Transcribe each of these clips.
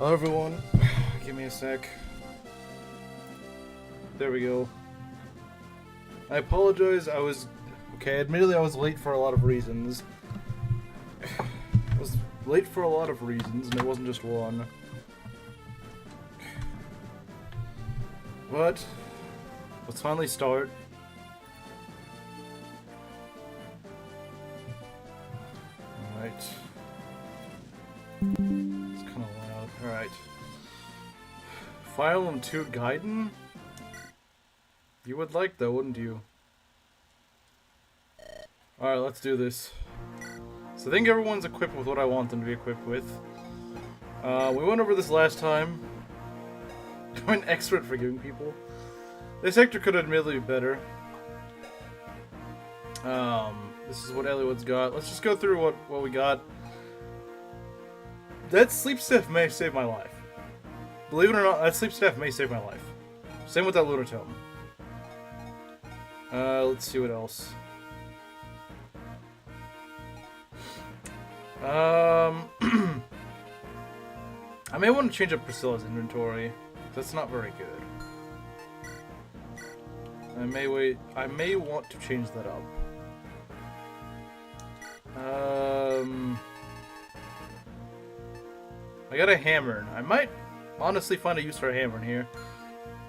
Hello everyone, give me a sec. There we go. I apologize, admittedly I was late for a lot of reasons. I was late for a lot of reasons, and it wasn't just one. But, let's finally start. Alright. It's kinda loud. Alright. Fire Emblem 2 Gaiden? You would like though, wouldn't you? Alright, let's do this. So I think everyone's equipped with what I want them to be equipped with. We went over this last time. I'm an expert at forgiving people. This sector could admittedly be better. This is what Eliwood's got. Let's just go through what we got. That sleep staff may save my life. Believe it or not, that sleep staff may save my life. Same with that lunar tome. Let's see what else. I may want to change up Priscilla's inventory. That's not very good. I may want to change that up. I got a hammer. I might honestly find a use for a hammer in here.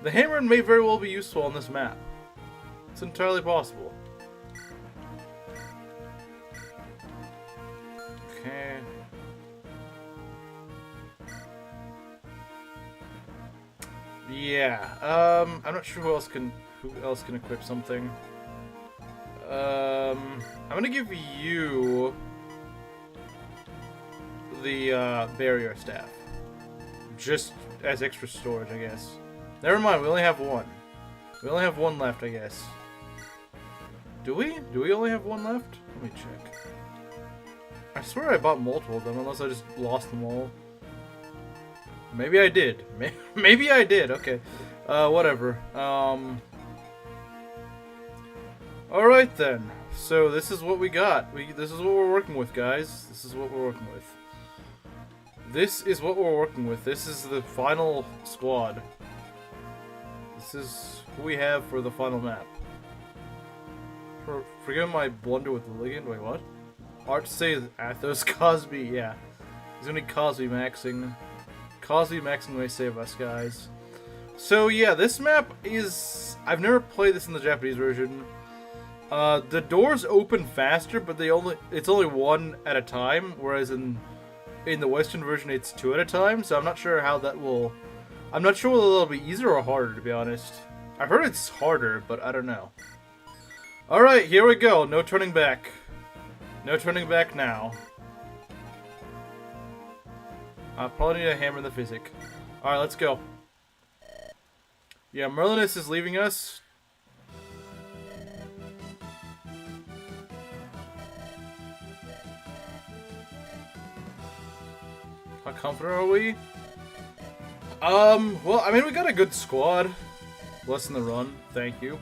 The hammer may very well be useful on this map. It's entirely possible. Okay. Yeah. I'm not sure who else can equip something. I'm gonna give you the barrier staff, just as extra storage, I guess. Never mind. We only have one. We only have one left, I guess. Do we? Do we only have one left? Let me check. I swear I bought multiple of them, unless I just lost them all. Maybe I did. Maybe I did. Okay. Whatever. Alright then. So this is what we got. This is what we're working with, guys. This is what we're working with. This is what we're working with. This is the final squad. This is who we have for the final map. Forgive my blunder with the Legault. Wait, what? Art says Athos Cosby. Yeah. He's gonna be Cosby maxing. Cosby maxing may save us, guys. So yeah, this map is... I've never played this in the Japanese version. The doors open faster, but it's only one at a time, whereas in the Western version it's two at a time, so I'm not sure how that will... I'm not sure whether it'll be easier or harder, to be honest. I've heard it's harder, but I don't know. Alright, here we go. No turning back. No turning back now. I probably need a hammer in the physic. Alright, let's go. Yeah, Merlinus is leaving us. How confident are we? Well, I mean, we got a good squad. Less than the run, thank you.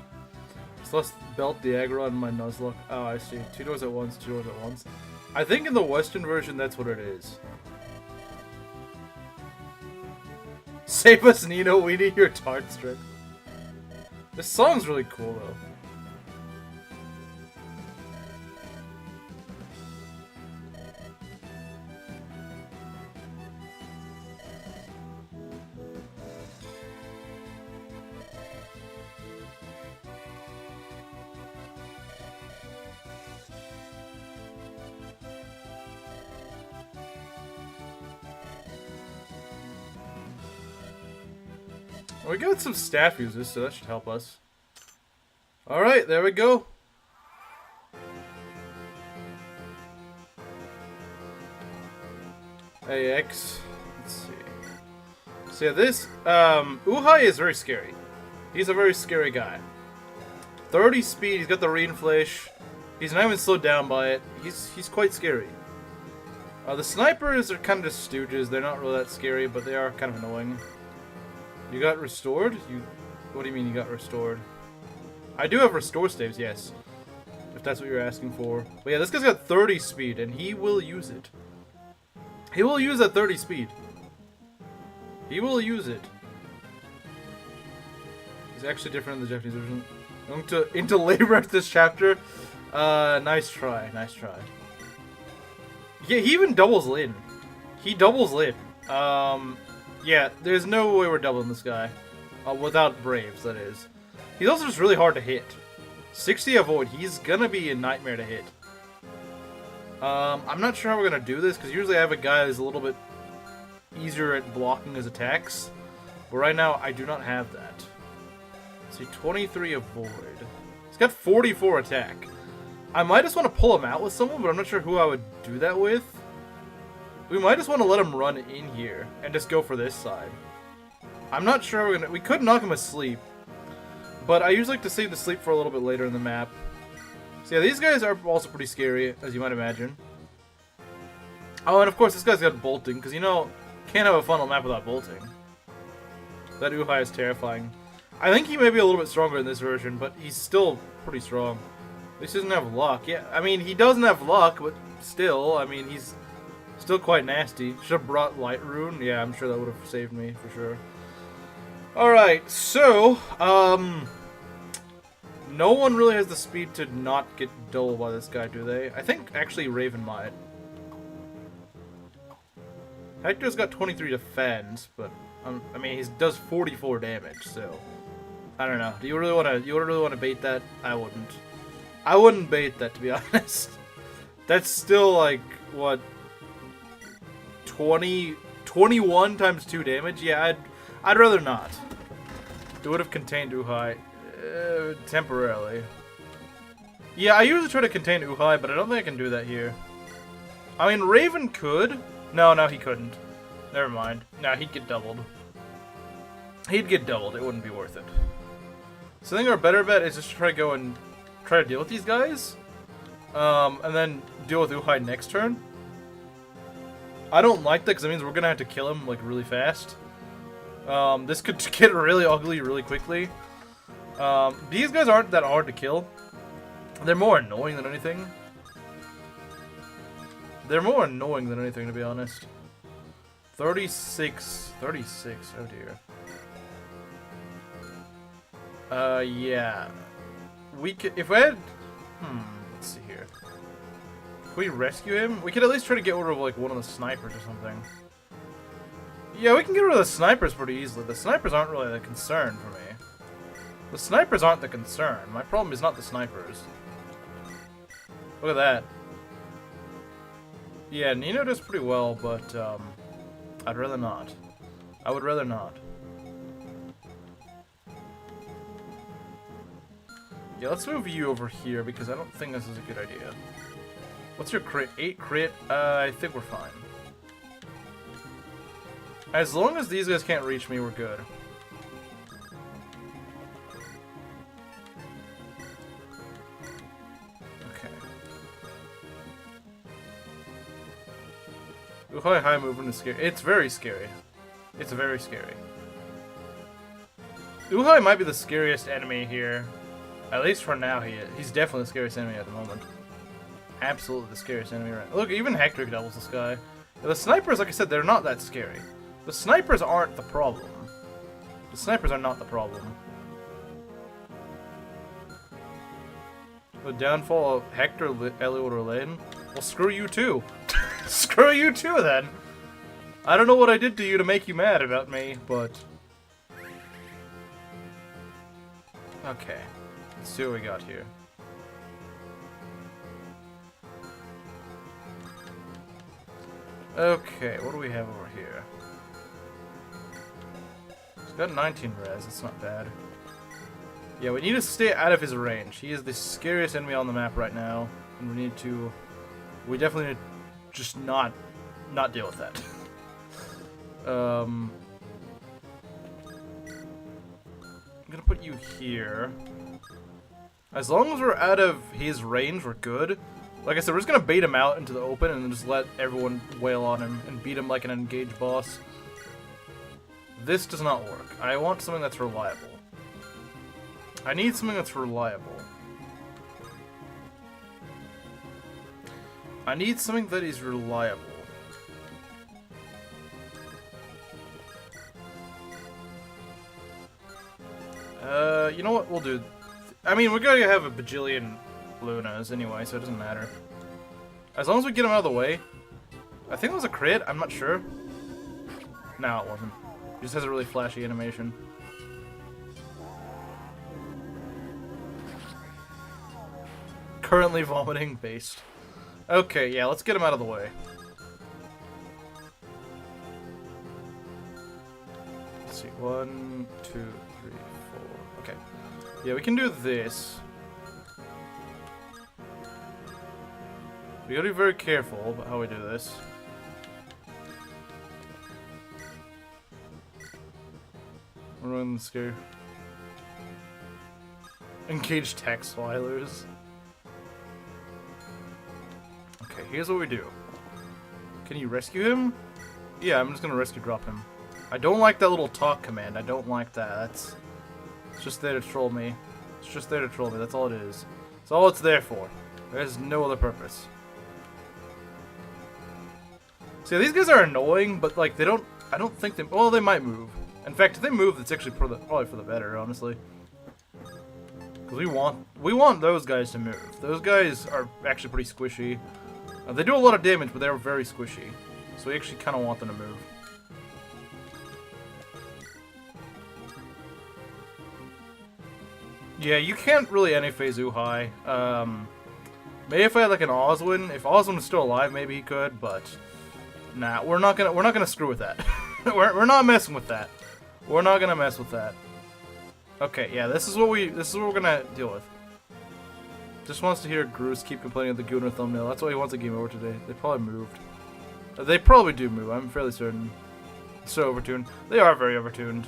It's less belt Diagra on my Nuzlocke. Oh, I see. 2 doors at once, 2 doors at once. I think in the Western version, that's what it is. Save us, Nino. We need your tart strip. This song's really cool, though. We got some staff users, so that should help us. Alright, there we go. AX. Let's see. So yeah, this, Uhai is very scary. He's a very scary guy. 30 speed, he's got the reinflash. He's not even slowed down by it. He's quite scary. The snipers are kind of just stooges. They're not really that scary, but they are kind of annoying. You got restored? What do you mean you got restored? I do have restore staves, yes. If that's what you're asking for. But yeah, this guy's got 30 speed, and he will use it. He will use that 30 speed. He will use it. He's actually different in the Japanese version. Going into labor at this chapter. Nice try. Nice try. Yeah, he even doubles Lin. He doubles Lin. Yeah, there's no way we're doubling this guy. Without Braves, that is. He's also just really hard to hit. 60 avoid. He's gonna be a nightmare to hit. I'm not sure how we're gonna do this, because usually I have a guy who's a little bit easier at blocking his attacks. But right now, I do not have that. See, 23 avoid. He's got 44 attack. I might just want to pull him out with someone, but I'm not sure who I would do that with. We might just want to let him run in here and just go for this side. I'm not sure we're gonna... We could knock him asleep, but I usually like to save the sleep for a little bit later in the map. So yeah, these guys are also pretty scary, as you might imagine. Oh, and of course this guy's got bolting, because you know, can't have a funnel map without bolting. That Uhai is terrifying. I think he may be a little bit stronger in this version, but he's still pretty strong. At least he doesn't have luck. Yeah, I mean, he doesn't have luck, but still, I mean, he's still quite nasty. Should have brought Light Rune. Yeah, I'm sure that would have saved me, for sure. Alright, so, no one really has the speed to not get dulled by this guy, do they? I think, actually, Raven might. Hector's got 23 defense, but, I mean, he does 44 damage, so... I don't know. Do you really want to bait that? I wouldn't. I wouldn't bait that, to be honest. That's still, like, what... 21 times 2 damage? Yeah, I'd rather not. It would have contained Uhai. Temporarily. Yeah, I usually try to contain Uhai, but I don't think I can do that here. I mean, Raven could. No, he couldn't. Never mind. No, he'd get doubled. He'd get doubled. It wouldn't be worth it. So I think our better bet is just to try to go and try to deal with these guys. And then deal with Uhai next turn. I don't like that because it means we're going to have to kill him like really fast. This could get really ugly really quickly. These guys aren't that hard to kill. They're more annoying than anything. They're more annoying than anything, to be honest. 36, oh dear. Yeah. We could, if I had, let's see here. If we rescue him, we could at least try to get rid of, like, one of the snipers or something. Yeah, we can get rid of the snipers pretty easily. The snipers aren't really the concern for me. The snipers aren't the concern. My problem is not the snipers. Look at that. Yeah, Nino does pretty well, but, I'd rather not. I would rather not. Yeah, let's move you over here, because I don't think this is a good idea. What's your crit? 8 crit? I think we're fine. As long as these guys can't reach me, we're good. Okay. Uhai high movement is scary. It's very scary. It's very scary. Uhai might be the scariest enemy here. At least for now, he is. He's definitely the scariest enemy at the moment. Absolutely the scariest enemy right now. Look, even Hector doubles this guy. The snipers, like I said, they're not that scary. The snipers aren't the problem. The snipers are not the problem. The downfall of Hector, Eliot, or Lane? Well, screw you too. Screw you too, then. I don't know what I did to you to make you mad about me, but... Okay. Let's see what we got here. Okay, what do we have over here? He's got 19 res, that's not bad. Yeah, we need to stay out of his range. He is the scariest enemy on the map right now, and we need to... We definitely need to just not deal with that. I'm gonna put you here. As long as we're out of his range, we're good. Like I said, we're just gonna bait him out into the open and then just let everyone wail on him and beat him like an engaged boss. This does not work. I want something that's reliable. I need something that's reliable. I need something that is reliable. You know what? We'll do... I mean, we're gonna have a bajillion Lunas anyway, so it doesn't matter. As long as we get him out of the way. I think it was a crit, I'm not sure. No, it wasn't. It just has a really flashy animation. Currently vomiting, based. Okay, yeah, let's get him out of the way. Let's see, 1, 2, 3, 4. Okay. Yeah, we can do this. We gotta be very careful about how we do this. We're running the scare. Engage tax filers. Okay, here's what we do. Can you rescue him? Yeah, I'm just gonna rescue drop him. I don't like that little talk command. I don't like that. It's just there to troll me. It's just there to troll me. That's all it is. That's all it's there for. There's no other purpose. See, these guys are annoying, but like they don't. I don't think they. Well, they might move. In fact, if they move, it's actually probably for the better, honestly. Because we want those guys to move. Those guys are actually pretty squishy. They do a lot of damage, but they're very squishy. So we actually kind of want them to move. Yeah, you can't really NFA Zuhai. Maybe if I had like an Oswin, if Oswin was still alive, maybe he could, but nah, we're not gonna screw with that. we're not messing with that. We're not gonna mess with that. Okay, yeah, this is what we're gonna deal with. Just wants to hear Groose keep complaining of the Gooner thumbnail. That's why he wants a game over today. They probably moved. They probably do move, I'm fairly certain. So overtuned. They are very overtuned.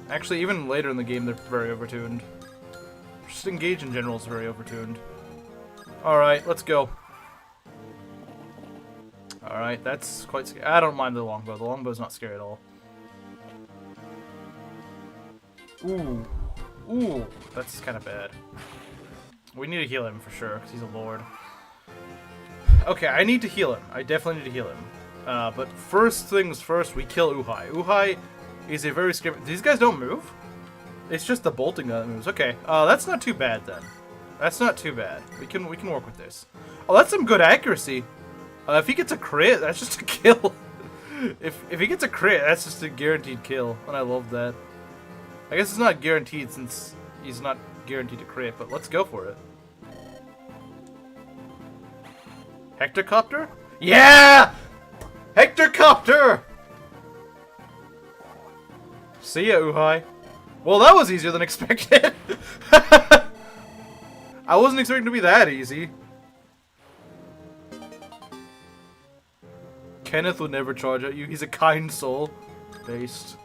Actually, even later in the game, they're very overtuned. Just Engage in general is very overtuned. Alright, let's go. Alright, that's quite scary. I don't mind the longbow. The longbow's not scary at all. Ooh. Ooh, that's kind of bad. We need to heal him for sure, because he's a lord. Okay, I need to heal him. I definitely need to heal him. But first things first, we kill Uhai. Uhai is a very scary... These guys don't move? It's just the bolting that moves. Okay, that's not too bad then. That's not too bad. We can work with this. Oh, that's some good accuracy. If he gets a crit, that's just a kill. if he gets a crit, that's just a guaranteed kill, and I love that. I guess it's not guaranteed since he's not guaranteed to crit, but let's go for it. Hectorcopter? Yeah! Hectorcopter! See ya, Uhai. Well, that was easier than expected. I wasn't expecting to be that easy. Kenneth would never charge at you. He's a kind soul. Based.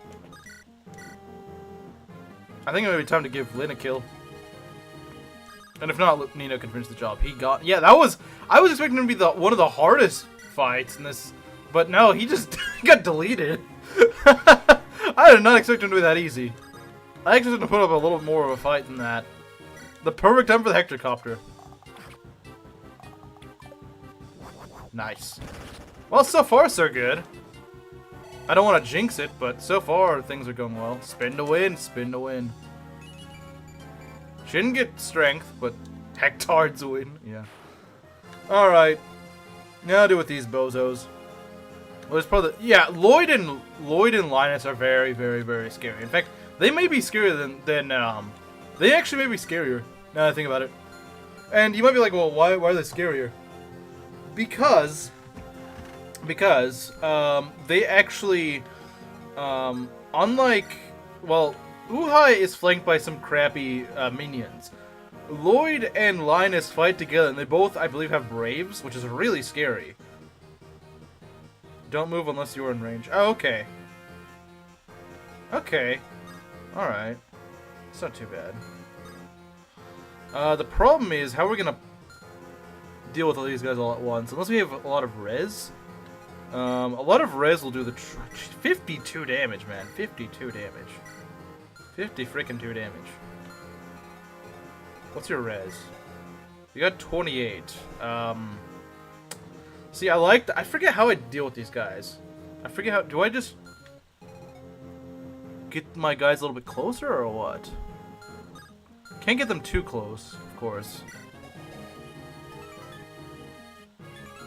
I think it might be time to give Lynn a kill. And if not, Nino can finish the job. He got... Yeah, that was... I was expecting him to be one of the hardest fights in this... But no, he just got deleted. I did not expect him to be that easy. I expected him to put up a little more of a fight than that. The perfect time for the Hectorcopter. Nice. Well, so far, so good. I don't want to jinx it, but so far, things are going well. Spin to win, spin to win. She didn't get strength, but Hectards win. Yeah. Alright. Now do with these bozos. Well, it's probably... Yeah, Lloyd and Linus are very, very, very scary. In fact, they may be scarier than they actually may be scarier, now that I think about it. And you might be like, well, why are they scarier? Because they actually, unlike, well, Uhai is flanked by some crappy minions. Lloyd and Linus fight together, and they both, I believe, have Braves, which is really scary. Don't move unless you're in range. Oh, okay. Okay. Alright. It's not too bad. The problem is, how are we gonna deal with all these guys all at once? Unless we have a lot of res. A lot of res will do the 52 damage, man. 52 damage. 50 freaking 2 damage. What's your res? You got 28. See, I forget how I deal with these guys. I forget how... Do I just... get my guys a little bit closer or what? Can't get them too close, of course.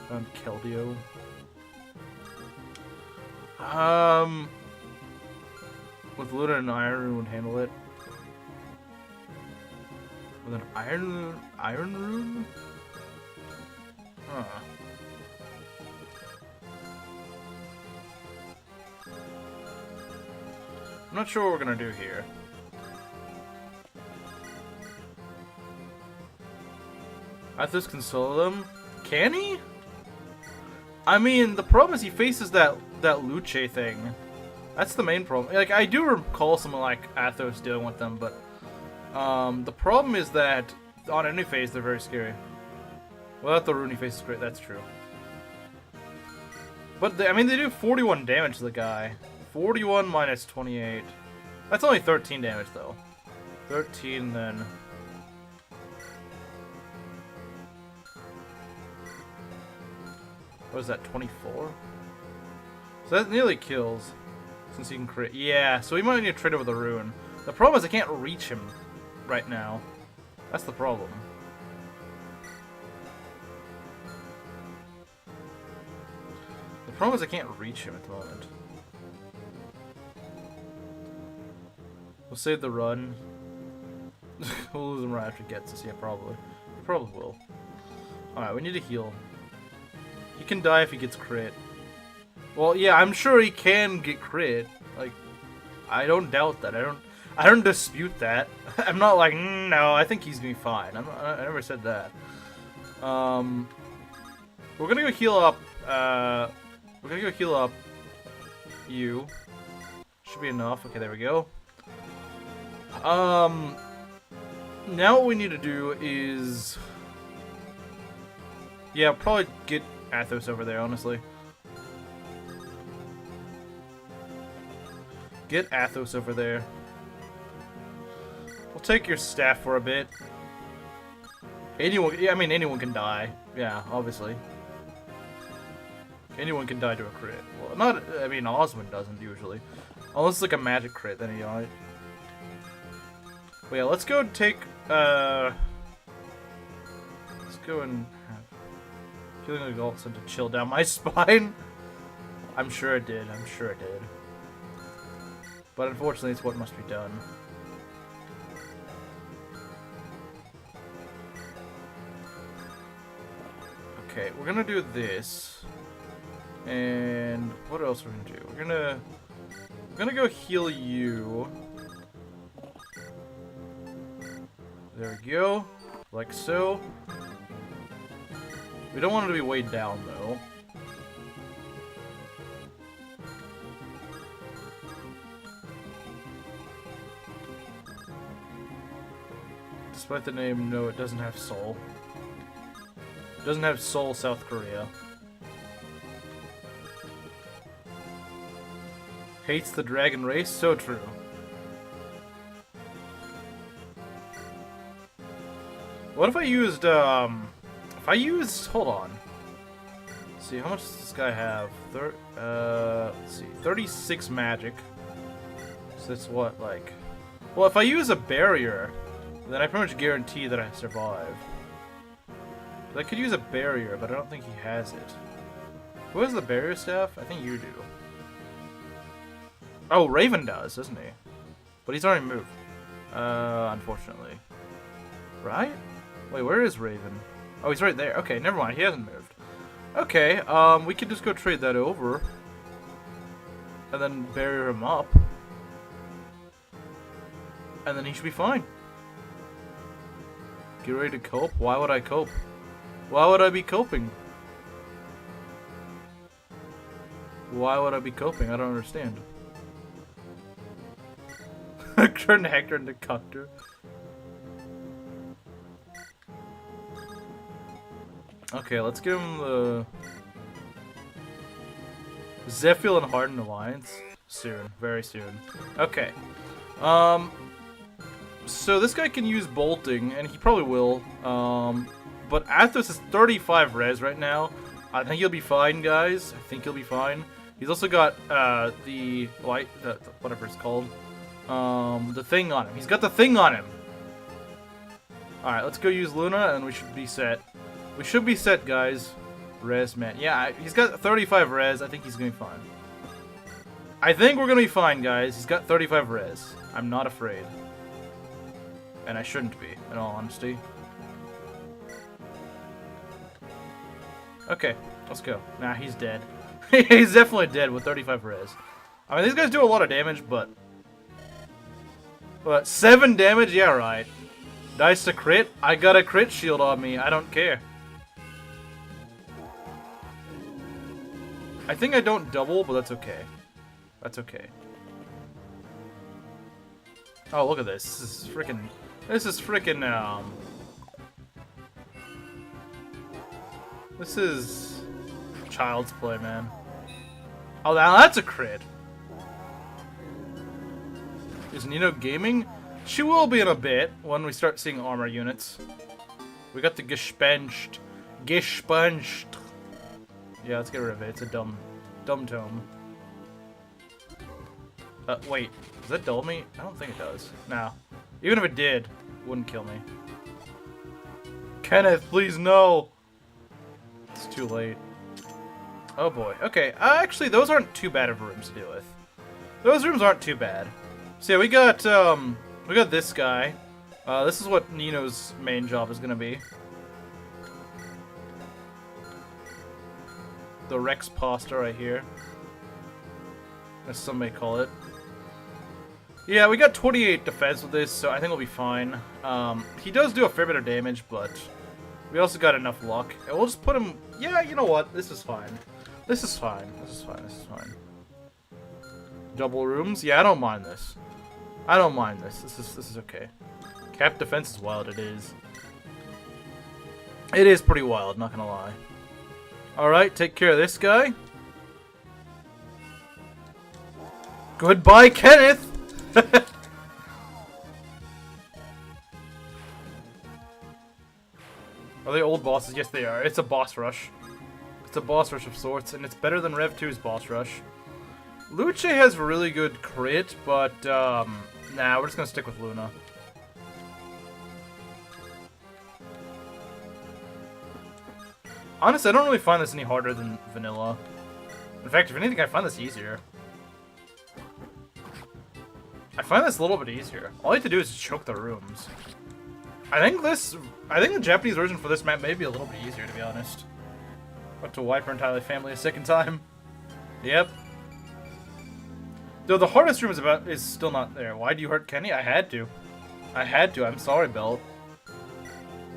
Found Keldeo. With Luna and Iron Rune would handle it. With an Iron Rune? Huh. I'm not sure what we're gonna do here. Athos can solo them? Can he? I mean, the problem is he faces that Luce thing. That's the main problem. Like, I do recall someone like Athos dealing with them, but the problem is that on any phase they're very scary. Without the Rooney face is great, that's true. But I mean, they do 41 damage to the guy. 41 minus 28. That's only 13 damage though. 13 then. What is that, 24? So that nearly kills. Since he can crit. Yeah, so we might need to trade it with a rune. The problem is I can't reach him right now. That's the problem. The problem is I can't reach him at the moment. We'll save the run. We'll lose him right after he gets us. Yeah, probably. We probably will. Alright, we need to heal. He can die if he gets crit. Well, yeah, I'm sure he can get crit. Like, I don't doubt that. I don't dispute that. I'm not like, no, I think he's gonna be fine. I never said that. We're gonna go heal up. We're gonna go heal up. You should be enough. Okay, there we go. Now what we need to do is, yeah, probably get Athos over there. Honestly. Get Athos over there. We'll take your staff for a bit. Anyone, yeah, I mean, anyone can die. Yeah, obviously. Anyone can die to a crit. Well, not, I mean, Osmond doesn't usually. Unless it's like a magic crit, then he died. But yeah, let's go take, let's go and have Healing Legault sent to chill down my spine. I'm sure it did, I'm sure it did. But unfortunately, it's what must be done. Okay, we're gonna do this. And what else are we gonna do? We're gonna go heal you. There we go. Like so. We don't want it to be weighed down though. Despite the name, no, it doesn't have Seoul. It doesn't have Seoul, South Korea. Hates the dragon race? So true. What if I used, hold on. Let's see, how much does this guy have? Let's see, 36 magic. So that's what, like... Well, if I use a barrier, then I pretty much guarantee that I survive. I could use a barrier, but I don't think he has it. Who has the barrier staff? I think you do. Oh, Raven does, doesn't he? But he's already moved. Unfortunately. Right? Wait, where is Raven? Oh, he's right there. Okay, never mind. He hasn't moved. Okay, we could just go trade that over. And then barrier him up. And then he should be fine. Get ready to cope? Why would I cope? Why would I be coping? Why would I be coping? I don't understand. Turn Hector into Cuctor. Okay, let's give him the Zephyl and Hardened Alliance soon, very soon. Okay. So this guy can use bolting, and he probably will. But Athos is 35 res right now. I think he'll be fine, guys. I think he'll be fine. He's also got the light, whatever it's called, The thing on him. He's got the thing on him. Alright, let's go use Luna, and we should be set. We should be set, guys. Res, man. Yeah, he's got 35 res. I think he's gonna be fine. I think we're gonna be fine, guys. He's got 35 res. I'm not afraid. And I shouldn't be, in all honesty. Okay, let's go. Nah, he's dead. He's definitely dead with 35 res. I mean, these guys do a lot of damage, but... What, 7 damage? Yeah, right. Nice to crit. I got a crit shield on me. I don't care. I think I don't double, but that's okay. That's okay. Oh, look at this. This is freaking... This is child's play, man. Oh, now that's a crit. Is Nino gaming? She will be in a bit when we start seeing armor units. We got the Gespenscht. Gespenscht. Yeah, let's get rid of it. It's a dumb tome. Wait. Does that dull me? I don't think it does. No. Even if it did, it wouldn't kill me. Kenneth, please no! It's too late. Oh boy. Okay, actually, those aren't too bad of rooms to deal with. Those rooms aren't too bad. So yeah, we got this guy. This is what Nino's main job is gonna be. The Rex Pasta right here, as some may call it. Yeah, we got 28 defense with this, so I think we'll be fine. He does do a fair bit of damage, but we also got enough luck. And we'll just put him... Yeah, you know what? This is fine. This is fine. This is fine. This is fine. Double rooms? Yeah, I don't mind this. I don't mind this. This is okay. Cap defense is wild. It is. It is pretty wild, not gonna lie. Alright, take care of this guy. Goodbye, Kenneth! Are they old bosses? Yes, they are. It's a boss rush. It's a boss rush of sorts, and it's better than Rev 2's boss rush. Luce has really good crit, but, nah, we're just gonna stick with Luna. Honestly, I don't really find this any harder than vanilla. In fact, if anything, I find this easier. I find this a little bit easier. All you have to do is just choke the rooms. I think the Japanese version for this map may be a little bit easier, to be honest. But to wipe our entire family a second time. Yep. Though the hardest room is still not there. Why do you hurt Kenny? I had to. I had to. I'm sorry, Belt.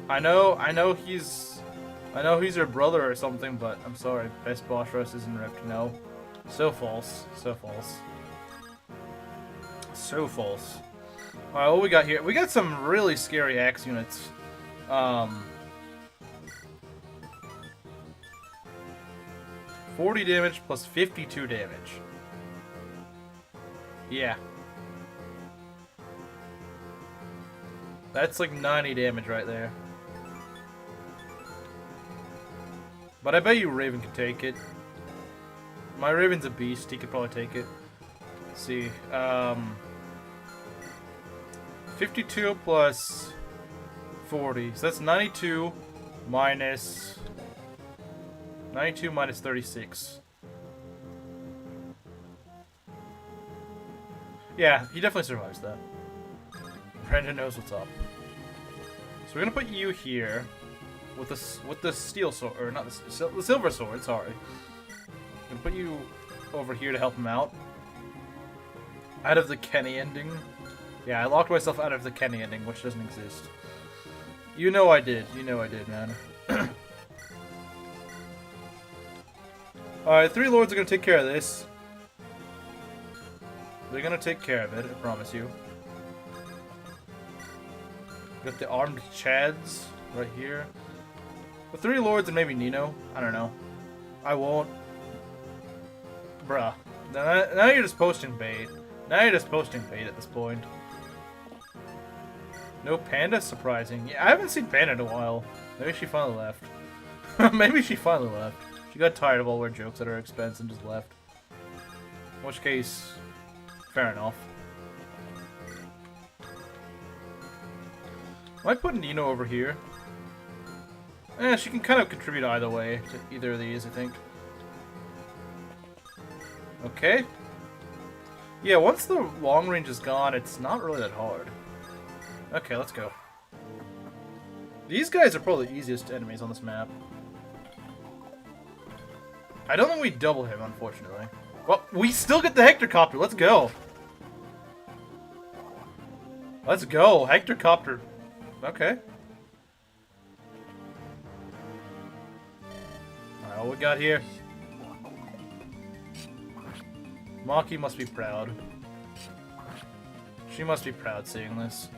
I know he's your brother or something, but I'm sorry. Best boss rush isn't ripped. No. So false. So false. So false. Alright, what we got here? We got some really scary axe units. 40 damage plus 52 damage. Yeah. That's like 90 damage right there. But I bet you Raven could take it. My Raven's a beast, he could probably take it. Let's see. 52 plus 40. So that's 92 minus 36. Yeah, he definitely survives that. Brandon knows what's up. So we're gonna put you here with the steel sword, or not the silver sword. Sorry. I'm gonna put you over here to help him out. Out of the Kenny ending. Yeah, I locked myself out of the Kenny ending, which doesn't exist. You know I did. You know I did, man. Alright, 3 lords are gonna take care of this. They're gonna take care of it, I promise you. Got the armed Chads right here. The 3 lords and maybe Nino. I don't know. I won't. Bruh. Now you're just posting bait. Now you're just posting bait at this point. No Panda? Surprising. Yeah, I haven't seen Panda in a while. Maybe she finally left. Maybe she finally left. She got tired of all our jokes at her expense and just left. In which case, fair enough. Might put Nino over here. She can kind of contribute either way to either of these, I think. Okay. Yeah, once the long range is gone, it's not really that hard. Okay, let's go. These guys are probably the easiest enemies on this map. I don't think we double him, unfortunately. Well, we still get the Hectorcopter. Let's go. Let's go. Hectorcopter. Okay. Alright, what we got here? Maki must be proud. She must be proud seeing this.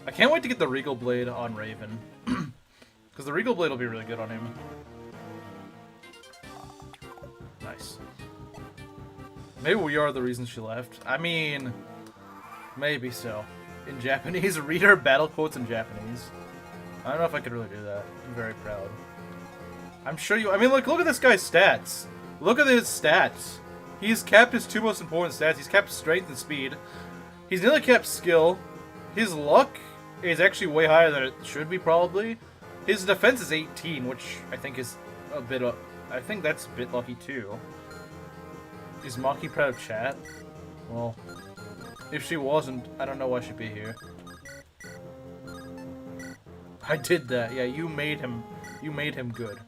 I can't wait to get the Regal Blade on Raven. Because the Regal Blade will be really good on him. Nice. Maybe we are the reason she left. I mean, maybe so. In Japanese, read her battle quotes in Japanese. I don't know if I could really do that. I'm very proud. I'm sure you... I mean, look at this guy's stats. Look at his stats. He's capped his two most important stats. He's capped strength and speed. He's nearly capped skill. His luck is actually way higher than it should be, probably. His defense is 18, which I think is a bit... I think that's a bit lucky, too. Is Maki proud of chat? Well, if she wasn't, I don't know why she'd be here. I did that. Yeah, you made him good.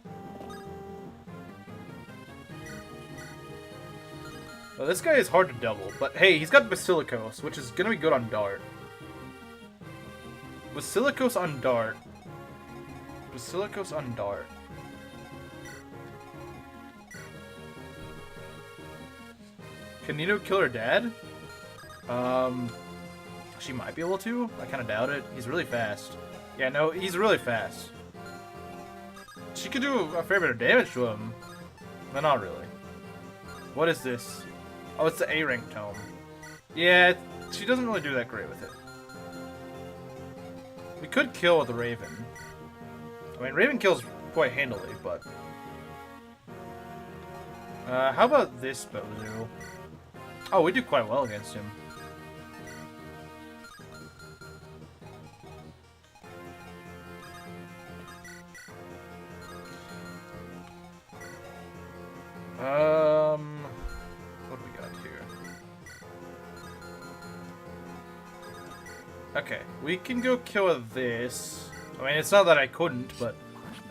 Well, this guy is hard to double, but hey, he's got Basilicos, which is gonna be good on Dart. Basilicos on Dart. Basilicos on Dart. Can Nino kill her dad? She might be able to. I kind of doubt it. He's really fast. Yeah, no, he's really fast. She could do a fair bit of damage to him. But not really. What is this? Oh, it's the A-rank tome. Yeah, she doesn't really do that great with it. We could kill with the Raven. I mean, Raven kills quite handily, but... how about this Bozu? Oh, we do quite well against him. What do we got here? Okay, we can go kill with this. I mean, it's not that I couldn't, but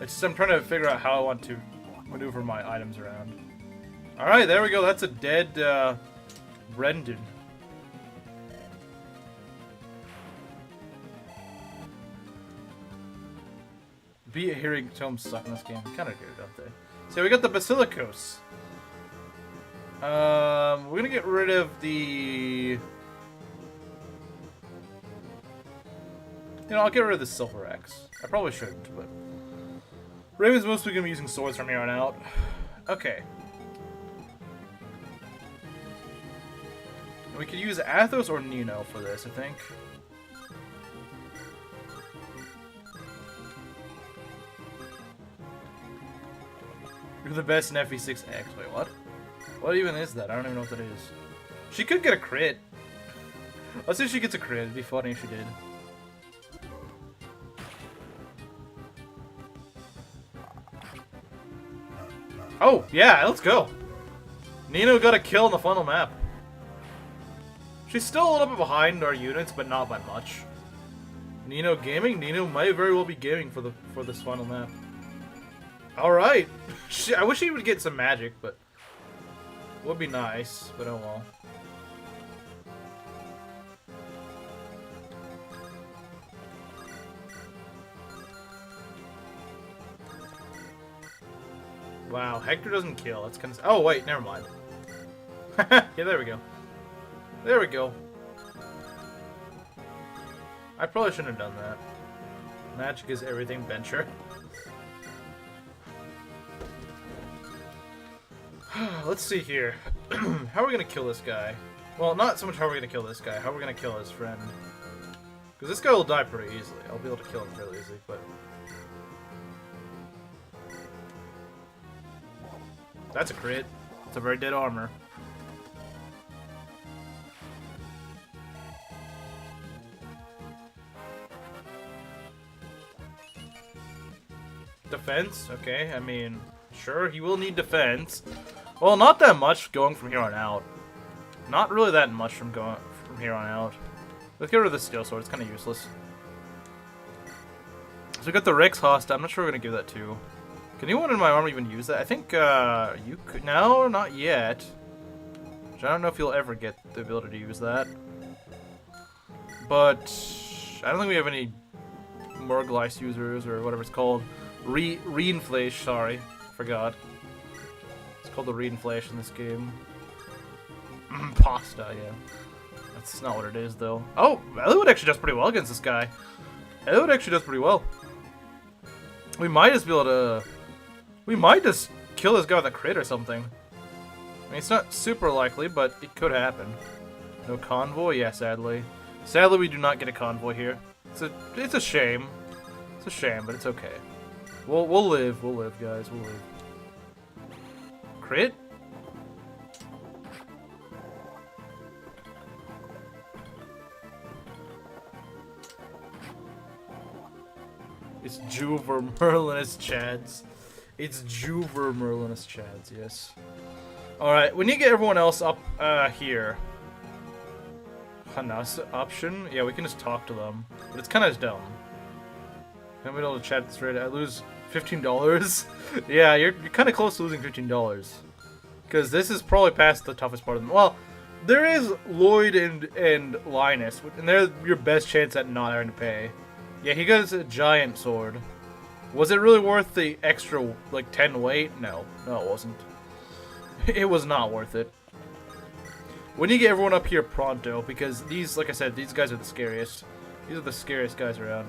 it's just I'm trying to figure out how I want to maneuver my items around. Alright, there we go. That's a dead, Brendan. Be a hearing tomes suck in this game. Kind of do, don't they? So we got the Basilicos. We're gonna get rid of the... You know, I'll get rid of the Silver Axe. I probably shouldn't, but... Raven's mostly gonna be using swords from here on out. Okay. We could use Athos or Nino for this, I think. You're the best in FE6X. Wait, what? What even is that? I don't even know what that is. She could get a crit. Let's see if she gets a crit. It'd be funny if she did. Oh, yeah, let's go. Nino got a kill on the final map. She's still a little bit behind our units, but not by much. Nino gaming? Nino might very well be gaming for this final map. Alright. I wish he would get some magic, but... Would be nice, but oh well. Wow, Hector doesn't kill. That's kind of... Oh, wait, never mind. Yeah, there we go. There we go. I probably shouldn't have done that. Magic is everything, Bencher. Let's see here. How are we gonna kill this guy? Well, not so much how we're gonna kill this guy. How we're gonna kill his friend. Because this guy will die pretty easily. I'll be able to kill him fairly easily, but... That's a crit. It's a very dead armor. defense. Okay, I mean, sure, he will need defense. Well, not that much going from here on out. Not really that much from here on out. Let's get rid of the steel sword. It's kind of useless. So we got the Rex Hosta. I'm not sure we're gonna give that to. Can anyone in my army even use that? I think you could. No, not yet. I don't know if you'll ever get the ability to use that. But I don't think we have any Morglice users or whatever it's called. Reinflation, sorry. Forgot. It's called the reinflation in this game. Pasta, yeah. That's not what it is, though. Oh, Eliwood actually does pretty well against this guy. Eliwood actually does pretty well. We might just be able to... We might just kill this guy with a crit or something. I mean, it's not super likely, but it could happen. No convoy? Yeah, sadly. Sadly, we do not get a convoy here. It's a shame. It's a shame, but it's okay. We'll live. We'll live, guys. We'll live. Crit? It's Juver Merlinus Chads. It's Juver Merlinus Chads, yes. Alright, we need to get everyone else up here. Hanas option? Yeah, we can just talk to them. But it's kind of dumb. I'm able to chat straight. I lose $15. Yeah, you're kind of close to losing $15. Because this is probably past the toughest part of them. Well, there is Lloyd and Linus, and they're your best chance at not having to pay. Yeah, he got a giant sword. Was it really worth the extra, like, 10 weight? No. No, it wasn't. It was not worth it. We need to get everyone up here pronto, because these, like I said, these guys are the scariest. These are the scariest guys around.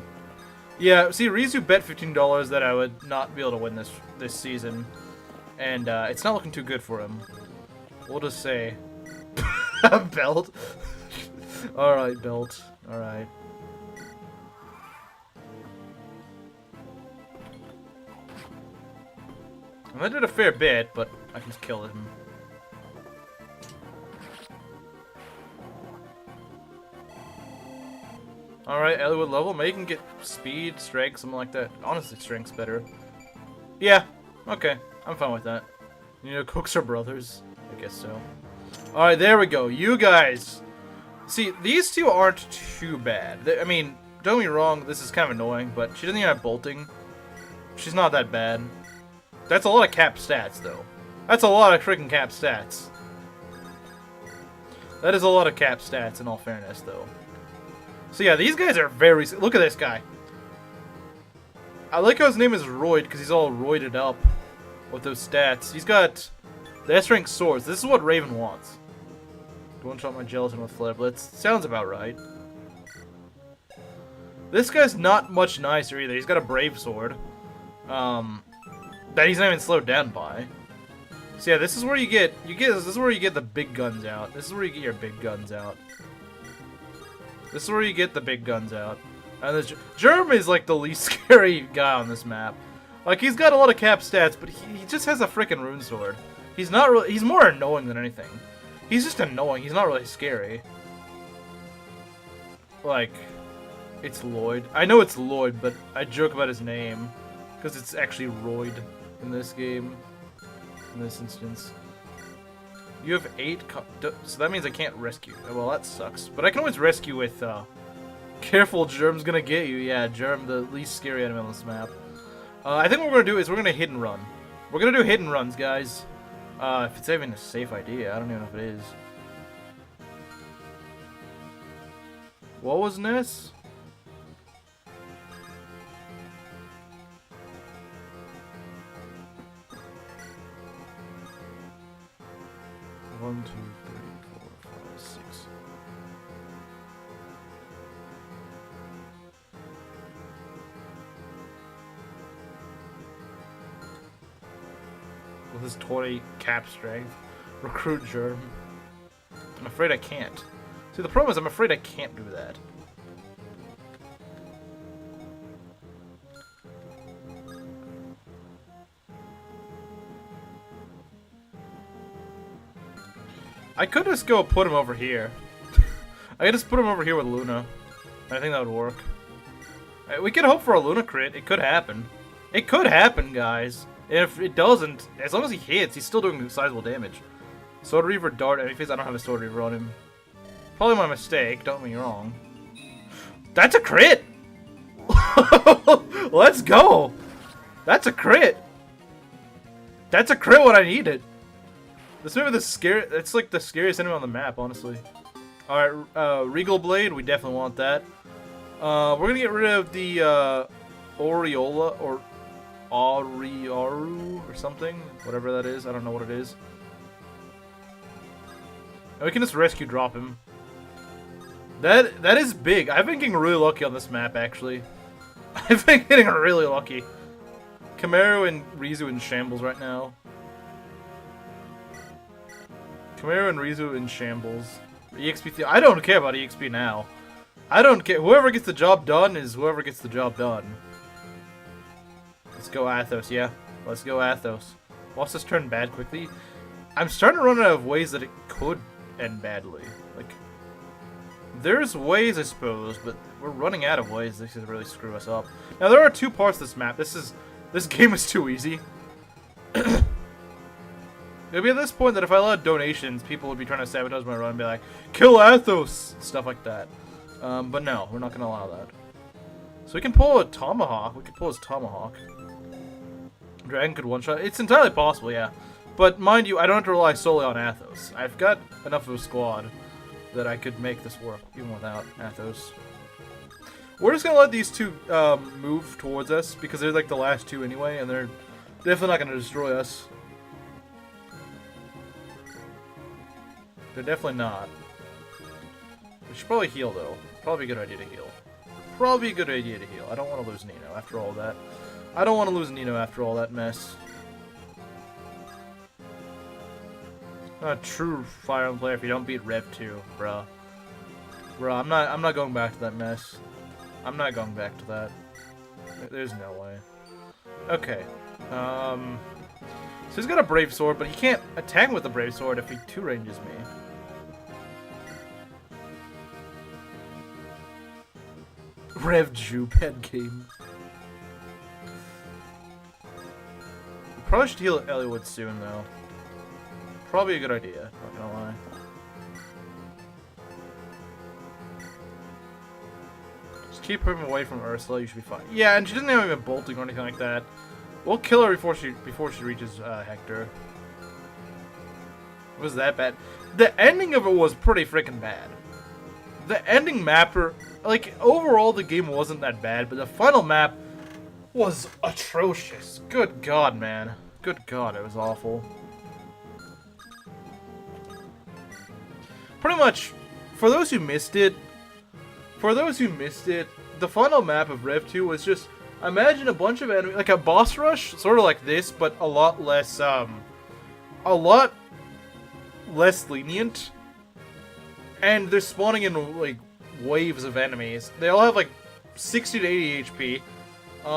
Yeah, see, Rizu bet $15 that I would not be able to win this season. And, it's not looking too good for him. We'll just say... Belt? Alright, Belt. Alright. I did a fair bit, but I can just kill him. Alright, Eliwood level. Maybe you can get speed, strength, something like that. Honestly, strength's better. Yeah, okay. I'm fine with that. You know, cooks are brothers. I guess so. Alright, there we go. You guys. See, these two aren't too bad. I mean, don't get me wrong, this is kind of annoying, but she doesn't even have bolting. She's not that bad. That's a lot of cap stats, though. That's a lot of freaking cap stats. That is a lot of cap stats, in all fairness, though. So yeah, these guys are very... Look at this guy. I like how his name is Royd, because he's all roided up with those stats. He's got the S-rank swords. This is what Raven wants. Don't shot my gelatin with flare blitz. Sounds about right. This guy's not much nicer either. He's got a brave sword. That he's not even slowed down by. So yeah, this is where this is where you get the big guns out. This is where you get your big guns out. This is where you get the big guns out. And Germ is like the least scary guy on this map. Like, he's got a lot of cap stats, but he just has a freaking rune sword. He's not really, he's more annoying than anything. He's just annoying. He's not really scary. Like, it's Lloyd. I know it's Lloyd, but I joke about his name because it's actually Royd in this game. In this instance. You have 8, so that means I can't rescue. Well, that sucks. But I can always rescue with, careful, Germ's gonna get you. Yeah, Germ, the least scary enemy on this map. I think what we're gonna do is we're gonna hit and run. We're gonna do hit and runs, guys. If it's even a safe idea, I don't even know if it is. What was this? One, 2, 3, 4, 5, 6. With his 20 cap strength, recruit Germ. I'm afraid I can't. See, the problem is I'm afraid I can't do that. I could just go put him over here. I could just put him over here with Luna. I think that would work. We could hope for a Luna crit. It could happen. It could happen, guys. If it doesn't, as long as he hits, he's still doing sizable damage. Sword Reaver Dart, I don't have a Sword Reaver on him. Probably my mistake, don't get me wrong. That's a crit! Let's go! That's a crit! That's a crit what I needed! This may be it's like the scariest enemy on the map, honestly. Alright, Regal Blade, we definitely want that. We're gonna get rid of the, Aureola, or Auriaru, or something. Whatever that is, I don't know what it is. And we can just rescue drop him. That is big. I've been getting really lucky on this map, actually. I've been getting really lucky. Camaro and Rizu in shambles right now. Camaro and Rizu in shambles. EXP, I don't care about EXP now. I don't care. Whoever gets the job done is whoever gets the job done. Let's go Athos, yeah. Let's go Athos. Watch this turn bad quickly. I'm starting to run out of ways that it could end badly. Like, there's ways, I suppose, but we're running out of ways that could really screw us up. Now, there are two parts of this map. This game is too easy. It'll be at this point that if I allowed donations, people would be trying to sabotage my run and be like, kill Athos! Stuff like that. But no, we're not going to allow that. So we can pull a Tomahawk. We can pull his Tomahawk. Dragon could one-shot. It's entirely possible, yeah. But mind you, I don't have to rely solely on Athos. I've got enough of a squad that I could make this work, even without Athos. We're just going to let these two move towards us, because they're like the last two anyway, and they're definitely not going to destroy us. They're definitely not. We should probably heal, though. Probably a good idea to heal. Probably a good idea to heal. I don't want to lose Nino after all that. I don't want to lose Nino after all that mess. Not a true Fire Emblem player if you don't beat Rev 2, bruh. Bruh, I'm not going back to that mess. I'm not going back to that. There's no way. Okay. So he's got a Brave Sword, but he can't attack with the Brave Sword if he two-ranges me. Rev Ju, bad game. Probably should heal Eliwood soon, though. Probably a good idea, not gonna lie. Just keep him away from Ursula, you should be fine. Yeah, and she doesn't have even bolting or anything like that. We'll kill her before she reaches Hector. It was that bad. The ending of it was pretty freaking bad. The ending mapper, like, overall the game wasn't that bad, but the final map was atrocious. Good God, man. Good God, it was awful. Pretty much, for those who missed it, the final map of Rev 2 was just, imagine a bunch of enemies, like a boss rush, sort of like this, but a lot less lenient. And they're spawning in, like, waves of enemies. They all have, like, 60 to 80 HP. A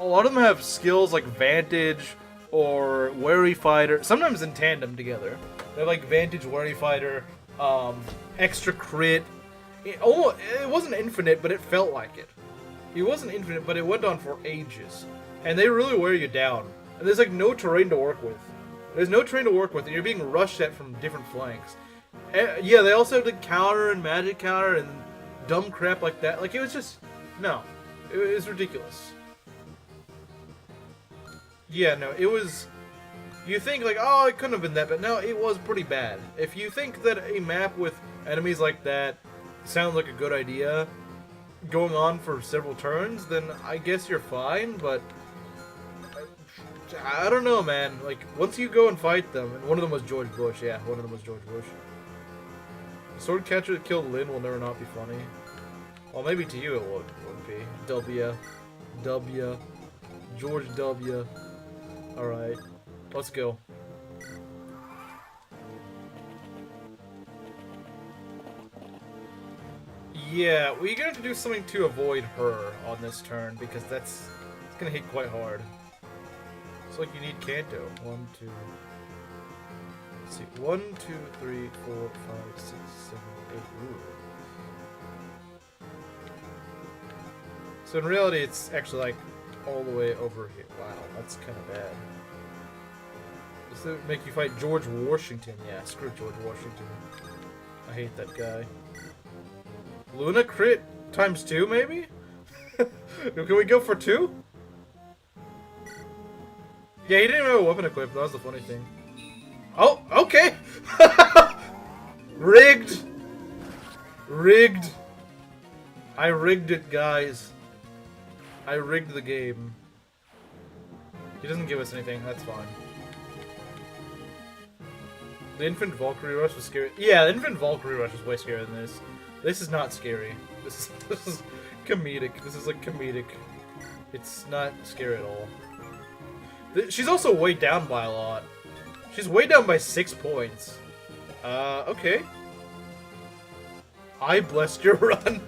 lot of them have skills like Vantage or Wary Fighter, sometimes in tandem together. They have, like, Vantage, Wary Fighter, extra crit. It wasn't infinite, but it felt like it. It wasn't infinite, but it went on for ages. And they really wear you down. And there's, like, no terrain to work with. There's no terrain to work with, and you're being rushed at from different flanks. Yeah, they also have the counter and magic counter and dumb crap like that. Like, it was just... No. It was ridiculous. Yeah, no, it was... You think, like, oh, it couldn't have been that bad. No, it was pretty bad. If you think that a map with enemies like that sounds like a good idea, going on for several turns, then I guess you're fine, but... I don't know, man. Like, once you go and fight them, and one of them was George Bush, yeah, one of them was George Bush. Sword catcher that killed Lynn will never not be funny. Well, maybe to you it would be. W. George W. Alright. Let's go. Yeah, we're gonna have to do something to avoid her on this turn, because it's gonna hit quite hard. It's like you need Kanto. 1, 2... Let's see. 1, 2, 3, 4, 5, 6, 7, 8. Ooh. So in reality, it's actually like all the way over here. Wow, that's kind of bad. Does it make you fight George Washington? Yeah, screw George Washington. I hate that guy. Luna crit times 2, maybe? Can we go for 2? Yeah, he didn't even have a weapon equipped. That was the funny thing. Oh, okay! Rigged! Rigged! I rigged it, guys. I rigged the game. He doesn't give us anything, that's fine. The Infant Valkyrie Rush was scary. Yeah, the Infant Valkyrie Rush was way scarier than this. This is not scary. This is comedic. This is like comedic. It's not scary at all. She's also weighed down by a lot. She's weighed down by 6 points. Okay. I blessed your run.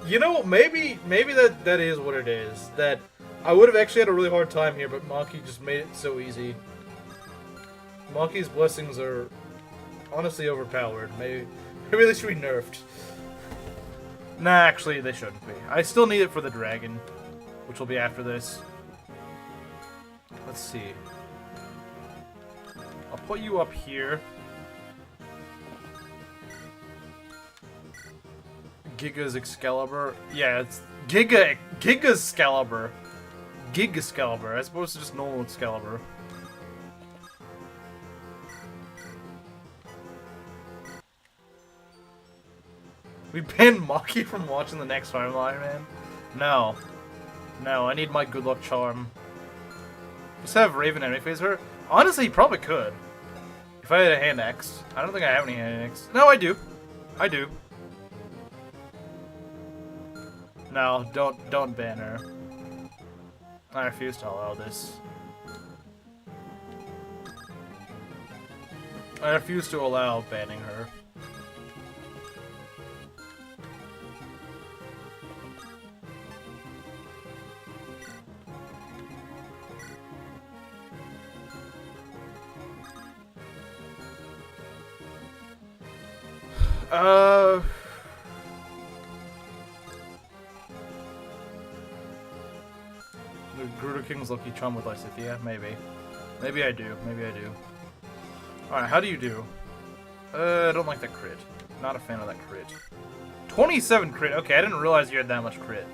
You know, maybe that is what it is. That I would have actually had a really hard time here, but Maki just made it so easy. Maki's blessings are honestly overpowered. Maybe they should be nerfed. Nah, actually, they shouldn't be. I still need it for the dragon, which will be after this. Let's see. I'll put you up here. Giga's Excalibur. Yeah, it's Giga's Excalibur. Excalibur, as opposed to just normal Excalibur. We banned Maki from watching the next Ironman, man. No. No, I need my good luck charm. Just have Raven enemy phase her? Honestly, he probably could. If I had a hand X. I don't think I have any hand X. No, I do. I do. No, don't ban her. I refuse to allow this. I refuse to allow banning her. Gruder King's Loki Chum with Lysithia? Maybe. Maybe I do. Maybe I do. Alright, how do you do? I don't like that crit. Not a fan of that crit. 27 crit! Okay, I didn't realize you had that much crit.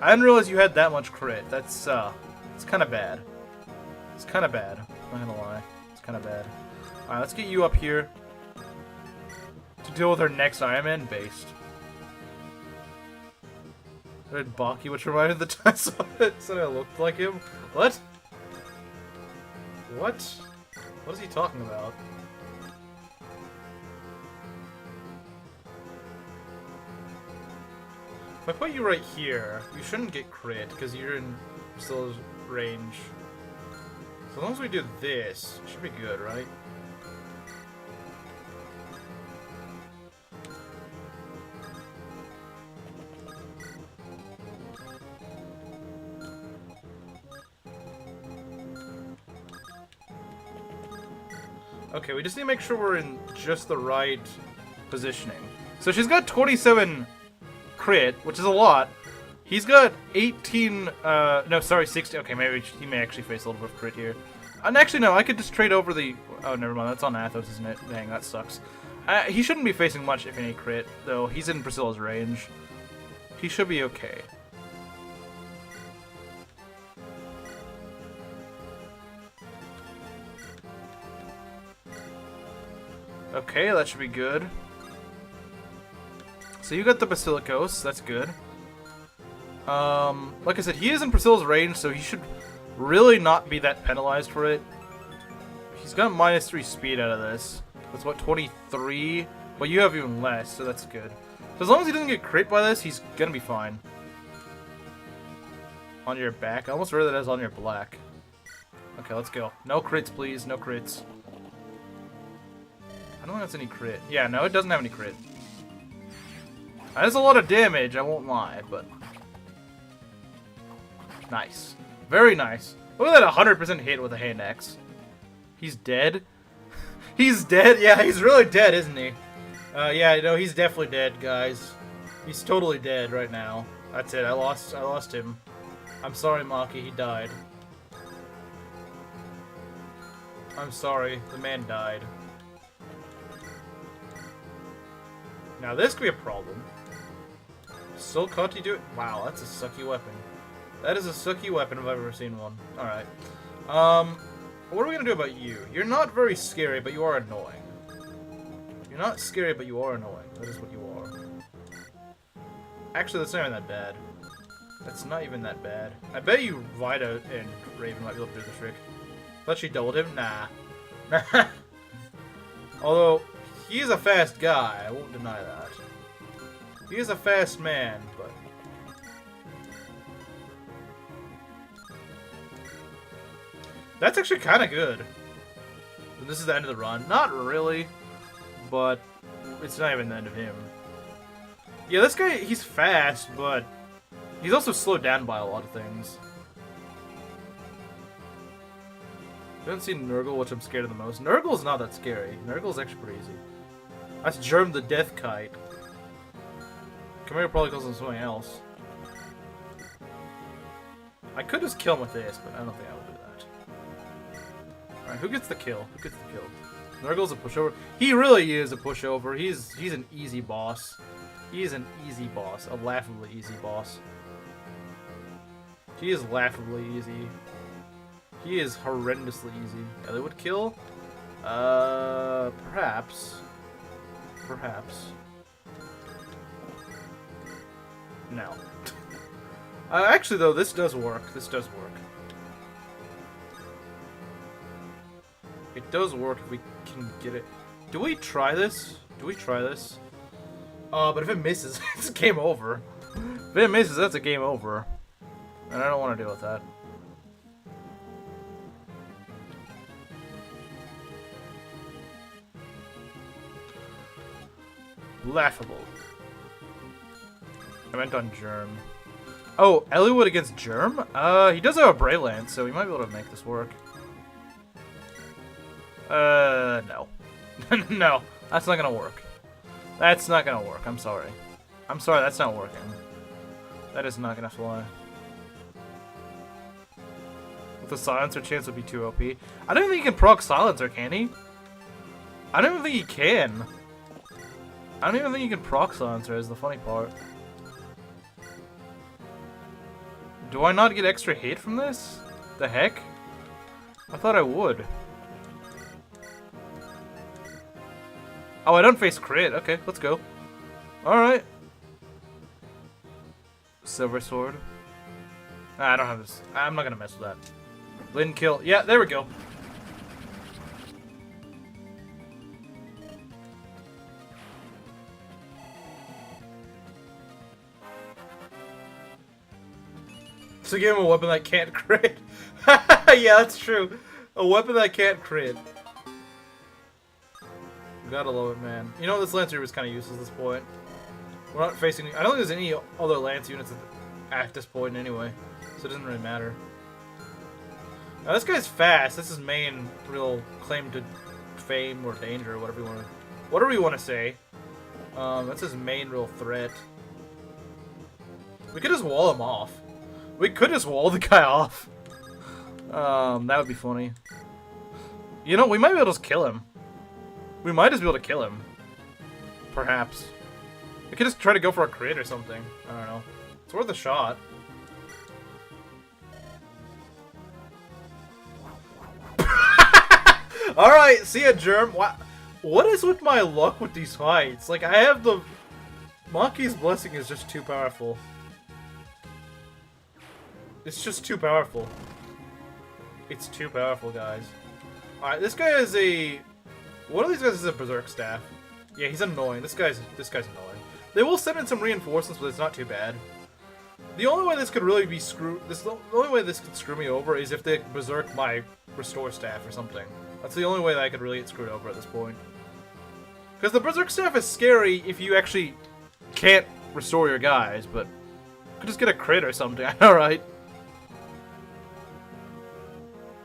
I didn't realize you had that much crit. That's, it's kinda bad. It's kinda bad. I'm not gonna lie. It's kinda bad. Alright, let's get you up here to deal with our next Ironman based. Red Baki, which reminded the time I said I looked like him. What? What? What is he talking about? If I put you right here, you shouldn't get crit, because you're in Priscilla's range. So as long as we do this, it should be good, right? Okay, we just need to make sure we're in just the right positioning. So she's got 27 crit, which is a lot. He's got 18, no, sorry, 60. Okay, maybe he may actually face a little bit of crit here. And actually, no, I could just trade over the... Oh, never mind, that's on Athos, isn't it? Dang, that sucks. He shouldn't be facing much, if any, crit, though. He's in Priscilla's range. He should be okay. Okay, that should be good. So you got the Basilicos, that's good. Like I said, he is in Priscilla's range, so he should really not be that penalized for it. He's got -3 speed out of this. That's what, 23? But you have even less, so that's good. So as long as he doesn't get crit by this, he's gonna be fine. On your back? I almost read that as on your black. Okay, let's go. No crits, please. No crits. I don't think that's any crit. Yeah, no, it doesn't have any crit. That's a lot of damage, I won't lie, but... Nice. Very nice. Look at that 100% hit with a hand X. He's dead? He's dead? Yeah, he's really dead, isn't he? Yeah, no, he's definitely dead, guys. He's totally dead right now. That's it, I lost him. I'm sorry, Maki, he died. I'm sorry, the man died. Now this could be a problem. Still can't you do it? Wow, that's a sucky weapon. That is a sucky weapon if I've ever seen one. Alright. What are we gonna do about you? You're not very scary, but you are annoying. You're not scary, but you are annoying. That is what you are. Actually, that's not even that bad. That's not even that bad. I bet you Vida and Raven might be able to do the trick. Thought she doubled him? Nah. Although, he is a fast guy. I won't deny that. He is a fast man, but... That's actually kind of good. This is the end of the run. Not really, but it's not even the end of him. Yeah, this guy, he's fast, but he's also slowed down by a lot of things. I haven't seen Nurgle, which I'm scared of the most. Nurgle's not that scary. Nurgle's actually pretty easy. That's Germ the Death Kite. Commander probably calls him something else. I could just kill him with this, but I don't think I will do that. Alright, who gets the kill? Who gets the kill? Nurgle's a pushover. He really is a pushover. He's an easy boss. He is an easy boss. A laughably easy boss. He is laughably easy. He is horrendously easy. Yeah, they would kill? Perhaps. Perhaps. No. Actually, though, this does work. This does work. It does work if we can get it. Do we try this? Do we try this? But if it misses, it's game over. If it misses, that's a game over. And I don't want to deal with that. Laughable. I meant on Germ. Oh, Eliwood against Germ? He does have a Bray Lance, so we might be able to make this work. No. No, that's not gonna work. That's not gonna work, I'm sorry. I'm sorry, that's not working. That is not gonna fly. With the Silencer chance would be too OP. I don't think he can proc Silencer, can he? I don't even think he can. I don't even think you can proc Silencer, is the funny part. Do I not get extra hit from this? The heck? I thought I would. Oh, I don't face crit. Okay, let's go. Alright. Silver Sword. I don't have this. I'm not gonna mess with that. Lin kill. Yeah, there we go. So give him a weapon that can't crit. Yeah, that's true. A weapon that can't crit. Gotta love it, man. You know, this Lancer was kind of useless at this point. We're not facing... I don't think there's any other Lance units at this point anyway. So it doesn't really matter. Now, this guy's fast. This is his main real claim to fame or danger or whatever you want to say. That's his main real threat. We could just wall him off. We could just wall the guy off. That would be funny. You know, we might be able to just kill him. We might just be able to kill him. Perhaps. We could just try to go for a crit or something. I don't know. It's worth a shot. Alright, see ya, Germ. What is with my luck with these fights? Like, I have the... Maki's Blessing is just too powerful. It's just too powerful. It's too powerful, guys. Alright, this guy is a... One of these guys is a Berserk Staff. Yeah, he's annoying. This guy's annoying. They will send in some reinforcements, but it's not too bad. The only way this could really be the only way this could screw me over is if they Berserk my Restore Staff or something. That's the only way that I could really get screwed over at this point. Because the Berserk Staff is scary if you actually can't restore your guys, but you could just get a crit or something. Alright.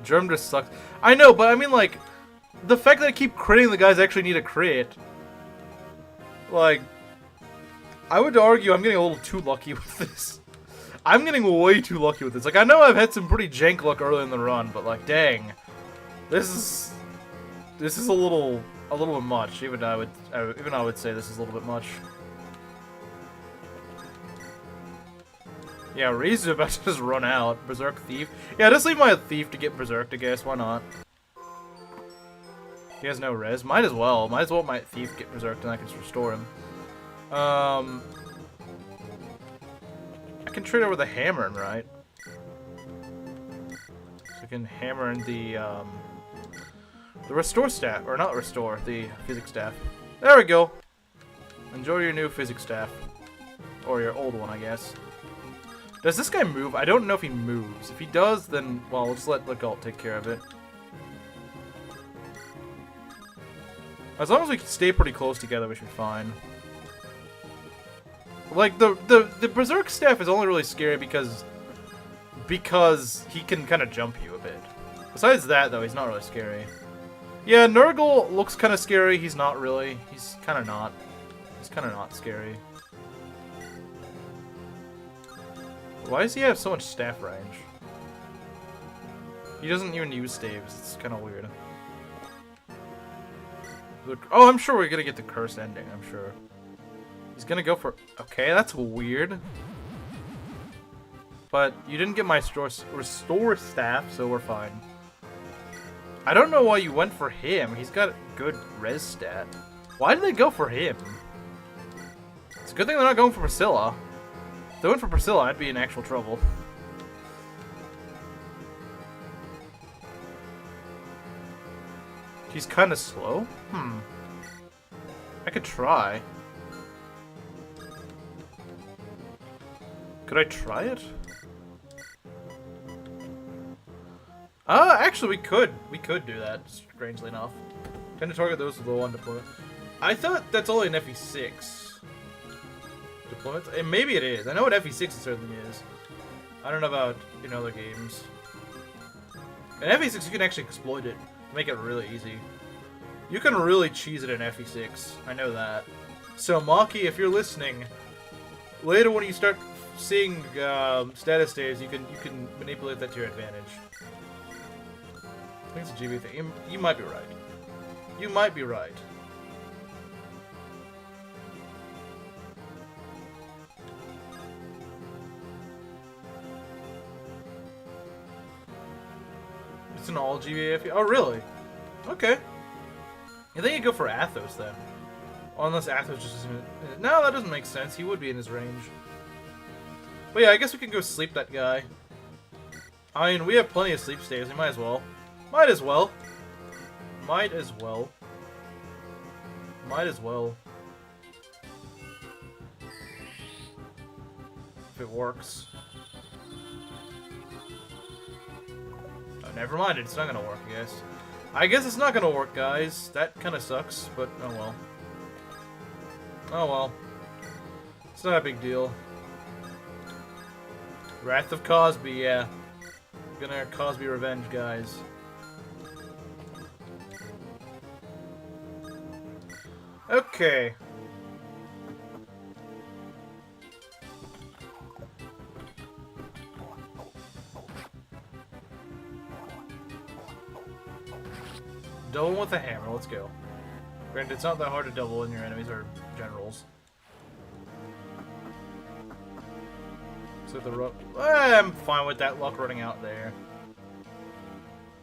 Germ just sucks. I know, but I mean, like, the fact that I keep critting the guys actually need a crit. Like, I would argue I'm getting a little too lucky with this. I'm getting way too lucky with this. Like, I know I've had some pretty jank luck early in the run, but like, dang, this is a little bit much. Even I would say this is a little bit much. Yeah, Rizu's about to just run out. Berserk Thief. Yeah, just leave my Thief to get Berserked, I guess. Why not? He has no res. Might as well. Might as well my Thief get Berserked and I can just restore him. I can trade over the Hammer, right? So I can hammer in the Restore Staff. Or not Restore, the Physics Staff. There we go. Enjoy your new Physics Staff. Or your old one, I guess. Does this guy move? I don't know if he moves. If he does, then, well, let's let Legault take care of it. As long as we stay pretty close together, we should be fine. Like, the Berserk Staff is only really scary because he can kind of jump you a bit. Besides that, though, he's not really scary. Yeah, Nurgle looks kind of scary. He's not really. He's kind of not. He's kind of not scary. Why does he have so much staff range? He doesn't even use staves. It's kind of weird. Oh, I'm sure we're gonna get the curse ending. I'm sure. He's gonna go for... Okay, that's weird. But you didn't get my restore staff, so we're fine. I don't know why you went for him. He's got good res stat. Why did they go for him? It's a good thing they're not going for Priscilla. If they went for Priscilla, I'd be in actual trouble. He's kind of slow? I could try. Could I try it? Actually we could. We could do that, strangely enough. Tend to target those with low on deployment. I thought that's only an FE6. Deployments? And maybe it is. I know what FE6 it certainly is. I don't know about in other games. In FE6 you can actually exploit it to make it really easy. You can really cheese it in FE6. I know that. So Maki, if you're listening, later when you start seeing status days, you can manipulate that to your advantage. I think it's a GB thing. You might be right. You might be right. It's an all GBA FE. Oh, really? Okay. I think you go for Athos then. Unless Athos just isn't... No, that doesn't make sense. He would be in his range. But yeah, I guess we can go sleep that guy. I mean, we have plenty of sleep staves. We might as well. Might as well. Might as well. Might as well. If it works. Oh, never mind. It's not gonna work, I guess. I guess it's not gonna work, guys. That kind of sucks, but oh well. Oh well. It's not a big deal. Wrath of Cosby, yeah. Gonna Cosby revenge, guys. Okay. Double with a hammer, let's go. Granted, it's not that hard to double when your enemies are generals. So I'm fine with that luck running out there.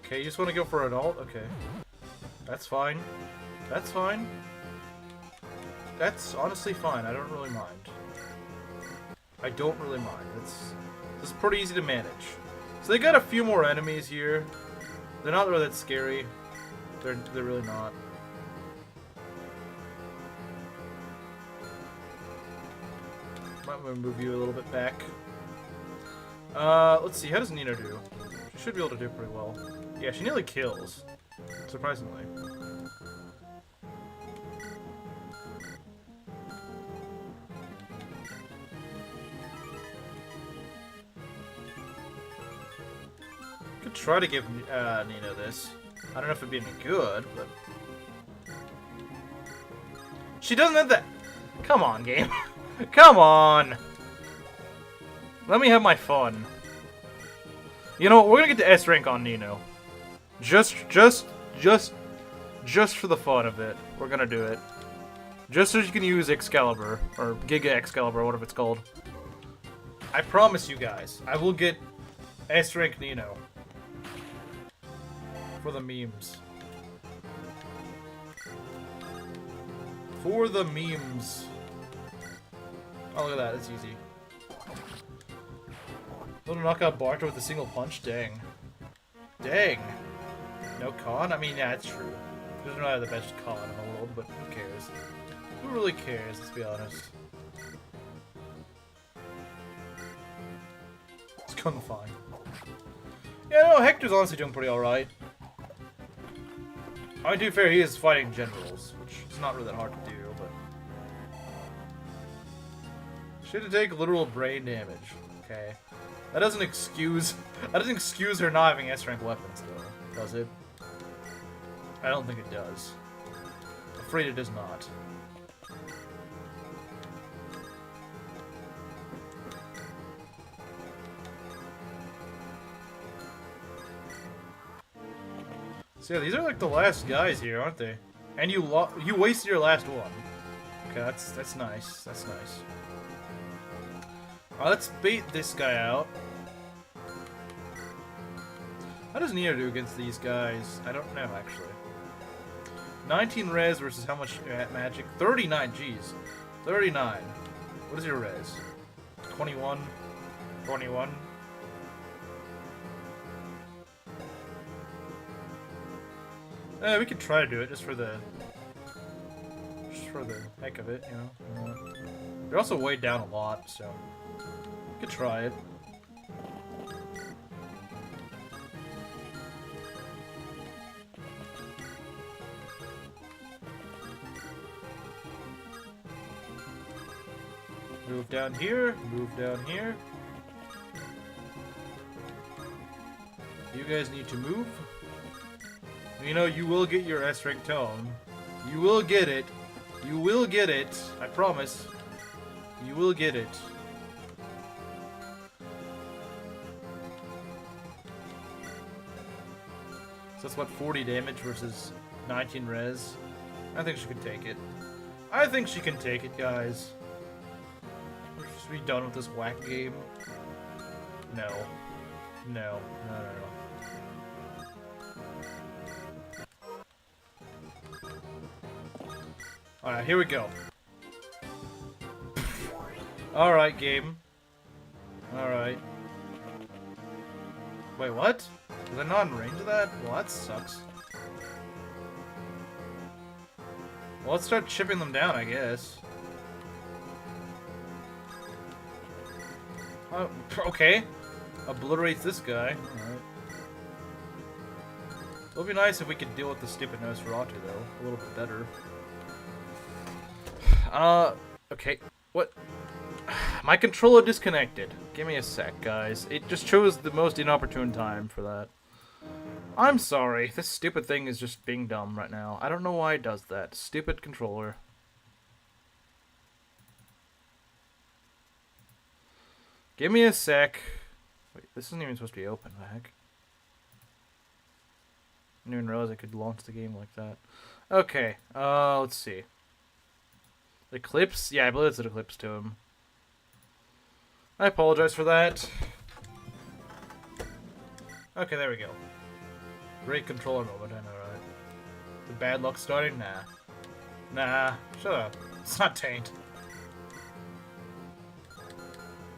Okay, you just want to go for an ult? Okay. That's fine. That's fine. That's honestly fine. I don't really mind. I don't really mind. This is pretty easy to manage. So they got a few more enemies here. They're not really that scary. They're really not. Might want to move you a little bit back. Let's see. How does Nino do? She should be able to do pretty well. Yeah, she nearly kills. Surprisingly. Could try to give Nino this. I don't know if it'd be any good, but... She doesn't have that... Come on, game. Come on! Let me have my fun. You know what? We're gonna get to S rank on Nino. Just for the fun of it. We're gonna do it. Just so you can use Excalibur, or Giga Excalibur, or whatever it's called. I promise you guys, I will get S rank Nino. For the memes. For the memes. Oh, look at that, it's easy. Little knockout Barter with a single punch? Dang. Dang! No con? I mean, yeah, it's true. He doesn't really have the best con in the world, but who cares? Who really cares, let's be honest. It's kind of fine. Yeah, no, Hector's honestly doing pretty alright. I mean, to be fair, he is fighting generals, which is not really that hard to do, but... Should take literal brain damage. Okay. That doesn't excuse her not having S-rank weapons, though, does it? I don't think it does. Afraid it does not. So yeah, these are like the last guys here, aren't they? And you wasted your last one. Okay, that's nice. That's nice. Let's bait this guy out. How does Neo do against these guys? I don't know, actually. 19 res versus how much magic? 39, jeez. 39. What is your res? 21? 21? We could try to do it just for the heck of it, you know. They're also weighed down a lot, so we could try it. Move down here, move down here. You guys need to move. You know, you will get your S-rank tone. You will get it. You will get it. I promise. You will get it. So that's what, 40 damage versus 19 res? I think she can take it. I think she can take it, guys. We're just be done with this whack game. No. No. No, no, no. Alright, here we go. Alright, game. Alright. Wait, what? Was I not in range of that? Well, that sucks. Well, let's start chipping them down, I guess. Oh, okay. Obliterates this guy. Alright. It would be nice if we could deal with the stupid Nosferatu, though. A little bit better. Okay. What? My controller disconnected. Give me a sec, guys. It just chose the most inopportune time for that. I'm sorry. This stupid thing is just being dumb right now. I don't know why it does that. Stupid controller. Give me a sec. Wait, this isn't even supposed to be open. What the heck? I didn't even realize I could launch the game like that. Okay. Let's see. Eclipse? Yeah, I believe it's an Eclipse to him. I apologize for that. Okay, there we go. Great controller moment, I know, right? The bad luck starting? Nah. Nah, shut up. It's not Taint.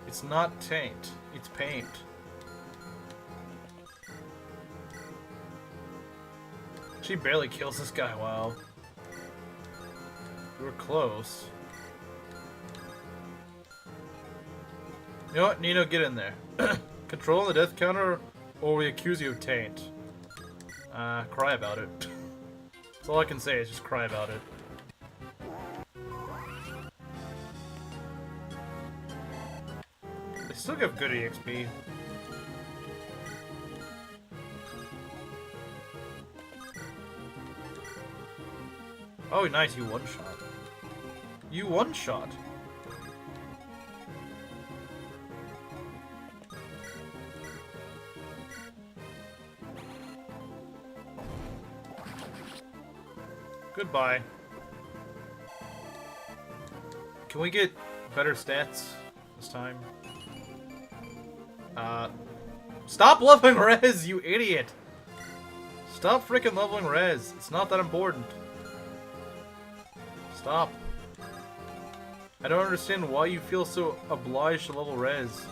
It's not Taint. It's Paint. She barely kills this guy, wow. We were close. You know what? Nino, get in there. Control the death counter, or we accuse you of taint. Cry about it. That's all I can say is just cry about it. They still give good EXP. Oh, nice, you one-shot. You one-shot. Goodbye. Can we get better stats this time? Stop leveling res, you idiot! Stop freaking leveling res. It's not that important. Stop. I don't understand why you feel so obliged to level res.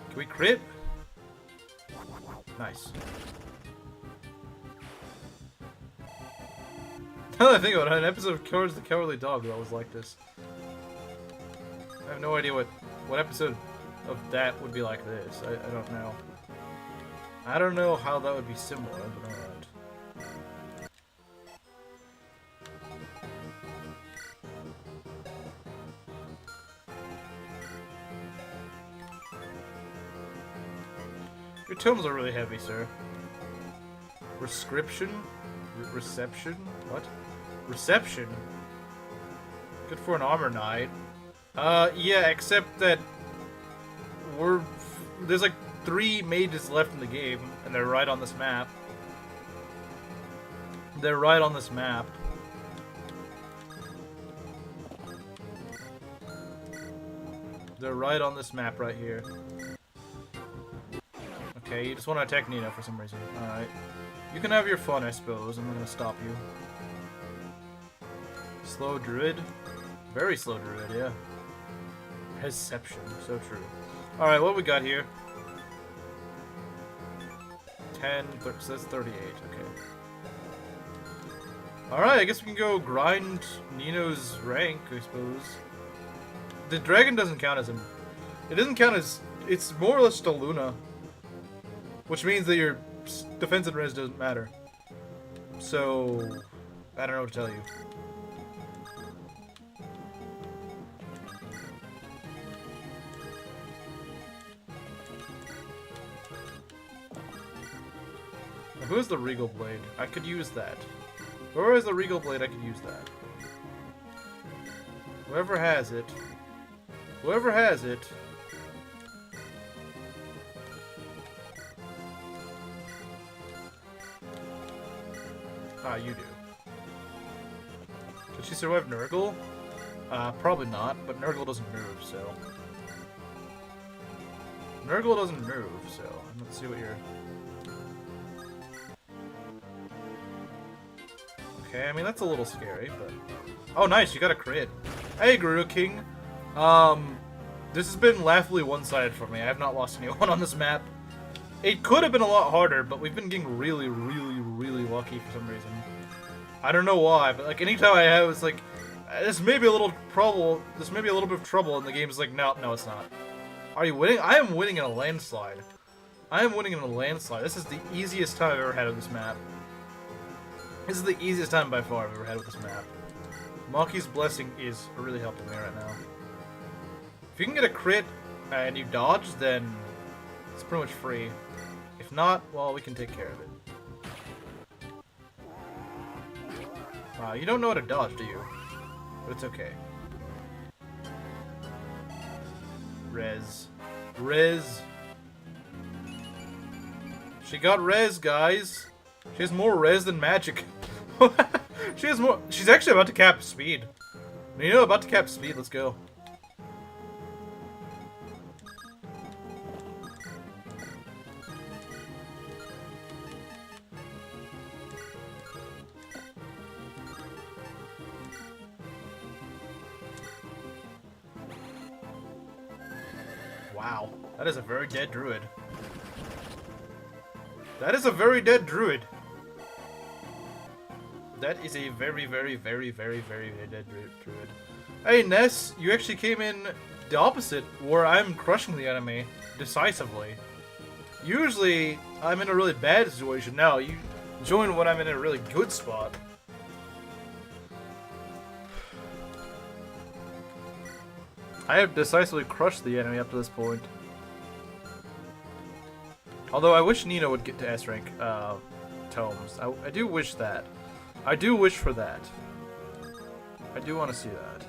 Can we crit? Nice. Now that I think about it, an episode of Courage the Cowardly Dog that was like this. I have no idea what episode of that would be like this. I don't know. I don't know how that would be similar, but alright. Your tomes are really heavy, sir. Reception? Reception? What? Reception? Good for an armor knight. Yeah, except that there's like 3 mages left in the game, and they're right on this map. They're right on this map. They're right on this map right here. Okay, you just want to attack Nina for some reason. Alright. You can have your fun, I suppose. I'm not gonna stop you. Slow druid? Very slow druid, yeah. Reception, so true. Alright, what we got here? 10, so that's 38, okay. Alright, I guess we can go grind Nino's rank, I suppose. The dragon doesn't count as him. It doesn't count as... It's more or less just a Luna. Which means that your defense and res doesn't matter. So... I don't know what to tell you. Who has the Regal Blade? I could use that. Whoever has the Regal Blade, I could use that. Whoever has it. Whoever has it. Ah, you do. Did she survive Nurgle? Probably not, but Nurgle doesn't move, so... Nurgle doesn't move, so... Let's see what you're... Okay, I mean, that's a little scary, but... Oh, nice, you got a crit. Hey, Gerudo King. This has been laughably one-sided for me. I have not lost anyone on this map. It could have been a lot harder, but we've been getting really, really, really lucky for some reason. I don't know why, but like anytime I have, it's like, this may be a little trouble. This may be a little bit of trouble, and the game's like, no, it's not. Are you winning? I am winning in a landslide. I am winning in a landslide. This is the easiest time I've ever had with this map. This is the easiest time by far I've ever had with this map. Maki's Blessing is really helping me right now. If you can get a crit and you dodge, then it's pretty much free. If not, well, we can take care of it. You don't know how to dodge, do you? But it's okay. Res. Res. She got res, guys. She has more res than magic. She has more. She's actually about to cap speed. You know, about to cap speed. Let's go. Wow, that is a very dead druid. That is a very dead druid. That is a very, very, very, very, very dead druid. Hey, Ness, you actually came in the opposite, where I'm crushing the enemy decisively. Usually, I'm in a really bad situation. Now, you join when I'm in a really good spot. I have decisively crushed the enemy up to this point. Although I wish Nina would get to S rank tomes. I do wish that. I do wish for that. I do want to see that.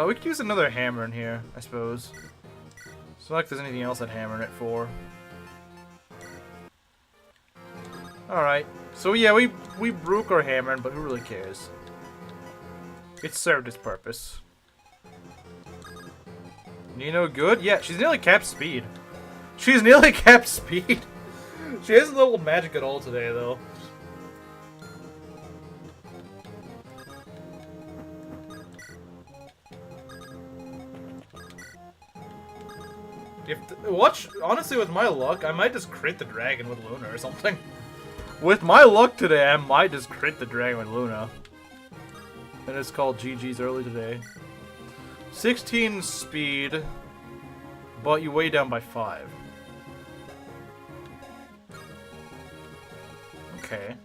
We could use another hammer in here, I suppose. not like there's anything else I'd hammer it for. Alright. So yeah, we broke our hammering, but who really cares? It served its purpose. Nino good? Yeah, she's nearly capped speed. She's nearly capped speed. She hasn't leveled magic at all today, though. Honestly, with my luck, I might just crit the dragon with Luna or something. With my luck today, I might just crit the dragon with Luna. And it's called GG's early today. 16 speed, but you weigh down by 5. Okay.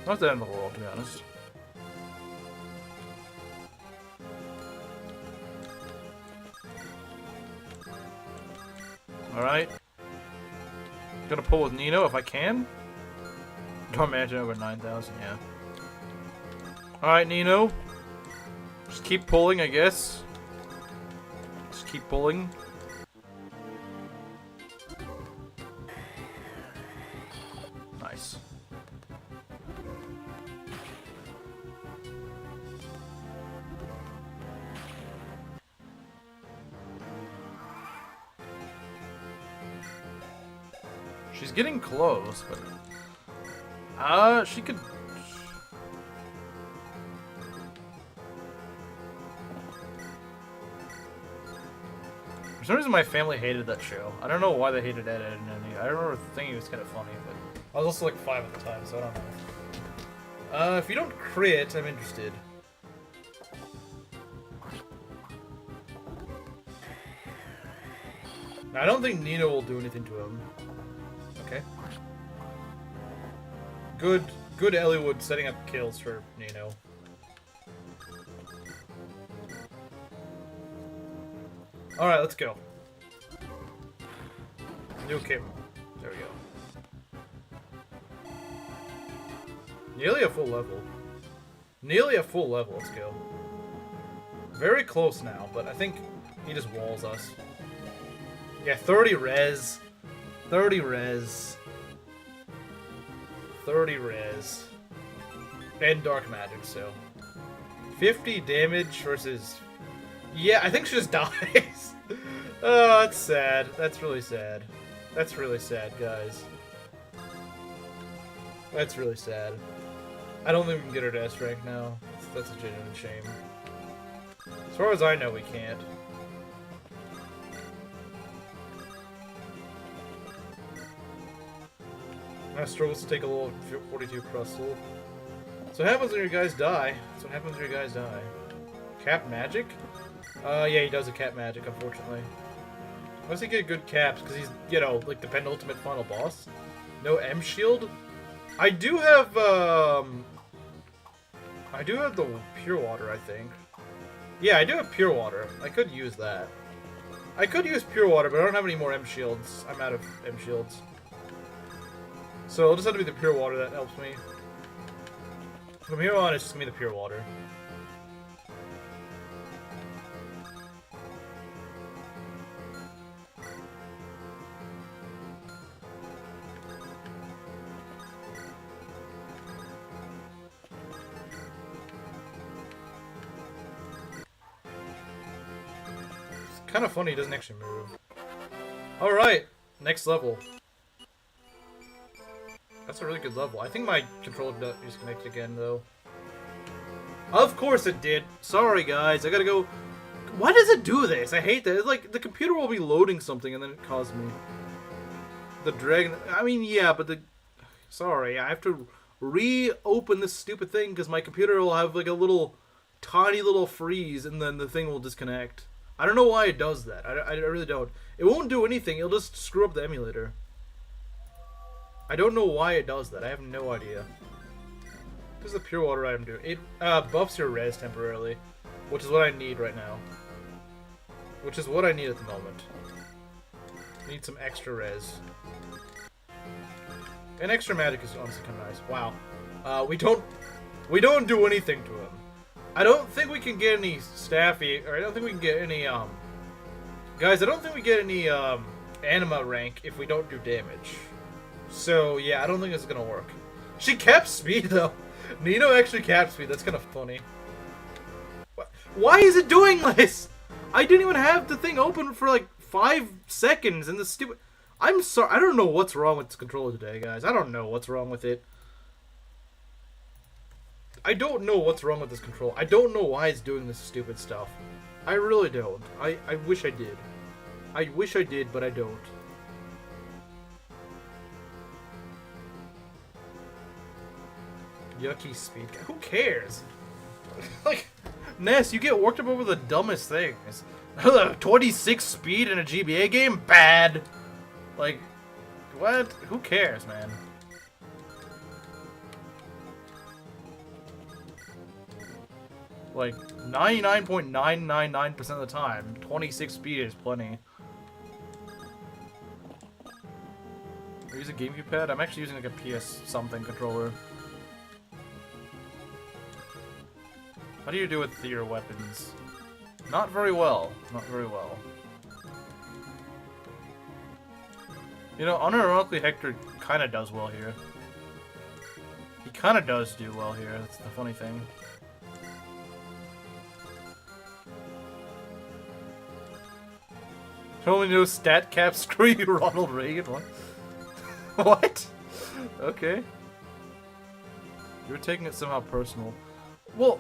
Not the end of the world, to be honest. Alright. Gonna pull with Nino if I can. Don't imagine over 9,000, yeah. Alright, Nino. Just keep pulling, I guess. Just keep pulling. Nice. She's getting close, but... she could... For some reason my family hated that show. I don't know why they hated Ed, Edd n Eddy. I remember thinking it was kind of funny, but... I was also like 5 at the time, so I don't know. If you don't crit, I'm interested. Now, I don't think Nino will do anything to him. Okay. Good Eliwood setting up kills for Nino. Alright, let's go. New cable. There we go. Nearly a full level. Nearly a full level, let's go. Very close now, but I think he just walls us. Yeah, 30 res. 30 res. 30 res. And dark magic, so. 50 damage versus... Yeah, I think she just dies. Oh, that's sad. That's really sad. That's really sad, guys. That's really sad. I don't think we can get her to S rank now. That's a genuine shame. As far as I know, we can't. I struggles to take a little 42 crustle. So what happens when your guys die? That's what happens when your guys die. Cap magic? Yeah, he does a cap magic, unfortunately. Unless he get good caps, because he's, you know, like the penultimate final boss. No M shield? I do have the pure water, I think. Yeah, I do have pure water. I could use that. I could use pure water, but I don't have any more M shields. I'm out of M shields. So it'll just have to be the pure water that helps me. From here on, it's just gonna be the pure water. It's kind of funny he doesn't actually move. Alright, next level. That's a really good level. I think my controller got disconnected again, though. Of course it did. Sorry, guys. I gotta go... Why does it do this? I hate that. It's like, the computer will be loading something, and then it calls me. The dragon... I mean, yeah, but the... Sorry, I have to reopen this stupid thing, because my computer will have, like, a little... tiny little freeze, and then the thing will disconnect. I don't know why it does that. I really don't. It won't do anything. It'll just screw up the emulator. I don't know why it does that. I have no idea. What does the pure water item do? It buffs your res temporarily, which is what I need right now. Which is what I need at the moment. Need some extra res. And extra magic is honestly kind of nice. Wow. We don't do anything to him. I don't think we can get any staffy, or I don't think we can get any Guys, I don't think we get any anima rank if we don't do damage. So, yeah, I don't think this is gonna work. She capped speed, though. Nino actually capped speed. That's kind of funny. Why is it doing this? I didn't even have the thing open for like 5 seconds and the stupid... I'm sorry. I don't know what's wrong with this controller today, guys. I don't know what's wrong with it. I don't know what's wrong with this controller. I don't know why it's doing this stupid stuff. I really don't. I wish I did. I wish I did, but I don't. Yucky speed. Who cares? Like, Ness, you get worked up over the dumbest things. 26 speed in a GBA game? Bad. Like, what? Who cares, man? Like, 99.999% of the time, 26 speed is plenty. Are you using a GameCube pad? I'm actually using like a PS something controller. How do you do with your weapons? Not very well. Not very well. You know, unironically, Hector kind of does well here. He kind of does do well here. That's the funny thing. Only no stat cap. Screw you, Ronald Reagan. What? What? Okay. You're taking it somehow personal. Well,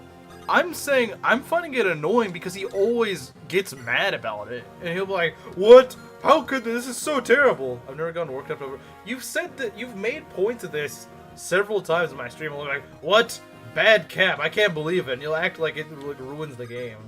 I'm saying I'm finding it annoying because he always gets mad about it. And he'll be like, what? How could this is so terrible? I've never gotten worked up over. You've said that you've made points of this several times in my stream. I'm like, what? Bad cap. I can't believe it. And you'll act like it like, ruins the game.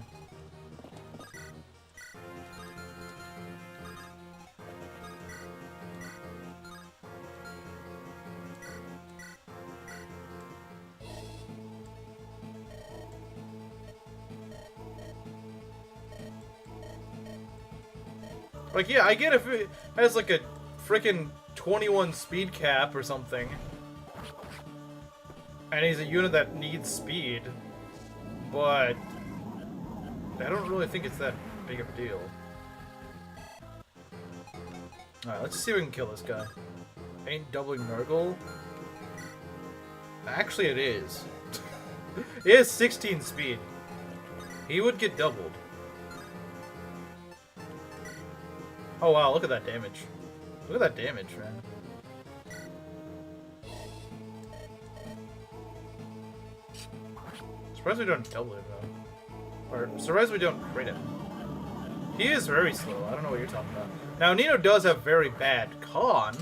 Like, yeah, I get if it has, like, a freaking 21 speed cap or something. And he's a unit that needs speed. But I don't really think it's that big of a deal. Alright, let's see if we can kill this guy. Ain't doubling Nurgle? Actually, it is. He has 16 speed. He would get doubled. Oh wow, look at that damage. Look at that damage, man. Surprised we don't double it, though. Or, surprised we don't crit him. He is very slow, I don't know what you're talking about. Now, Nino does have very bad con.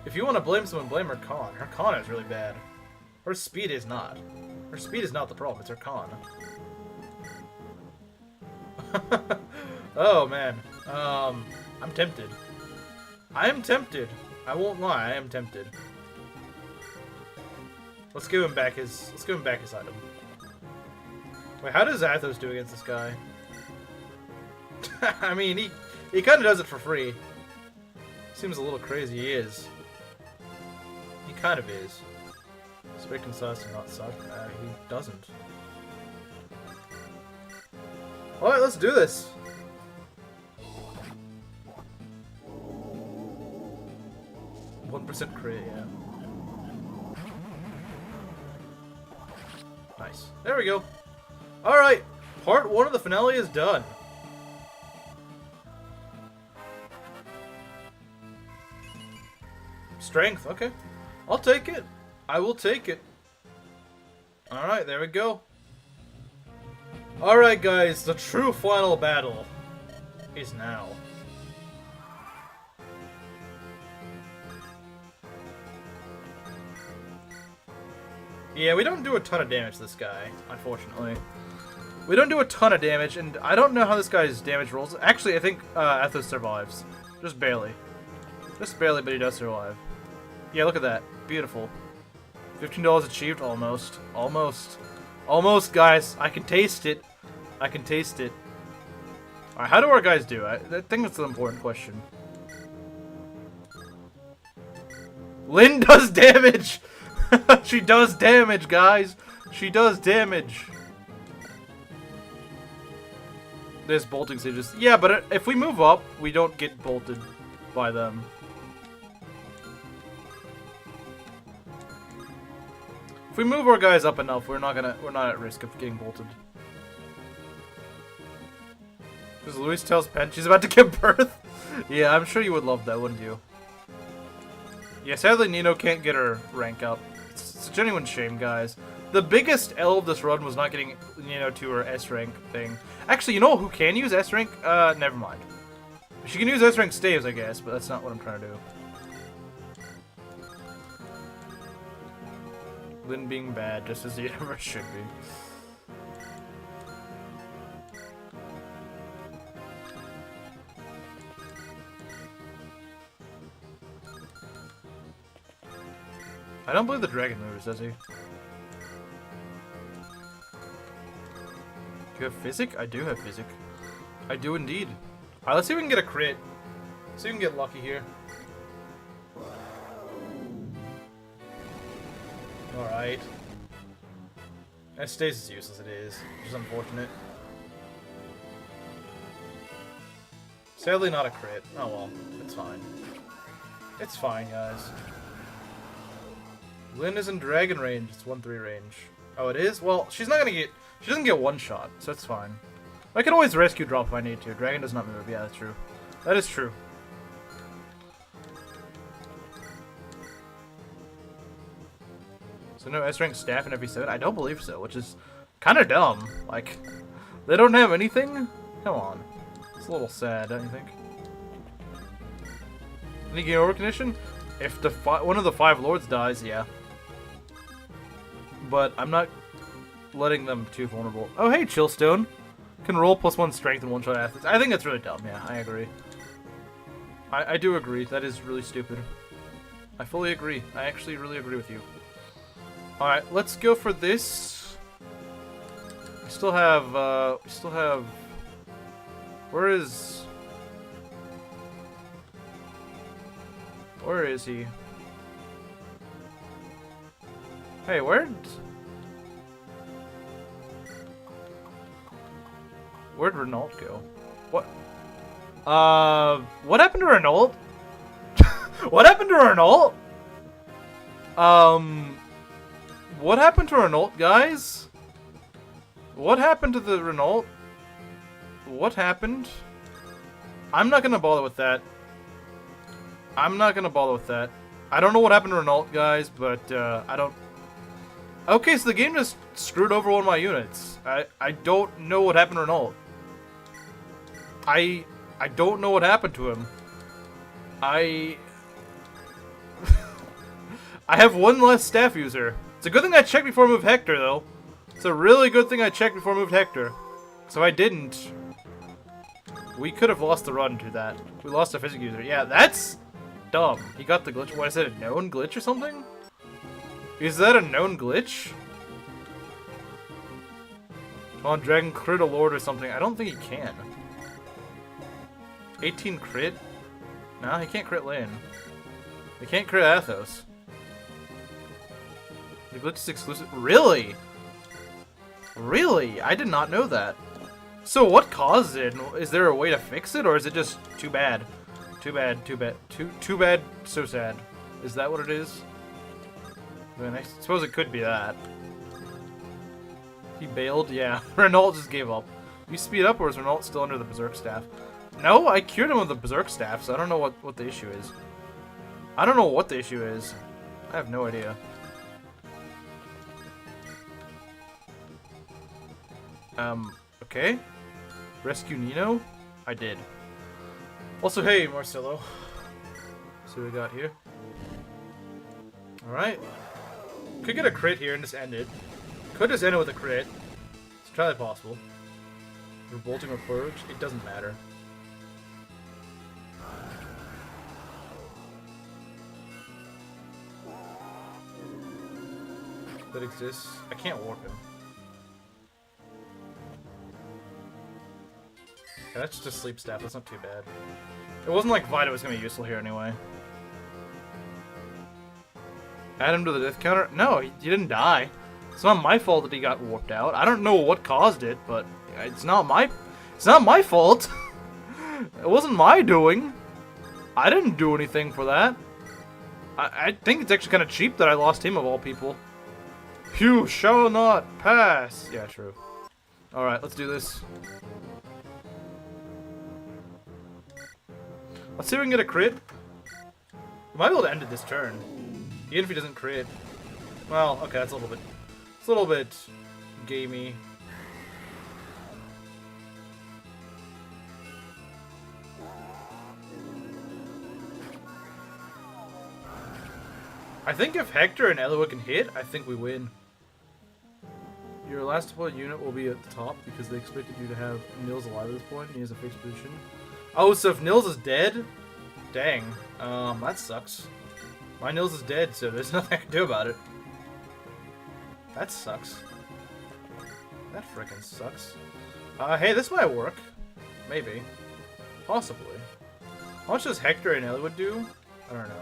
If you want to blame someone, blame her con. Her con is really bad. Her speed is not. Her speed is not the problem, it's her con. Oh, man. I'm tempted. I am tempted. I won't lie, I am tempted. Let's give him back his item. Wait, how does Athos do against this guy? I mean, he kind of does it for free. Seems a little crazy. He is. He kind of is. Expecting sauce to not suck. He doesn't. Alright, let's do this. %1 crit, yeah. Nice. There we go. Alright, part 1 of the finale is done. Strength, okay. I'll take it. I will take it. Alright, there we go. Alright guys, the true final battle is now. Yeah, we don't do a ton of damage to this guy, unfortunately. We don't do a ton of damage, and I don't know how this guy's damage rolls. Actually, I think Athos survives. Just barely. Just barely, but he does survive. Yeah, look at that. Beautiful. $15 achieved? Almost. Almost. Almost, guys. I can taste it. I can taste it. Alright, how do our guys do? I think that's the important question. Lynn does damage! She does damage, guys! She does damage! There's bolting stages. Yeah, but if we move up, we don't get bolted by them. If we move our guys up enough, we're not at risk of getting bolted. Because Luis tells Pen she's about to give birth. Yeah, I'm sure you would love that, wouldn't you? Yeah, sadly Nino can't get her rank up. It's a genuine shame, guys. The biggest L of this run was not getting Nino to her S rank thing. Actually, you know who can use S rank? Never mind. She can use S rank staves, I guess, but that's not what I'm trying to do. Lynn being bad, just as the universe should be. I don't believe the dragon moves, does he? Do you have physic? I do have physic. I do indeed. Alright, let's see if we can get a crit. Let's see if we can get lucky here. Alright. That stays as useless as it is, which is unfortunate. Sadly not a crit. Oh well, it's fine. It's fine, guys. Lynn is in dragon range. It's 1-3 range. Oh, it is? Well, she's not gonna get... She doesn't get one shot, so it's fine. I can always rescue drop if I need to. Dragon does not move. Yeah, that's true. That is true. So no S-rank staff in FE7? I don't believe so, which is kind of dumb. Like, they don't have anything? Come on. It's a little sad, don't you think? Any game over condition? If the one of the 5 lords dies, yeah. But I'm not letting them too vulnerable. Oh, hey, Chillstone. Can roll +1 strength and one-shot athletes. I think that's really dumb, yeah, I agree. I do agree. That is really stupid. I fully agree. I actually really agree with you. Alright, let's go for this. We still have, Where is he? Hey, where'd Renault go? What? What happened to Renault? What happened to Renault? What happened to Renault, guys? What happened to the Renault? What happened? I'm not gonna bother with that. I'm not gonna bother with that. I don't know what happened to Renault, guys, but, I don't... Okay, so the game just screwed over one of my units. I don't know what happened to Renault. I don't know what happened to him. I have one less staff user. It's a good thing I checked before I moved Hector, though. It's a really good thing I checked before I moved Hector. So I didn't. We could have lost the run to that. We lost a physical user. Yeah, that's dumb. He got the glitch. What, is it a known glitch or something? Is that a known glitch? Come on, Dragon crit a lord or something. I don't think he can. 18 crit? No, he can't crit Lynn. He can't crit Athos. The glitch is exclusive. Really? Really? I did not know that. So what caused it? Is there a way to fix it, or is it just too bad? Too bad, too bad. Too bad, so sad. Is that what it is? I mean, I suppose it could be that. He bailed? Yeah. Renault just gave up. You speed up, or is Renault still under the Berserk staff? No, I cured him with the Berserk staff, so I don't know what the issue is. I don't know what the issue is. I have no idea. Okay. Rescue Nino? I did. Also, hey, Marcelo. See what we got here. Alright. Could get a crit here and just end it. Could just end it with a crit. It's entirely possible. Revolting or Purge? It doesn't matter. That exists. I can't warp him. Yeah, that's just a sleep staff. That's not too bad. It wasn't like Vita was gonna be useful here anyway. Add him to the death counter? No, he didn't die. It's not my fault that he got warped out. I don't know what caused it, but it's not my... It's not my fault. It wasn't my doing. I didn't do anything for that. I think it's actually kind of cheap that I lost him of all people. You shall not pass. Yeah, true. Alright, let's do this. Let's see if we can get a crit. We might be able to end it this turn. Even if he doesn't crit. Well, okay, that's a little bit... It's a little bit... gamey. I think if Hector and Eloa can hit, I think we win. Your last deployed unit will be at the top because they expected you to have Nils alive at this point. He has a fixed position. Oh, so if Nils is dead? Dang. That sucks. My Nils is dead, so there's nothing I can do about it. That sucks. That frickin' sucks. Hey, this might work. Maybe. Possibly. How much does Hector and Eloa do? I don't know.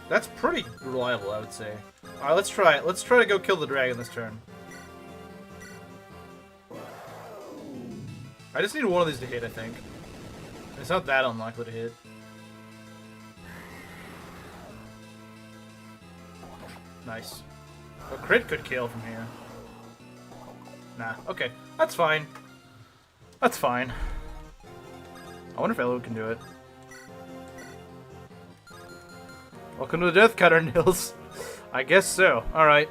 That's pretty reliable, I would say. Alright, let's try it. Let's try to go kill the dragon this turn. I just need one of these to hit, I think. It's not that unlikely to hit. Nice. A crit could kill from here. Nah, okay. That's fine. That's fine. I wonder if Elo can do it. Welcome to the Death Cutter, Nils. I guess so. Alright.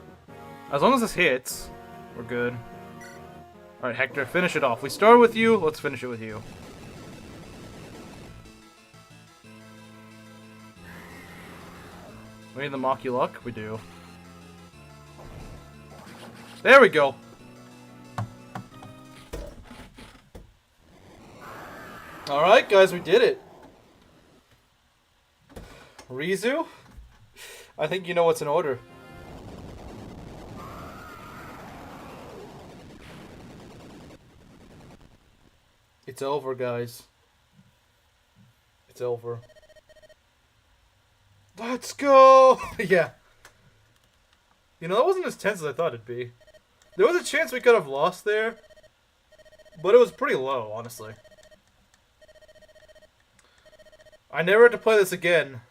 As long as this hits, we're good. Alright, Hector, finish it off. We started with you, let's finish it with you. We need the Maki Luck? We do. There we go! Alright, guys, we did it. Rizu? I think you know what's in order. It's over, guys. It's over. Let's go! Yeah. You know, that wasn't as tense as I thought it'd be. There was a chance we could have lost there, but it was pretty low, honestly. I never had to play this again.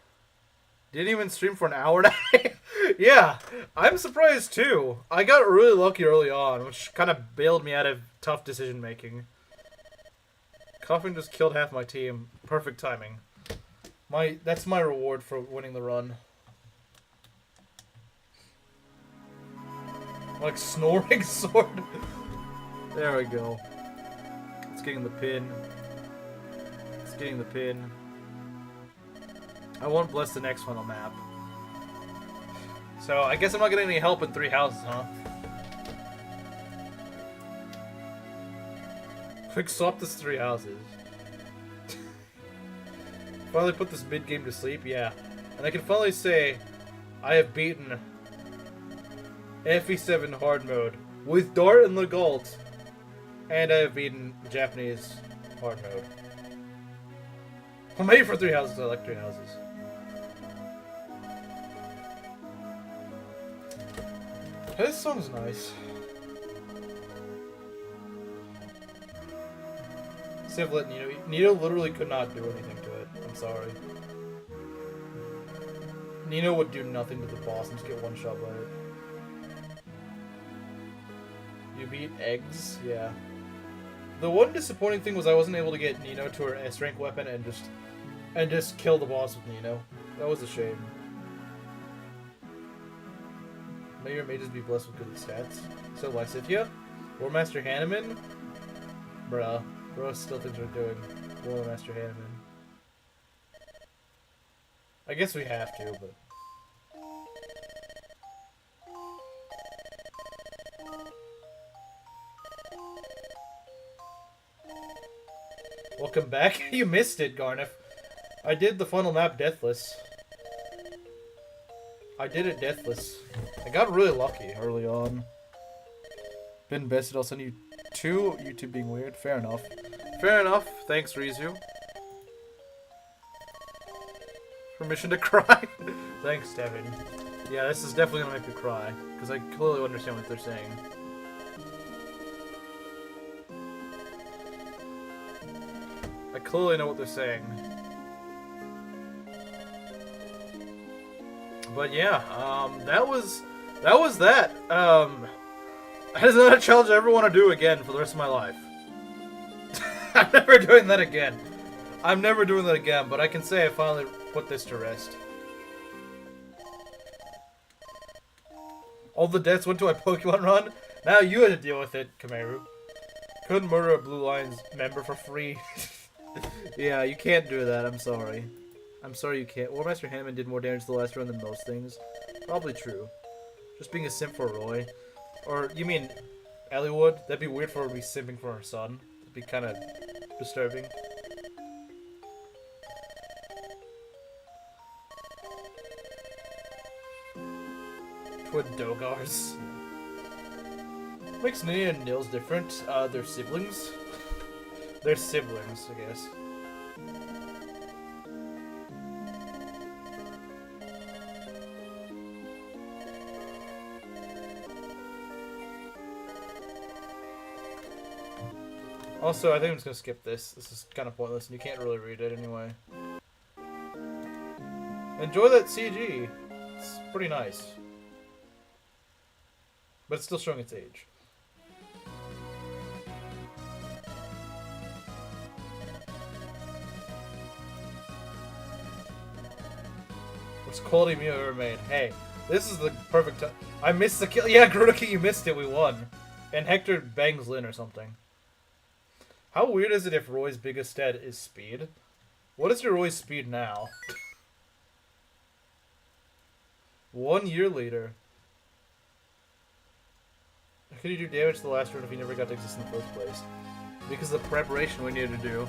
Didn't even stream for an hour and a half. Yeah, I'm surprised too. I got really lucky early on, which kind of bailed me out of tough decision making. Coughing just killed half my team. Perfect timing. That's my reward for winning the run. Like snoring sword. There we go. It's getting the pin. It's getting the pin. I won't bless the next funnel map. So, I guess I'm not getting any help in 3 houses, huh? Quick swap this 3 houses. Finally put this mid-game to sleep, yeah. And I can finally say, I have beaten FE7 hard mode with Dart and Legault. And I have beaten Japanese hard mode. Well, maybe for 3 houses, I like 3 houses. This song's nice. Civlet Nino. Nino literally could not do anything to it. I'm sorry. Nino would do nothing to the boss and just get one shot by it. You beat eggs? Yeah. The one disappointing thing was I wasn't able to get Nino to her S rank weapon and just kill the boss with Nino. That was a shame. May your mages be blessed with good stats. So Lysithia? War Master Hanneman? Bruh. Bro still thinks we're doing War Master Hanneman. I guess we have to, but... Welcome back. You missed it, Garniff. I did the final map deathless. I did it deathless. I got really lucky early on. Been bested, I'll send you 2. YouTube being weird. Fair enough. Fair enough. Thanks, Rizu. Permission to cry? Thanks, Devin. Yeah, this is definitely gonna make me cry. Because I clearly understand what they're saying. clearly know what they're saying. But yeah, that was that. That is not a challenge I ever want to do again for the rest of my life. I'm never doing that again. I'm never doing that again, but I can say I finally put this to rest. All the deaths went to my Pokemon run? Now you had to deal with it, Kameru. Couldn't murder a Blue Lions member for free. Yeah, you can't do that, I'm sorry. I'm sorry you can't. Warmaster Hammond did more damage the last run than most things. Probably true. Just being a simp for Roy. Or, you mean Ellie would? That'd be weird for her to be simping for her son. It'd be kind of disturbing. Twin Dogars. Makes Nina and Nils different. They're siblings. They're siblings, I guess. Also, I think I'm just gonna skip this. This is kind of pointless, and you can't really read it anyway. Enjoy that CG. It's pretty nice. But it's still showing its age. Worst quality meal ever made. Hey, this is the perfect time. I missed the kill. Yeah, Grodoki, you missed it. We won. And Hector bangs Lyn or something. How weird is it if Roy's biggest stat is speed? What is your Roy's speed now? 1 year later. How could you do damage to the last run if you never got to exist in the first place? Because of the preparation we needed to do.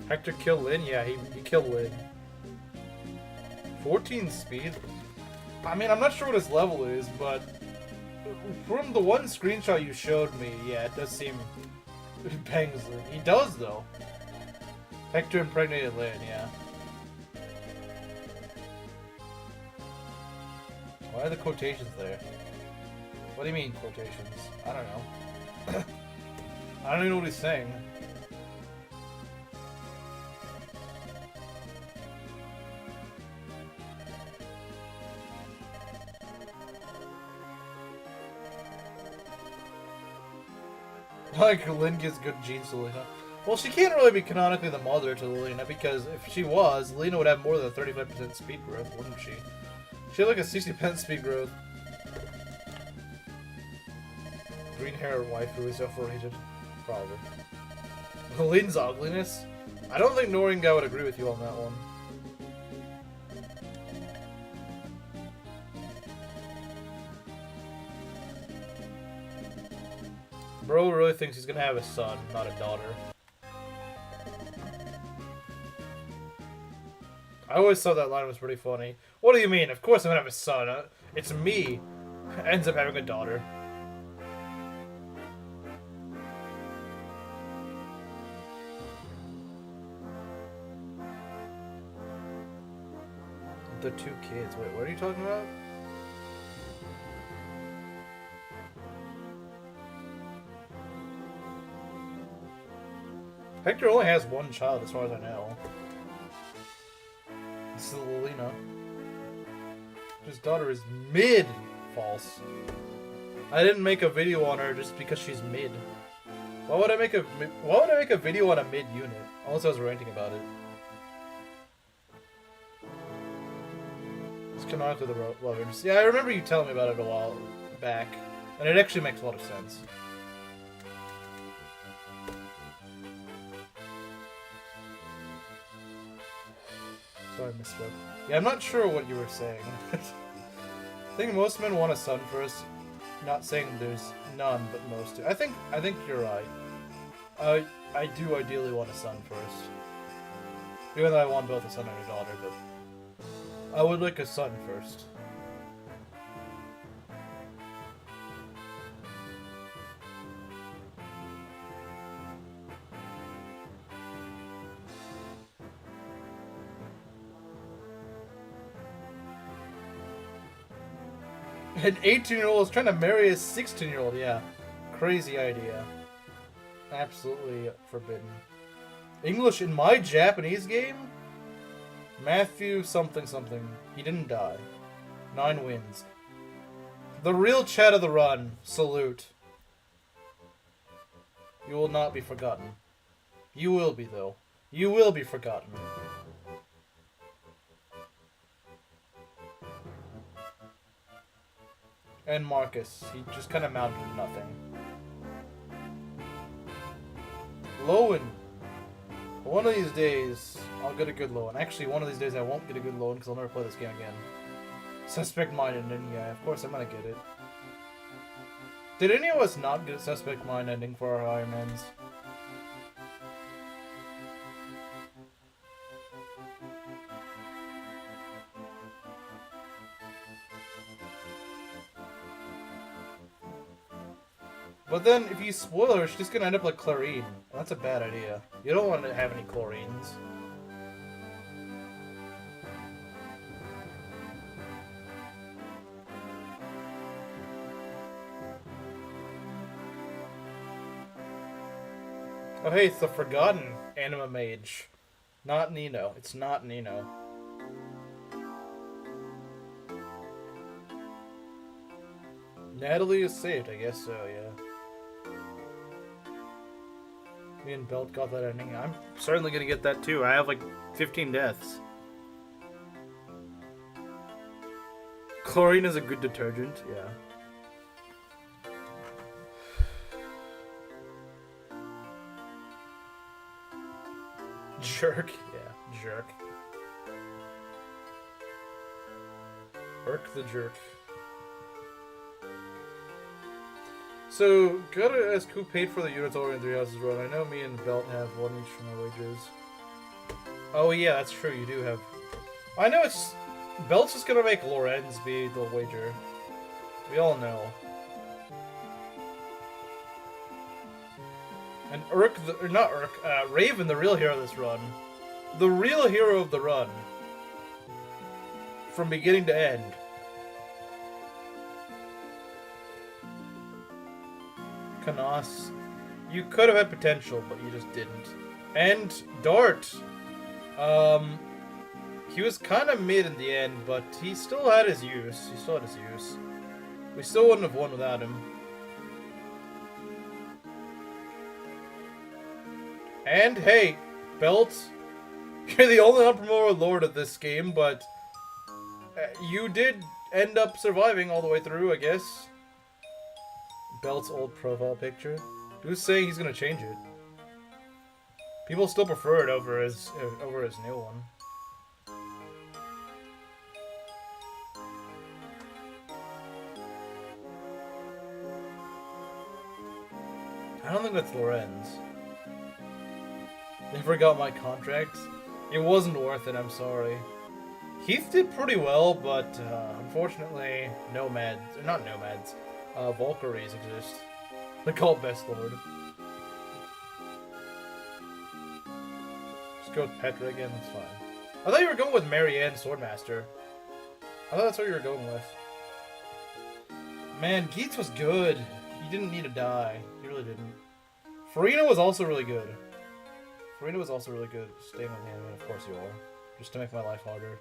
Hector killed Lyn? Yeah, he killed Lyn. 14 speed? I mean, I'm not sure what his level is, but from the one screenshot you showed me, yeah, it does seem he bangs Lyn. He does, though. Hector impregnated Lyn, yeah. Why are the quotations there? What do you mean, quotations? I don't know. I don't even know what he's saying. Like, Lyn gives good genes to Lena. Well, she can't really be canonically the mother to Lena, because if she was, Lena would have more than 35% speed growth, wouldn't she? She had like a 60% speed growth. Green hair waifu is overrated. Probably. Lyn's ugliness? I don't think Noringa would agree with you on that one. Bro really thinks he's gonna have a son, not a daughter. I always thought that line was pretty funny. What do you mean? Of course I'm gonna have a son. It's me. Ends up having a daughter. The 2 kids. Wait, what are you talking about? Hector only has 1 child, as far as I know. This is Lena. His daughter is mid. False. I didn't make a video on her just because she's mid. Why would I make a video on a mid unit? Unless I was ranting about it. It's canonically the love interest. Yeah, I remember you telling me about it a while back, and it actually makes a lot of sense. Sorry, I misspoke. Yeah, I'm not sure what you were saying. I think most men want a son first. Not saying there's none, but most do. I think you're right. I do ideally want a son first. Even though I want both a son and a daughter, but I would like a son first. An 18-year-old is trying to marry a 16-year-old, yeah. Crazy idea. Absolutely forbidden. English in my Japanese game? Matthew something something. He didn't die. 9 wins. The real Chad of the run. Salute. You will not be forgotten. You will be, though. You will be forgotten. And Marcus. He just kind of mounted nothing. Lowen. One of these days, I'll get a good Lowen. Actually, one of these days I won't get a good Lowen because I'll never play this game again. Suspect Mind ending, yeah, of course I'm gonna get it. Did any of us not get a Suspect Mind ending for our Ironmans? But then, if you spoil her, she's just gonna end up like Chlorine. That's a bad idea. You don't want to have any Chlorines. Oh hey, it's the Forgotten Anima Mage. Not Nino. It's not Nino. Natalie is saved, I guess so, yeah. Me and Belt got that ending. I'm certainly gonna get that too. I have like 15 deaths. Chlorine is a good detergent, yeah. Jerk, yeah, jerk. Irk the jerk. So, gotta ask who paid for the Unitorian 3 Houses run. I know me and Belt have one each from our wages. Oh yeah, that's true, you do have... I know it's... Belt's just gonna make Lorenz be the wager. We all know. And Urk, or not Urk, Raven, the real hero of this run. The real hero of the run. From beginning to end. Canas. You could have had potential, but you just didn't. And Dart. He was kind of mid in the end, but he still had his use. We still wouldn't have won without him. And hey, Belt, you're the only unpromoted Lord of this game, but you did end up surviving all the way through, I guess. Belt's old profile picture. Who's saying he's gonna change it? People still prefer it over his new one. I don't think that's Lorenz. They forgot my contract. It wasn't worth it, I'm sorry. Heath did pretty well, but unfortunately, nomads, or not nomads, Valkyries exist. They're called Best Lord. Just go with Petra again, that's fine. I thought you were going with Marianne Swordmaster. I thought that's what you were going with. Man, Geets was good. He didn't need to die. He really didn't. Farina was also really good. Staying with him, and of course you are. Just to make my life harder.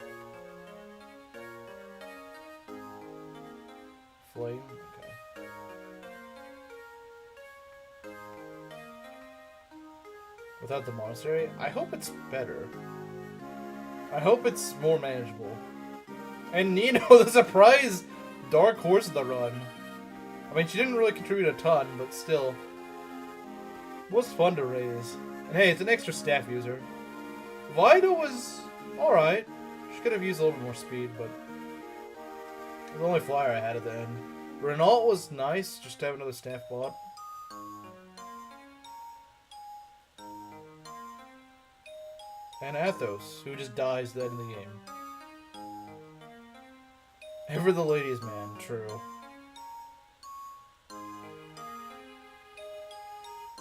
Flame? Okay. Without the monastery? I hope it's better. I hope it's more manageable. And Nino, the surprise dark horse of the run. I mean, she didn't really contribute a ton, but still. It was fun to raise. And hey, it's an extra staff user. Vida was alright. She could have used a little bit more speed, but it was the only flyer I had at the end. Renault was nice, just to have another staff bot. And Athos, who just dies at the end of the game. Ever the ladies' man, true.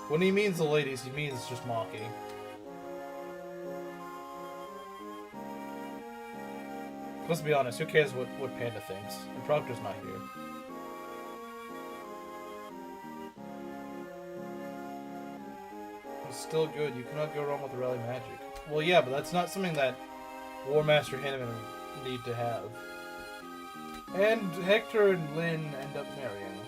When he means the ladies, he means just Maki. Let's be honest, who cares what Panda thinks? And Proctor's not here. still good. You cannot go wrong with the rally magic. Well, yeah, but that's not something that War Master Hanneman need to have. And Hector and Lynn end up marrying.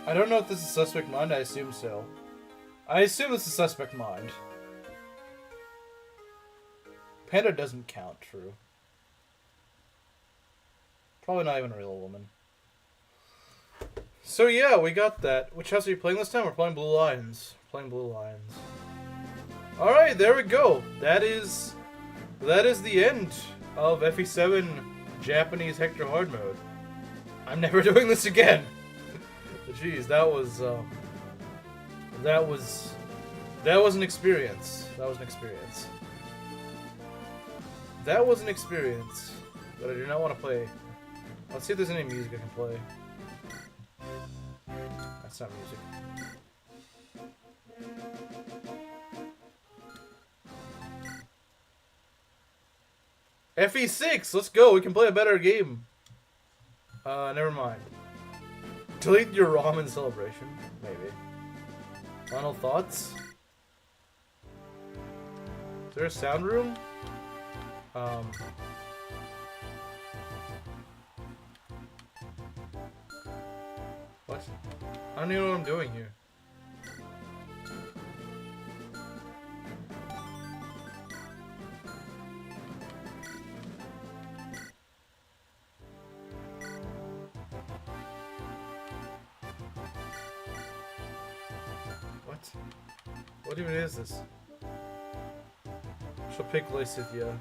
I don't know if this is Suspect Mind. I assume so. I assume this is Suspect Mind. Panda doesn't count, true. Probably not even a real woman. So yeah, we got that. Which house are you playing this time? We're playing Blue Lions. Playing Blue Lions. Alright, there we go. That is the end of FE7 Japanese Hector Hard Mode. I'm never doing this again. Jeez, that was an experience. That was an experience. That was an experience. But I do not want to play. Let's see if there's any music I can play. That's not music. FE6! Let's go! We can play a better game. Never mind. Delete your ramen celebration. Maybe. Final thoughts? Is there a sound room? What? I don't even know what I'm doing here. What? What even is this? She'll pick Lysithia.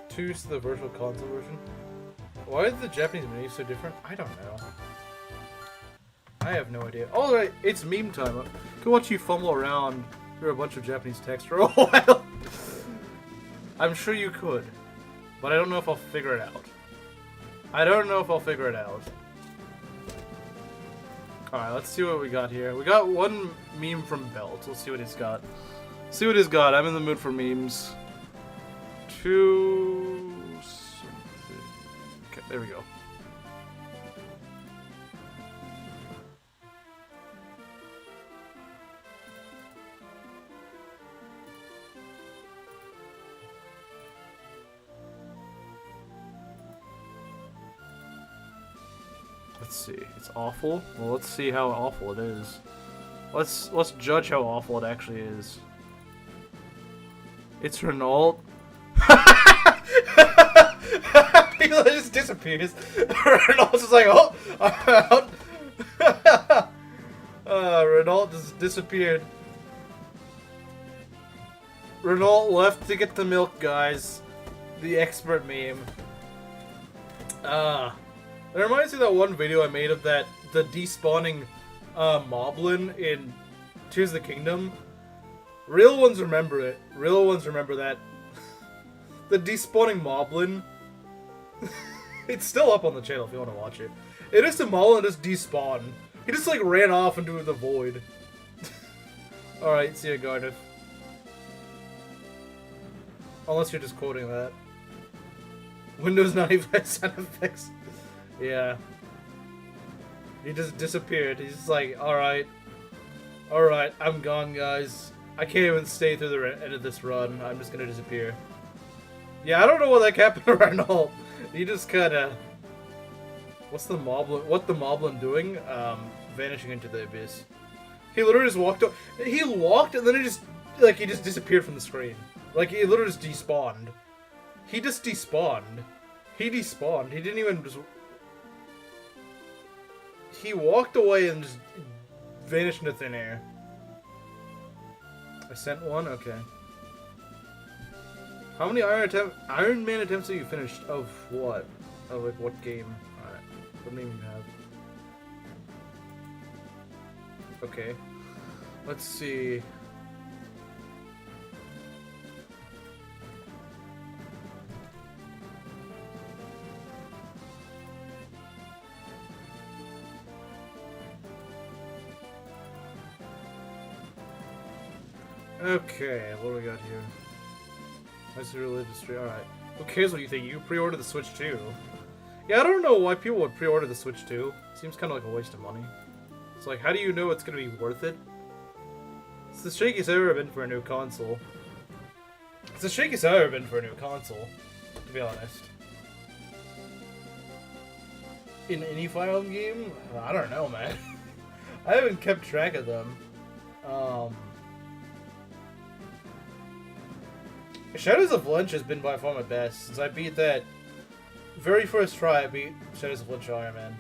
Choose the virtual console version. Why is the Japanese menu so different? I don't know. I have no idea. Oh, right, it's meme time. I can watch you fumble around through a bunch of Japanese text for a while. I'm sure you could, but I don't know if I'll figure it out. I don't know if I'll figure it out. Alright, let's see what we got here. We got one meme from Belt. Let's see what he's got. See what he's got. I'm in the mood for memes. Okay, there we go. Let's see. It's awful. Well, let's see how awful it is. Let's judge how awful it actually is. It's Renault. He just disappears. Renault's just like, oh, I'm out. Renault just disappeared. Renault left to get the milk, guys. The expert meme. It reminds me of that one video I made of the despawning moblin in Tears of the Kingdom. Real ones remember it. Real ones remember that. The despawning moblin. It's still up on the channel if you want to watch it. It is a moblin just despawned. He just like ran off into the void. Alright, see you, Garnet. Unless you're just quoting that. Windows not even has sound effects. Yeah. He just disappeared. He's just like, alright. Alright, I'm gone, guys. I can't even stay through the end of this run. I'm just gonna disappear. Yeah, I don't know what that happened to Renault. He just kinda... What the Moblin doing? Vanishing into the abyss. He literally just walked up. He walked and then he just disappeared from the screen. Like, he literally just despawned. He just despawned. He despawned. He didn't even just... He walked away and just vanished into thin air. I sent one? Okay. How many Iron Man attempts have you finished? Of what? Of like what game? Alright. What name you have? Okay. Let's see. Okay, what do we got here? Nice religious tree. Alright. Who cares what you think? You pre-order the Switch 2. Yeah, I don't know why people would pre-order the Switch 2. Seems kind of like a waste of money. It's like, how do you know it's going to be worth it? It's the shakiest I've ever been for a new console. It's the shakiest I've ever been for a new console, to be honest. In any Fire Emblem game? I don't know, man. I haven't kept track of them. Shadows of Lunch has been by far my best. Since I beat that very first try, I beat Shadows of Lunch Ironman.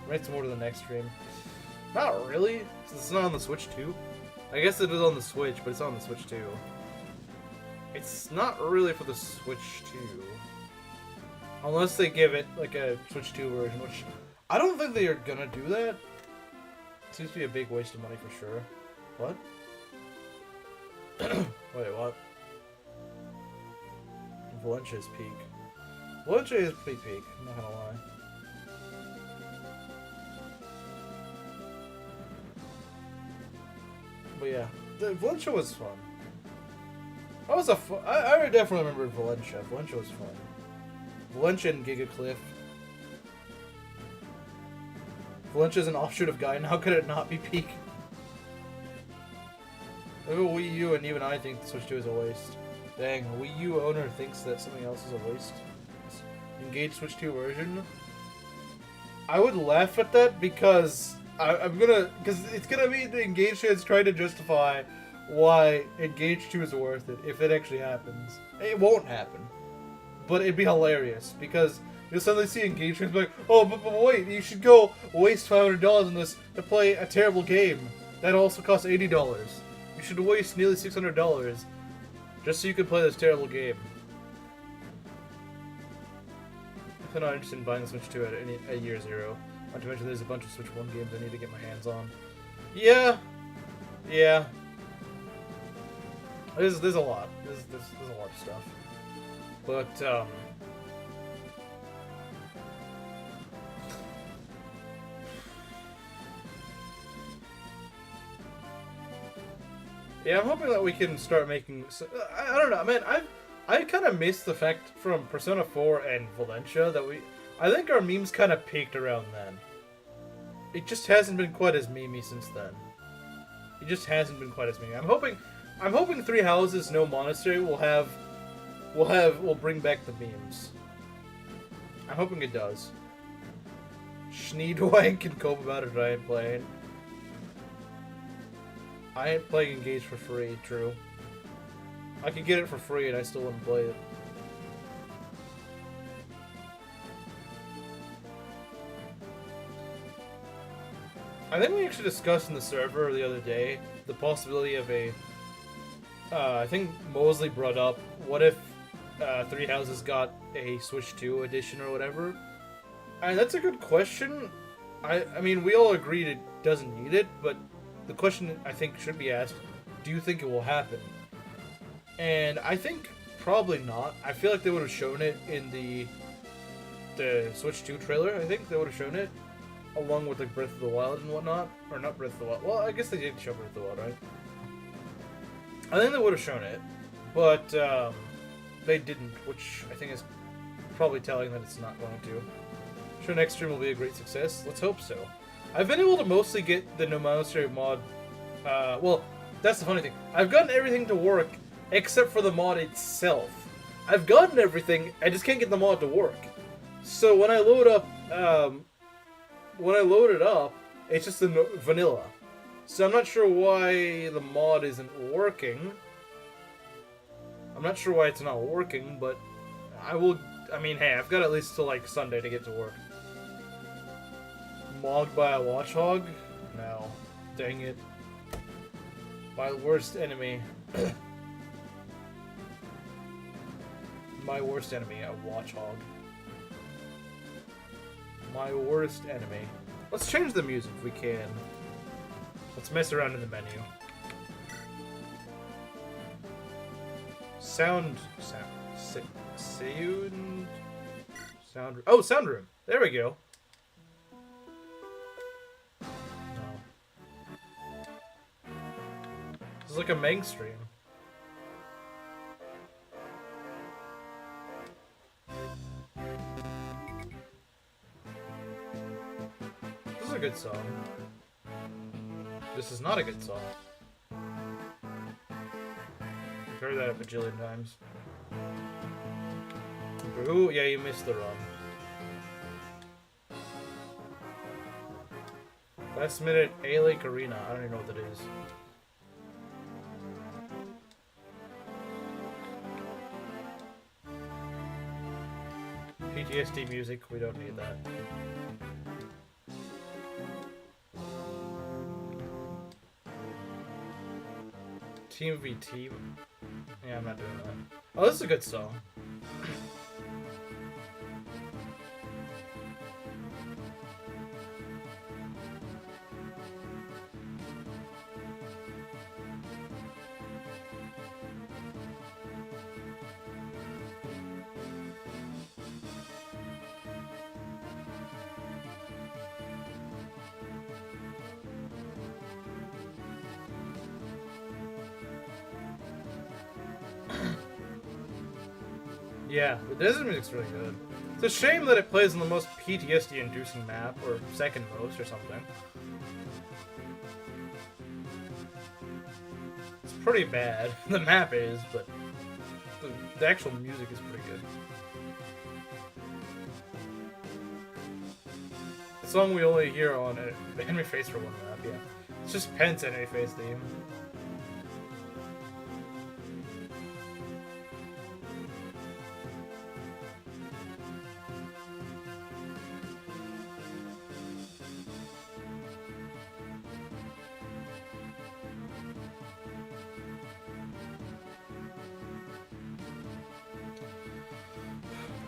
Write some more to the next stream. Not really, since it's not on the Switch 2. I guess it is on the Switch, but it's on the Switch 2. It's not really for the Switch 2. Unless they give it, like, a Switch 2 version, which I don't think they are gonna do that. Seems to be a big waste of money for sure. What? Wait, what? Valencia's peak. Valencia is pretty peak, I'm not gonna lie. But yeah, Valencia was fun. That was a fun. I definitely remember Valencia. Valencia was fun. Valencia and Giga Cliff. Valencia's an offshoot of Gaiden. How could it not be peak? Maybe Wii U and even I think the Switch 2 is a waste. Dang, a Wii U owner thinks that something else is a waste. Engage Switch 2 version. I would laugh at that because because it's gonna be the Engage fans trying to justify why Engage 2 is worth it if it actually happens. It won't happen, but it'd be hilarious because you'll suddenly see Engage fans be like, oh, but wait, you should go waste $500 on this to play a terrible game that also costs $80. You should waste nearly $600 just so you can play this terrible game. I'm not interested in buying the Switch 2 at year 0. Not to mention there's a bunch of Switch 1 games I need to get my hands on. Yeah. Yeah. There's a lot. There's a lot of stuff. But, yeah, I'm hoping that we can start making... I don't know, man, I kind of missed the fact from Persona 4 and Valencia that I think our memes kind of peaked around then. It just hasn't been quite as memey since then. It just hasn't been quite as memey. I'm hoping Three Houses No Monastery will bring back the memes. I'm hoping it does. Schneedwank can cope about it, I ain't playing. I ain't playing Engage for free, true. I could get it for free and I still wouldn't play it. I think we actually discussed in the server the other day the possibility of I think Mosley brought up, what if Three Houses got a Switch 2 edition or whatever? And that's a good question. I mean, we all agreed it doesn't need it, but the question I think should be asked, do you think it will happen? And I think probably not. I feel like they would have shown it in the Switch 2 trailer. I think they would have shown it along with like Breath of the Wild and whatnot. Or not Breath of the Wild. Well, I guess they did show Breath of the Wild, right? I think they would have shown it, but they didn't, which I think is probably telling that it's not going to. I'm sure next stream will be a great success. Let's hope so. I've been able to mostly get the No Monastery mod. Well, that's the funny thing. I've gotten everything to work except for the mod itself. I've gotten everything, I just can't get the mod to work. So when I load up, it's just the vanilla. So I'm not sure why the mod isn't working. I'm not sure why it's not working, but I mean, hey, I've got at least till like Sunday to get to work. Mogged by a watchhog? No. Dang it. My worst enemy. My worst enemy, a watchhog. My worst enemy. Let's change the music if we can. Let's mess around in the menu. Sound room. There we go. No. This is like a main stream. is a good song. This is not a good song. I've heard that a bajillion times. Ooh, yeah, you missed the run. Last minute A Lake Arena. I don't even know what that is. PTSD music, we don't need that. Team v team? Yeah, I'm not doing that. Oh, this is a good song. Yeah, the desert music's really good. It's a shame that it plays on the most PTSD-inducing map, or second most, or something. It's pretty bad. The map is, but the actual music is pretty good. The song we only hear on the enemy face for one map, yeah. It's just Pence enemy face theme.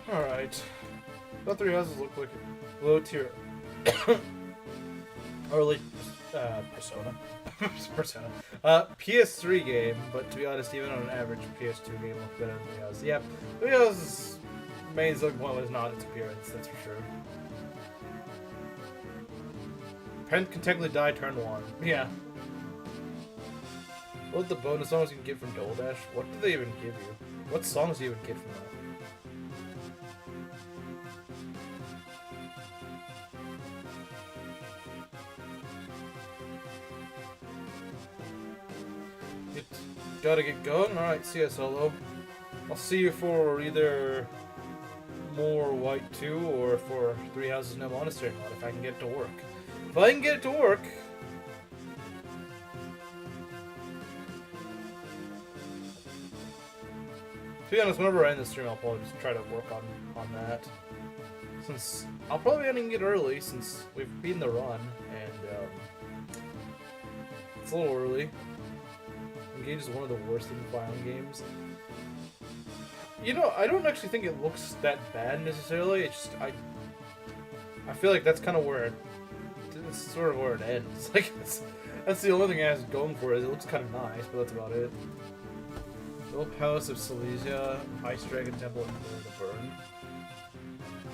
Alright. All three houses look like low tier. Early Persona. Persona. PS3 game, but to be honest, even on an average PS2 game, looks better than the house. Yeah, the house's main selling point was not its appearance, that's for sure. Pen can technically die turn 1. Yeah. What the bonus songs you can get from Dole Dash? What do they even give you? What songs do you even get from that? Gotta get going. Alright, see ya, Solo. I'll see you for either more White 2 or for 3 Houses No Monastery mod if I can get it to work. If I can get it to work... To be honest, whenever I end the stream, I'll probably just try to work on that. Since I'll probably end it early, since we've beaten the run, and it's a little early. Engage is one of the worst in firing games. You know, I don't actually think it looks that bad necessarily. It's just I feel like that's kind of where it's sort of where it ends. Like that's the only thing it has going for it. It looks kind of nice, but that's about it. The Old Palace of Silesia, Ice Dragon Temple, and the Burn.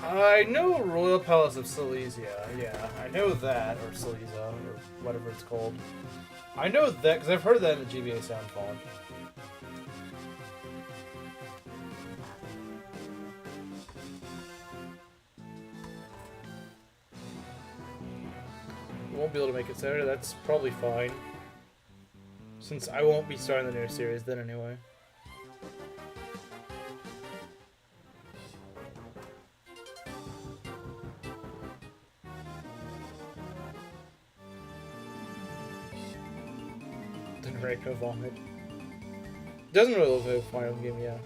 I know Royal Palace of Silesia. Yeah, I know that, or Silesia, or whatever it's called. I know that because I've heard that in the GBA sound font. Won't be able to make it Saturday. That's probably fine, since I won't be starting the new series then anyway. Reiko Vomit. Doesn't really look like a final game, yeah.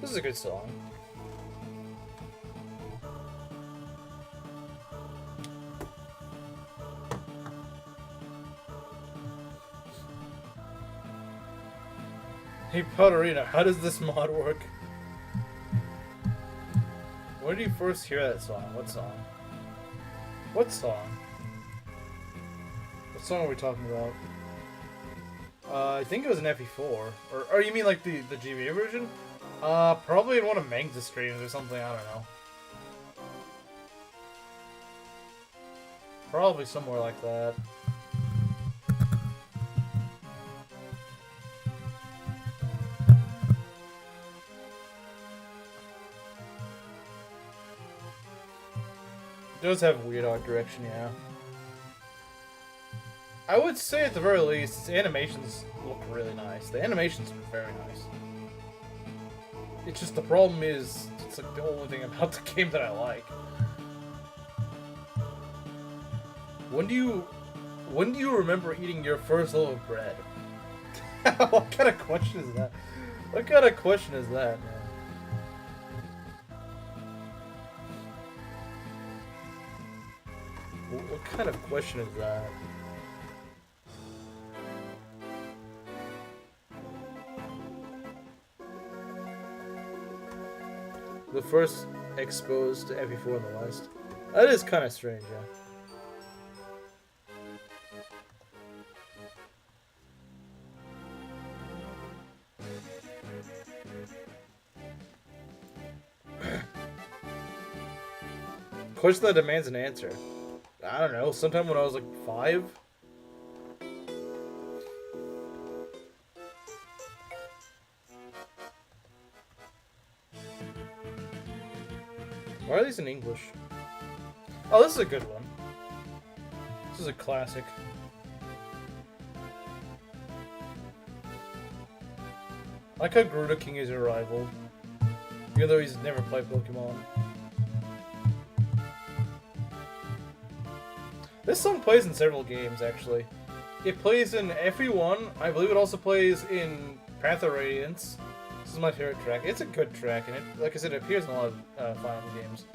This is a good song. Hey Potterina, how does this mod work? Where did you first hear that song? What song? What song? What song are we talking about? I think it was an FE4. Or you mean like the GBA version? Probably in one of Meng's streams or something, I don't know. Probably somewhere like that. does have weird art direction, yeah. I would say at the very least, its animations look really nice. The animations are very nice. It's just the problem is, it's like the only thing about the game that I like. When do you remember eating your first loaf of bread? What kind of question is that? What kind of question is that, man? What kind of question is that? The first exposed to FE4 in the West. That is kind of strange, yeah. Question that demands an answer. I don't know, sometime when I was like 5? Why are these in English? Oh, this is a good one. This is a classic. I like how Gerudo King is your rival, even though he's never played Pokemon. This song plays in several games, actually. It plays in FE1, I believe it also plays in Path of Radiance. This is my favorite track. It's a good track, and it, like I said, it appears in a lot of Fire Emblem games.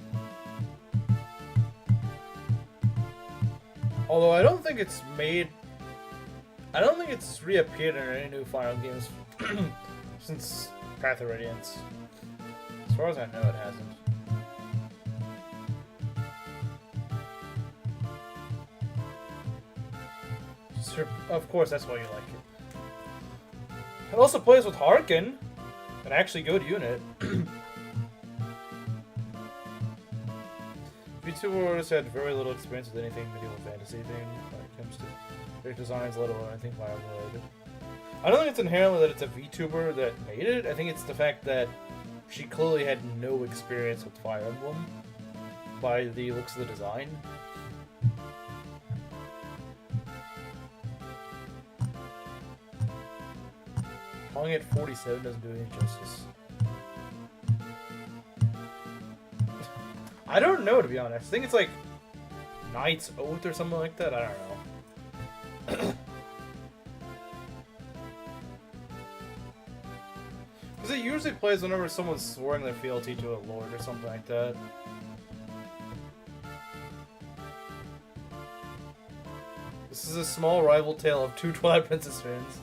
Although I don't think it's made... I don't think it's reappeared in any new Fire Emblem games since Path of Radiance. As far as I know, it hasn't. Of course, that's why you like it. It also plays with Harkin, an actually good unit. VTubers had very little experience with anything medieval fantasy thing when it comes to their designs, let alone anything Fire related. I don't think it's inherently that it's a VTuber that made it. I think it's the fact that she clearly had no experience with Fire Emblem by the looks of the design. Calling it 47 doesn't do any justice. I don't know, to be honest. I think it's like Knight's Oath or something like that. I don't know. Because it usually plays whenever someone's swearing their fealty to a lord or something like that. This is a small rival tale of two Twilight Princess fans.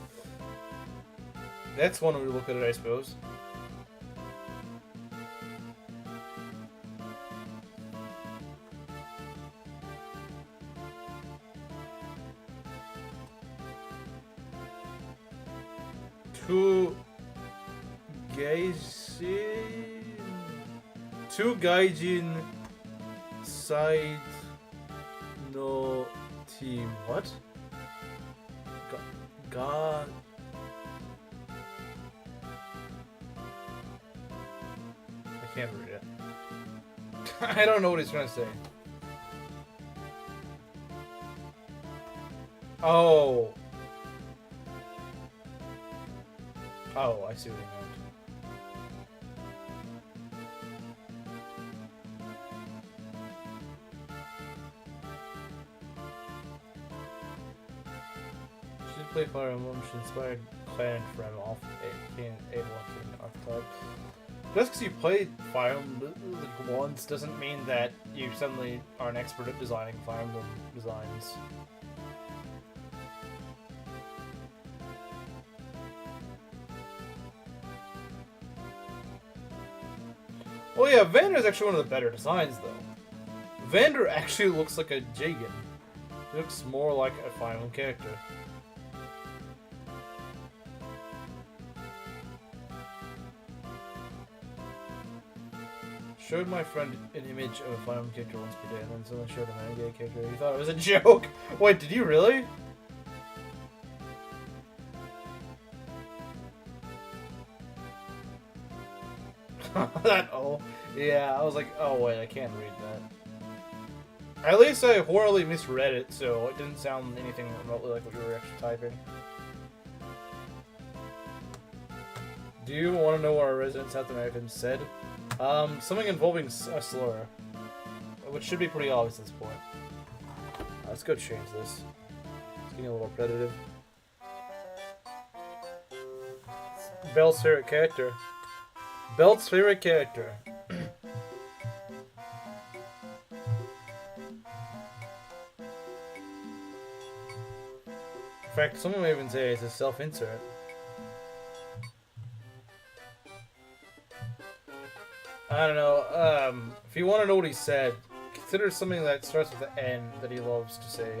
That's one way to look at it, I suppose. Two gaijin side no team. What? I can't read it. I don't know what he's trying to say. Oh. Oh, I see what he meant. She did play Fire Emblem. She inspired Clan from off A1 archetype. Just because you played Fire Emblem like once doesn't mean that you suddenly are an expert at designing Fire Emblem designs. Well, yeah, Vander's actually one of the better designs, though. Vander actually looks like a Jagan. He looks more like a Fire Emblem character. Showed my friend an image of a Fire Emblem character once per day, and then someone showed him an anime character. He thought it was a joke. Wait, did you really? That, oh, yeah, I was like, oh wait, I can't read that. At least I horribly misread it, so it didn't sound anything remotely like what you were actually typing. Do you want to know what our resident South Americans said? Something involving a slur. Which should be pretty obvious at this point. Let's go change this. It's getting a little repetitive. Belt's favorite character. Belt's favorite character. In fact, someone may even say it's a self-insert. I don't know. If you want to know what he said, consider something that starts with the N that he loves to say.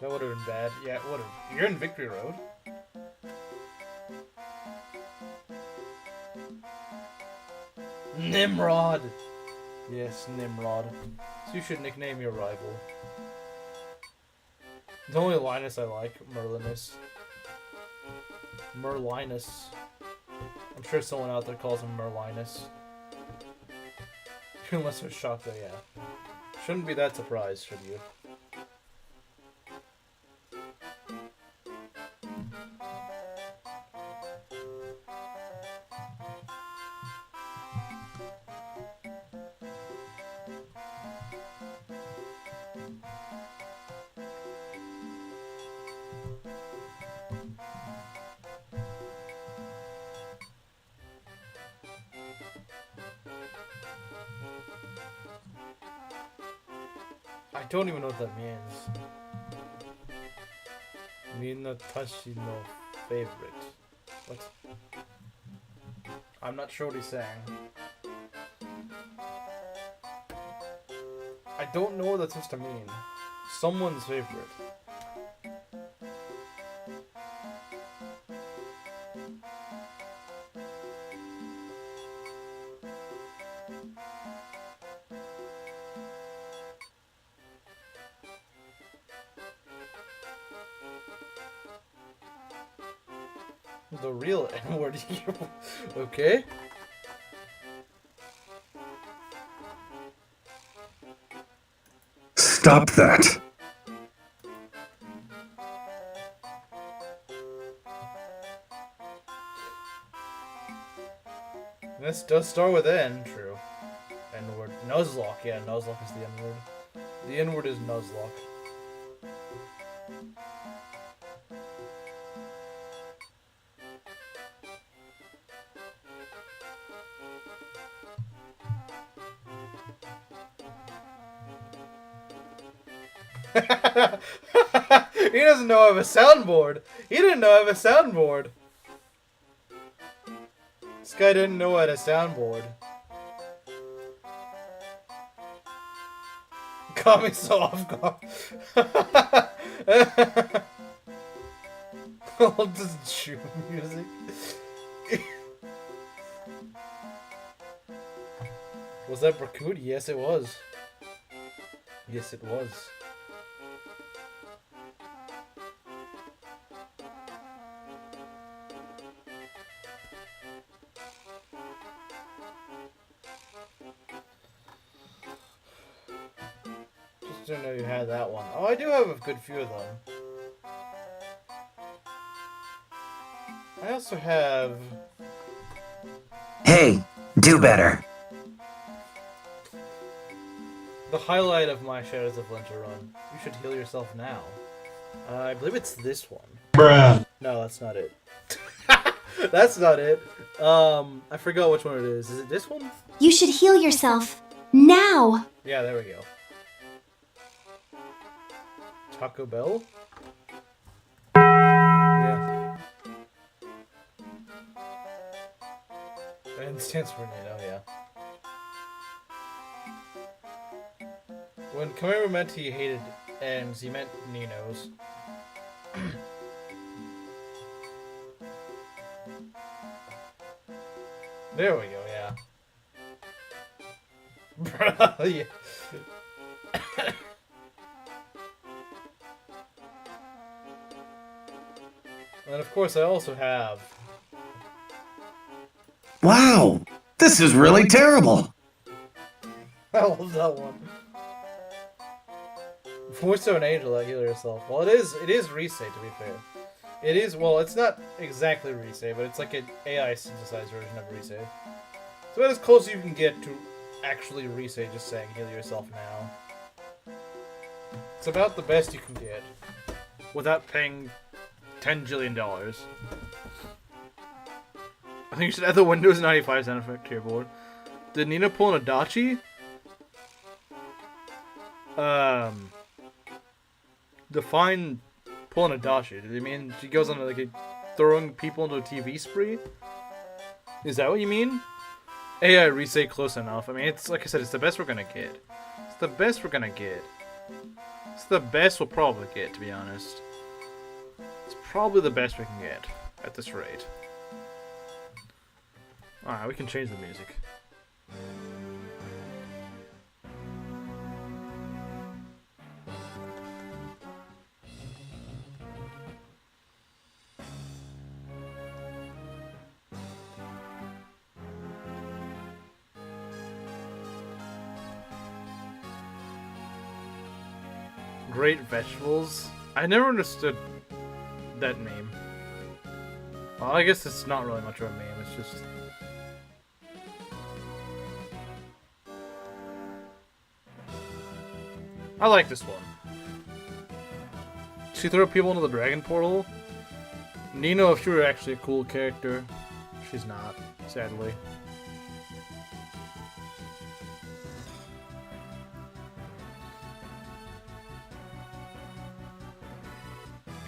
That would have been bad. Yeah, it would have. You're in Victory Road. Nimrod! Yes, Nimrod. So you should nickname your rival. The only Linus I like, Merlinus. Merlinus. I'm sure someone out there calls him Merlinus. Unless they're shocked that, yeah. Shouldn't be that surprised, should you? I don't even know what that means. Minatashi no favorite. What? I'm not sure what he's saying. I don't know what that's supposed to mean. Someone's favorite. The real N-word here. Okay. Stop that. This does start with N, true. N-word. Nuzlocke, yeah, Nuzlocke is the N-word. The N-word is Nuzlocke. He doesn't know I have a soundboard. He didn't know I have a soundboard. This guy didn't know I had a soundboard. Caught me so off guard. All this June music. Was that Brakut? Yes, it was. Yes, it was. Just didn't know you had that one. Oh, I do have a good few of them. I also have... Hey, do better. The highlight of my Shadows of Winter run. You should heal yourself now. I believe it's this one. Bruh. No, that's not it. That's not it. I forgot which one it is. Is it this one? You should heal yourself. Now! Yeah, there we go. Taco Bell? Yeah. N stands for NATO, yeah. When Kamara meant he hated N's, he meant Ninos. There we go, yeah. Bruh, yeah. And of course, I also have. Wow, this is really terrible. I love that one. More so an angel that heal yourself. Well, it is Risei, to be fair. It is, well, it's not exactly Risei, but it's like an AI synthesized version of Risei. It's about as close as you can get to actually Risei just saying heal yourself now. It's about the best you can get without paying $10 jillion. I think you should add the Windows 95 sound effect to your board. Did Nina pull an Adachi? Define pulling a Adachi. Did you mean she goes on like throwing people into a TV spree? Is that what you mean? AI Risei close enough. I mean, it's like I said, it's the best we're gonna get. It's the best we're gonna get. It's the best we'll probably get, to be honest. It's probably the best we can get at this rate. Alright, we can change the music. Great vegetables? I never understood that meme. Well, I guess it's not really much of a meme, it's just... I like this one. She threw people into the dragon portal? Nino, if she were actually a cool character. She's not, sadly.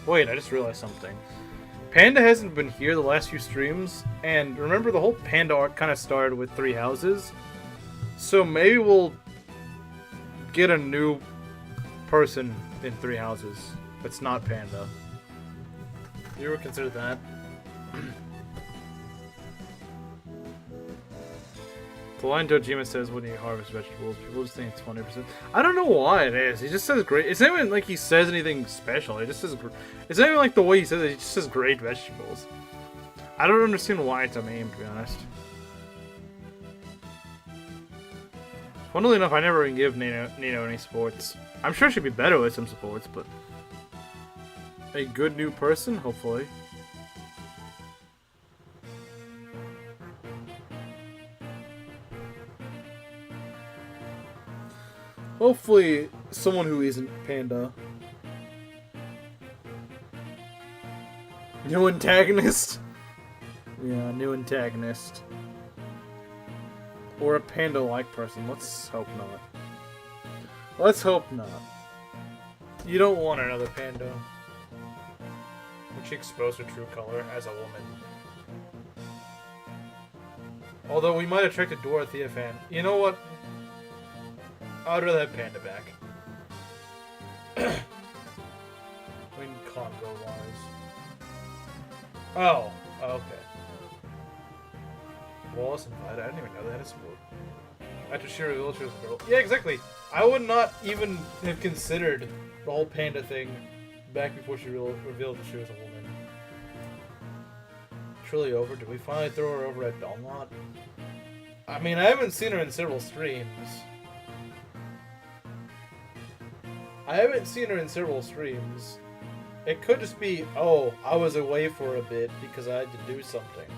Wait, I just realized something. Panda hasn't been here the last few streams, and remember the whole Panda arc kind of started with 3 houses? So maybe we'll get a new person in 3 houses that's not Panda. You ever consider that? The line Dojima says when you harvest vegetables, people just think it's 20%. I don't know why it is. He just says great. It's not even like he says anything special. He just says. It's not even like the way he says it. He just says great vegetables. I don't understand why it's a meme, to be honest. Funnily enough, I never even give Nino any supports. I'm sure she'd be better with some supports, but a good new person, hopefully. Hopefully, someone who isn't Panda. New antagonist? Yeah, new antagonist. Or a Panda-like person. Let's hope not. Let's hope not. You don't want another Panda. When she exposed her true color as a woman. Although we might attract a Dorothea fan. You know what? I'd rather have Panda back. I mean, Congo-wise. Oh, okay. Wallace invited. I didn't even know they had a sport. After she revealed she was a girl. Yeah, exactly. I would not even have considered the whole Panda thing back before she revealed that she was a woman. Truly over? Did we finally throw her over at Belmont? I mean, I haven't seen her in several streams. It could just be, oh, I was away for a bit because I had to do something.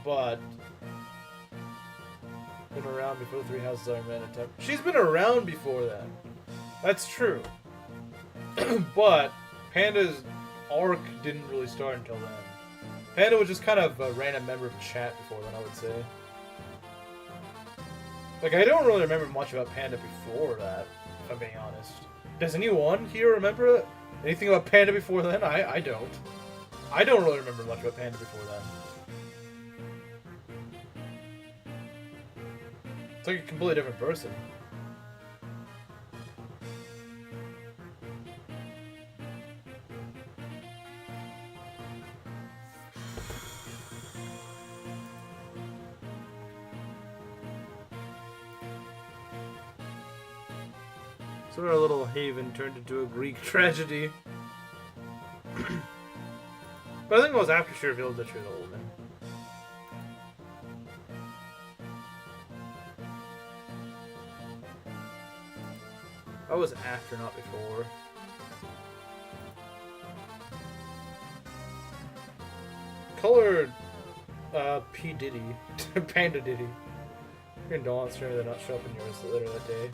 But been around before 3 houses Ironman attempt. She's been around before that. That's true. But Panda's arc didn't really start until then. Panda was just kind of a random member of chat before then, I would say. Like, I don't really remember much about Panda before that, if I'm being honest. Does anyone here remember anything about Panda before then? I don't. I don't really remember much about Panda before then. It's like a completely different person. So our little haven turned into a Greek tragedy. But I think it was after she revealed that she was a woman. That was after, not before. Color, P. Diddy. Panda Diddy. You're in Dawn's trying to not show up in yours later that day.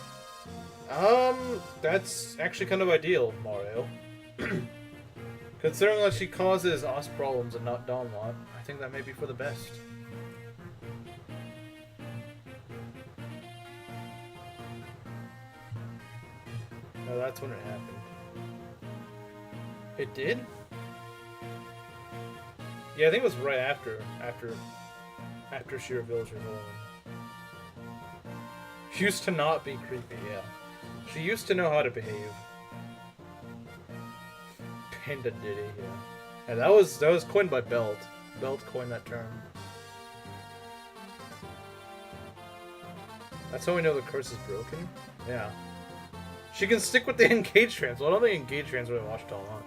That's actually kind of ideal, Mario. Considering that she causes us problems and not Dawn lot, I think that may be for the best. No, that's when it happened. It did? Yeah, I think it was right after she reveals her villain. She used to not be creepy, yeah. She used to know how to behave. Panda Diddy, yeah. And that was coined by Belt. Belt coined that term. That's how we know the curse is broken? Yeah. She can stick with the engage trans. Well, I don't think engage trans really watched all on.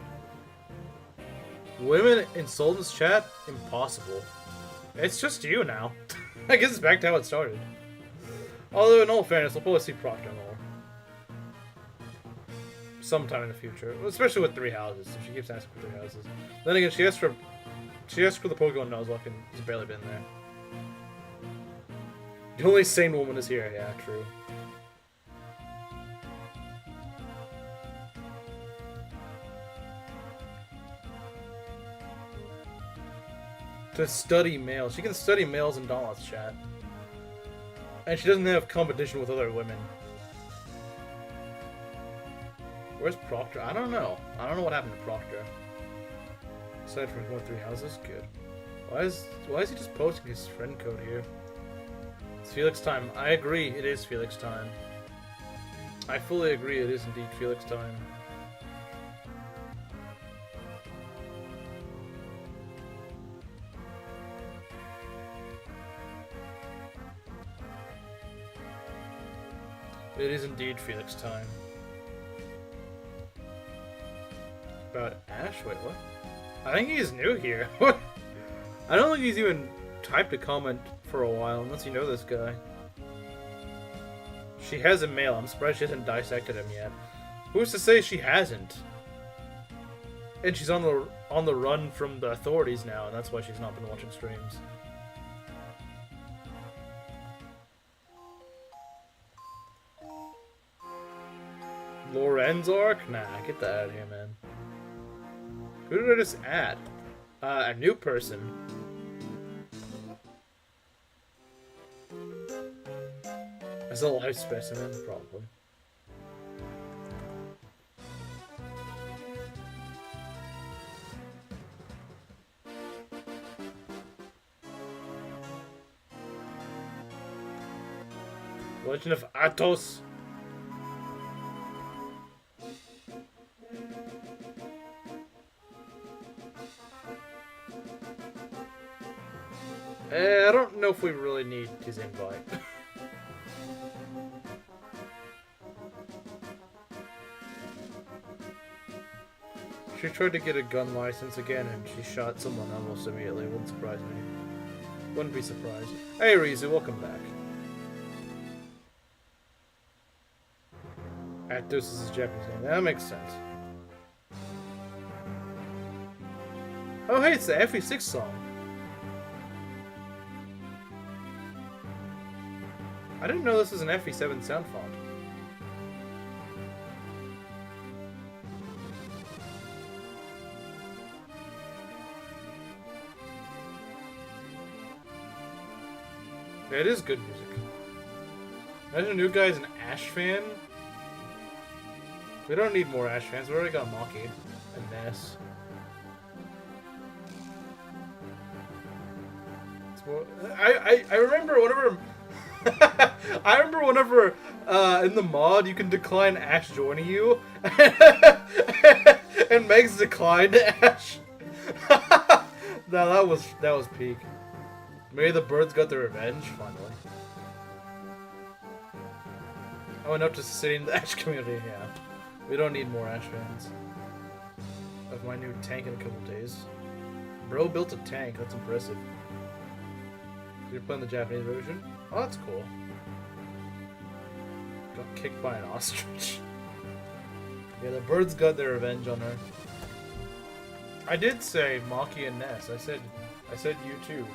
Women in Sultan's chat? Impossible. It's just you now. I guess it's back to how it started. Although, in all fairness, we'll probably see Proctor more. Sometime in the future. Especially with 3 houses, if she keeps asking for 3 houses. Then again, she asked for the Pokemon Nuzlocke and it's barely been there. The only sane woman is here, yeah, true. To study males. She can study males in Donald's chat. And she doesn't have competition with other women. Where's Proctor? I don't know. I don't know what happened to Proctor. Aside from going 3 houses, good. Why is he just posting his friend code here? It's Felix time. I agree, it is Felix time. I fully agree, it is indeed Felix time. It is indeed Felix time. About Ash? Wait, what? I think he's new here. What? I don't think he's even typed a comment for a while, unless you know this guy. She has a mail. I'm surprised she hasn't dissected him yet. Who's to say she hasn't? And she's on the run from the authorities now, and that's why she's not been watching streams. Lorenz arc? Nah, get that out of here, man. Who did I just add? A new person. As a live specimen, probably. Legend of Athos. I don't know if we really need his invite. She tried to get a gun license again and she shot someone almost immediately. Wouldn't surprise me. Wouldn't be surprised. Hey Rizu, welcome back. Athos is his Japanese name. That makes sense. Oh hey, it's the FE6 song. I didn't know this was an FE7 sound font. Yeah, it is good music. Imagine a new guy's an Ash fan. We don't need more Ash fans. We already got Maki and Ness. It's more, I remember whenever I remember whenever in the mod you can decline Ash joining you, and Meg's declined Ash. No, that was peak. Maybe the birds got their revenge finally. I went up to sitting in the Ash community. Yeah, we don't need more Ash fans. Of my new tank in a couple days. Bro built a tank. That's impressive. You're playing the Japanese version? Oh, that's cool. Got kicked by an ostrich. Yeah, the birds got their revenge on her. I did say Maki and Ness. I said you too.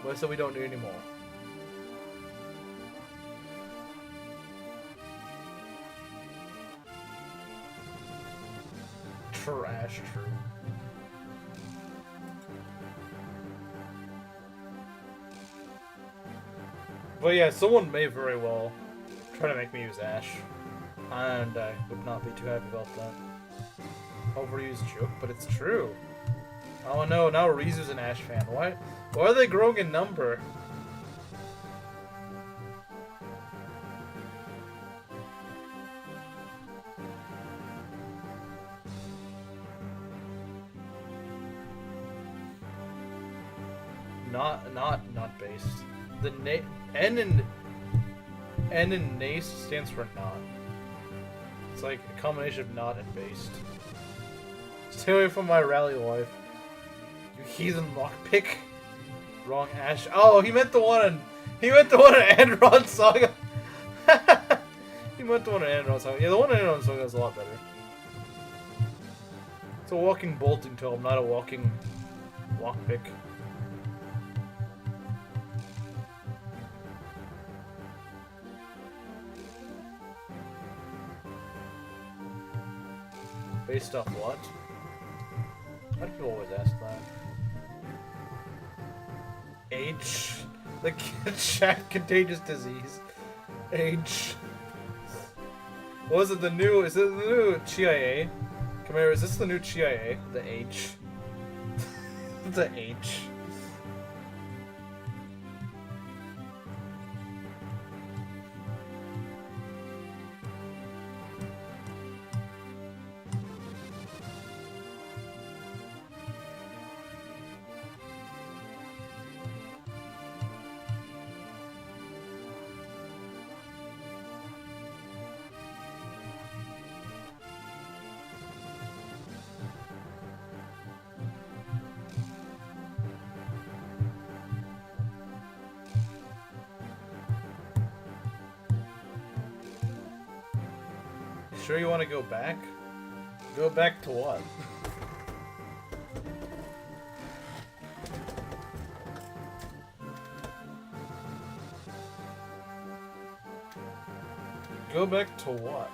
But I said we don't do anymore. Trash, true. But yeah, someone may very well try to make me use Ash. And I would not be too happy about that. Overused joke, but it's true. Oh no, now Rizu's an Ash fan. Why are they growing in number? Not based. The N in NACE stands for not. It's like a combination of not and based. Stay away from my rally life. You heathen lockpick. Wrong Ash. Oh, he meant the one in Enron Saga. He meant the one in Enron Saga. Yeah, the one in Enron Saga is a lot better. It's a walking bolting tome, not a walking lockpick. Based off what? Why do people always ask that? H. The chat contagious disease. H. What was it? Is it the new CIA? Come here, is this the new CIA? The H. The H. Sure you want to go back? Go back to what? Go back to what?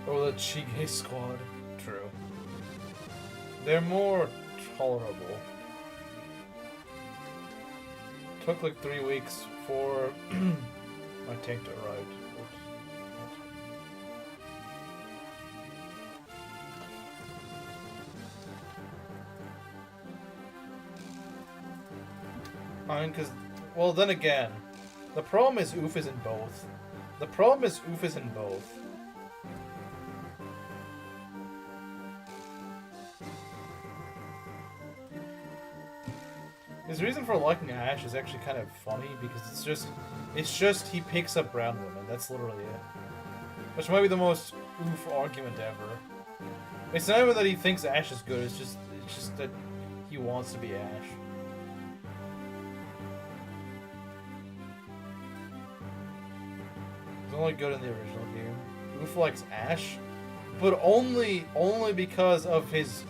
Oh, the Chige squad. True. They're more tolerable. Took like 3 weeks for my tank to arrive. I mean, cause, well, then again, the problem is Oof is in both. His reason for liking Ash is actually kind of funny because it's just he picks up brown women. That's literally it. Which might be the most oof argument ever. It's not even that he thinks Ash is good. It's just that he wants to be Ash. He's only good in the original game. Oof likes Ash, but only because of his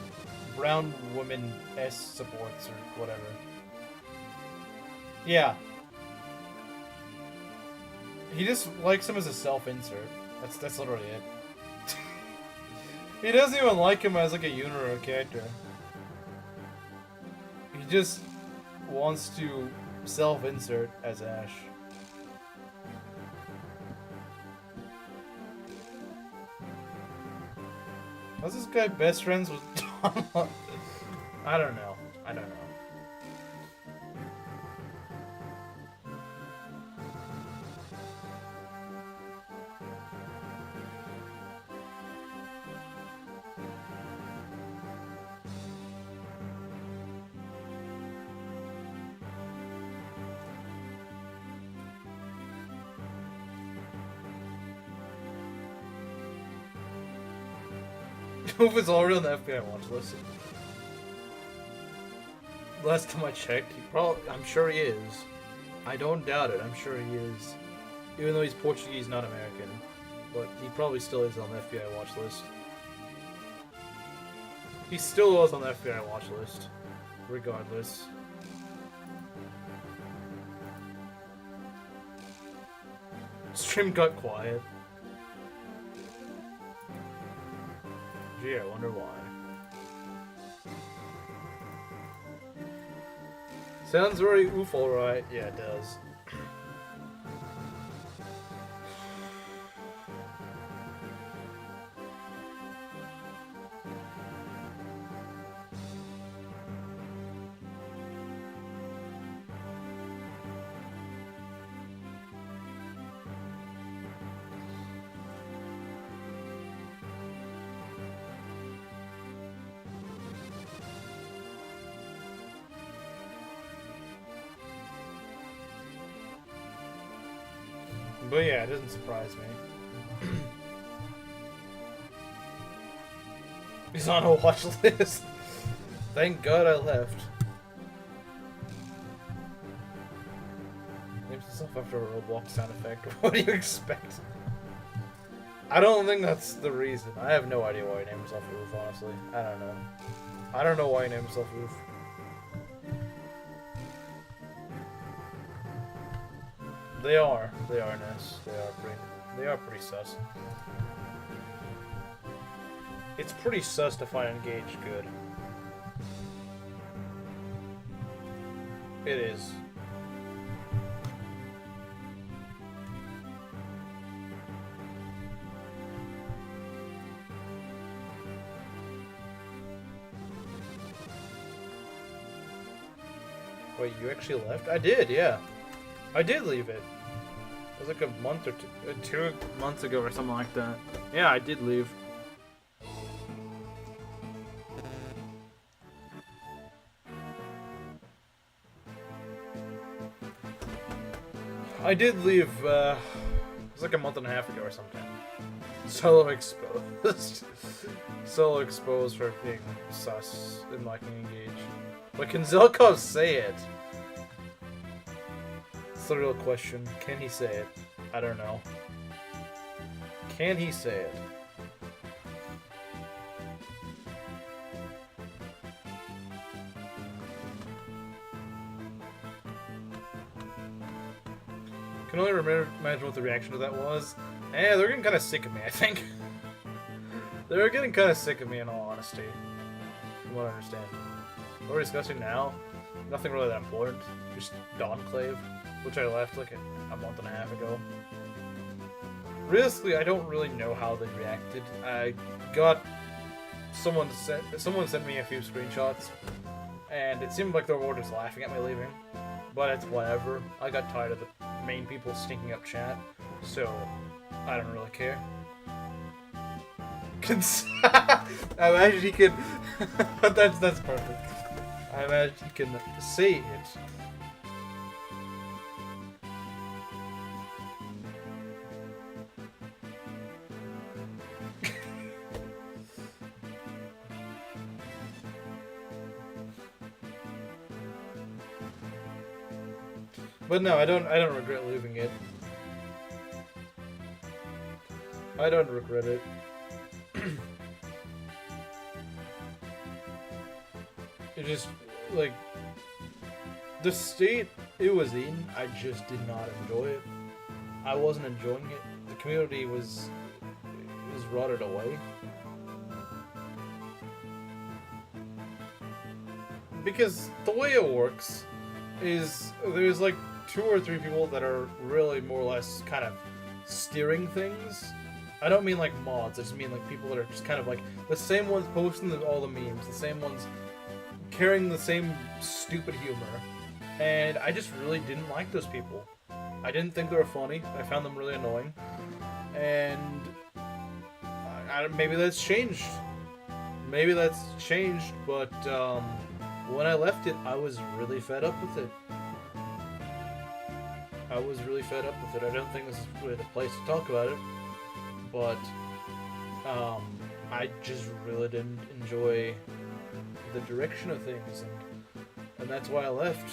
brown woman S supports or whatever. Yeah. He just likes him as a self-insert. That's literally it. He doesn't even like him as like a Uniro character. He just wants to self-insert as Ash. How's this guy best friends with Donald? I don't know. Oof is already on the FBI watch list. Last time I checked, I'm sure he is. I don't doubt it, I'm sure he is. Even though he's Portuguese, not American. But he probably still is on the FBI watch list. He still was on the FBI watch list. Regardless. Stream got quiet. Gee, I wonder why. Sounds very oof, alright. Yeah, it does. But yeah, it doesn't surprise me. He's on a watch list. Thank God I left. Names himself after a Roblox sound effect. What do you expect? I don't think that's the reason. I have no idea why he named himself Oof, honestly. I don't know. I don't know why he named himself Oof. They are nice. They are pretty sus. It's pretty sus to find engaged good. It is. Wait, you actually left? I did, yeah. I did leave it. It was like a month or 2 months ago or something like that. Yeah, I did leave. I did leave, it was like a month and a half ago or something. Solo exposed. Solo exposed for being sus and liking engaged. But can Zelkov say it? That's the real question. Can he say it? I don't know. Can he say it? Can only imagine what the reaction to that was. They're getting kind of sick of me, I think. They're getting kind of sick of me in all honesty. From what I understand. What we're discussing now, nothing really that important. Just Dawnclave, which I left like a month and a half ago. Realistically, I don't really know how they reacted. I got someone sent me a few screenshots, and it seemed like they were just laughing at me leaving. But it's whatever. I got tired of the main people stinking up chat, so I don't really care. I imagine he can. that's perfect. I imagine he can say it. But no, I don't regret leaving it. I don't regret it. It just, like, the state it was in, I just did not enjoy it. I wasn't enjoying it. The community was rotted away. Because the way it works is there's like 2 or 3 people that are really more or less kind of steering things. I don't mean like mods, I just mean like people that are just kind of like the same ones posting all the memes, the same ones carrying the same stupid humor. And I just really didn't like those people. I didn't think they were funny. I found them really annoying. And maybe that's changed. Maybe that's changed, but when I left it, I was really fed up with it. I was really fed up with it. I don't think this is really the place to talk about it. But, I just really didn't enjoy the direction of things, and that's why I left.